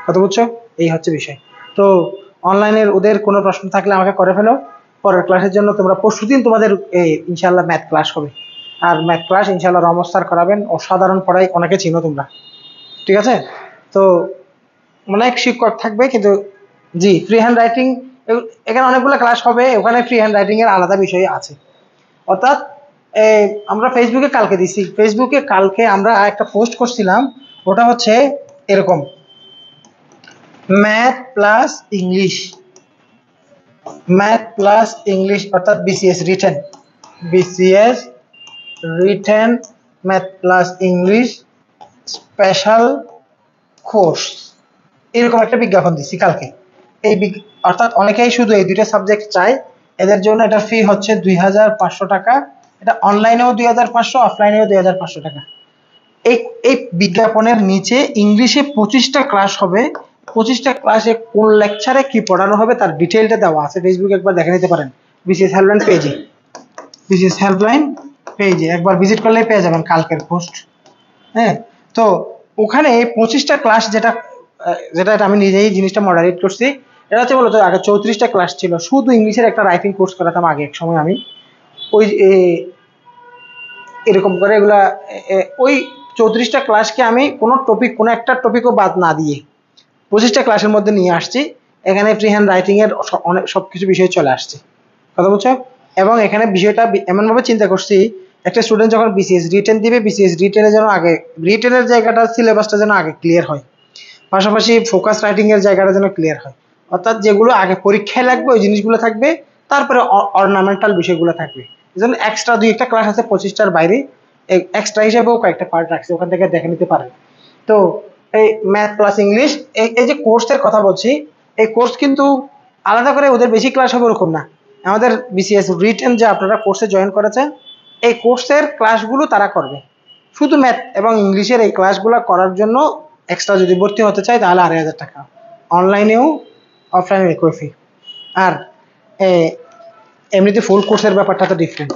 কথা বুঝছো? এই হচ্ছে বিষয়। তো অনলাইনের ওদের কোনো প্রশ্ন থাকলে আমাকে করে ফেলো, পরের ক্লাসের জন্য তোমরা পরশুদিন তোমাদের ইনশাল্লাহ ম্যাথ ক্লাস হবে। আর ম্যাথ ক্লাস ইনশাল্লাহ রমজ স্যার করাবেন, অসাধারণ পড়াই, অনেকে চিনো তোমরা, ঠিক আছে? তো অনেক শিক্ষক থাকবে, কিন্তু জি ফ্রি হ্যান্ড রাইটিং এখানে অনেকগুলো ক্লাস হবে, ওখানে ফ্রি হ্যান্ড রাইটিং এর আলাদা বিষয় আছে। অর্থাৎ আমরা ফেসবুকে কালকে দিছি, ফেসবুকে কালকে আমরা একটা পোস্ট করছিলাম, ওটা হচ্ছে এরকম, math plus English, math plus English অর্থাৎ BCS written, BCS written math plus English special course, এরকম একটা বিজ্ঞাপন দিচ্ছি কালকে। এই অর্থাৎ অনেকেই শুধু এই দুইটা সাবজেক্ট চায়, এদের জন্য এটা ফি হচ্ছে 2500 টাকা। এটা অনলাইনেও 2500, অফলাইনেও 2500 টাকা। এই এই বিজ্ঞাপনের নিচে ইংলিশে 25টা ক্লাস হবে, 25টা ক্লাসে কোন লেকচারে কি পড়ানো হবে তার ডিটেইলটা দেওয়া আছে। ফেসবুকে একবার দেখে নিতে পারেন, বিসিএস হেল্পলাইন পেজে, বিসিএস হেল্পলাইন পেজে একবার ভিজিট করলেই পেয়ে যাবেন কালকের পোস্ট। হ্যাঁ, তো ওখানে 25টা ক্লাস যেটা যেটা আমি নিজেই জিনিসটা মডারেট করছি, এটা হচ্ছে বলতো আগে 34টা ক্লাস ছিল, শুধু ইংলিশের একটা রাইটিং কোর্স করাতাম আগে এক সময় আমি। ওই এরকম করে এগুলা ওই 34টা ক্লাসকে আমি কোনো টপিক, কোনো একটা টপিকও বাদ না দিয়ে 25টা ক্লাসের মধ্যে নিয়ে আসছি। এখানে ফ্রি হ্যান্ড রাইটিং এর অনেক সবকিছু বিষয় চলে আসছে, কথা বলছো। এবং এখানে বিষয়টা এমনভাবে চিন্তা করছি, একটা স্টুডেন্ট যখন বিসিএস রিটেন দিবে, বিসিএস রিটেনের যেন আগে রিটেনের জায়গাটা সিলেবাসটা যেন আগে ক্লিয়ার হয়, পাশাপাশি ফোকাস রাইটিং এর জায়গাটা যেন ক্লিয়ার হয়। অর্থাৎ যেগুলো আগে পরীক্ষায় লাগবে ওই জিনিসগুলো থাকবে, তারপরে অর্নামেন্টাল বিষয়গুলো থাকবে। এই জন্য এক্সট্রা 2-1টা ক্লাস আছে 25টার বাইরে, এক্সট্রা হিসেবেও কয়েকটা পার্ট রাখছি, ওখান থেকে দেখে নিতে পারেন। তো এই ম্যাথ প্লাস ইংলিশ, এই যে কোর্সের কথা বলছি, এই কোর্স কিন্তু আলাদা করে ওদের বেশি ক্লাস হবে ওরকম না। আমাদের বিসিএস রিটেন যে আপনারা কোর্সে জয়েন করেছেন, এই কোর্সের ক্লাসগুলো তারা করবে। শুধু ম্যাথ এবং ইংলিশের এই ক্লাসগুলো করার জন্য এক্সট্রা যদি ভর্তি হতে চাই তাহলে 2,500 টাকা, অনলাইনেও অফলাইনে একই ফি। আর এমনিতে ফুল কোর্সের ব্যাপারটা তো ডিফারেন্ট।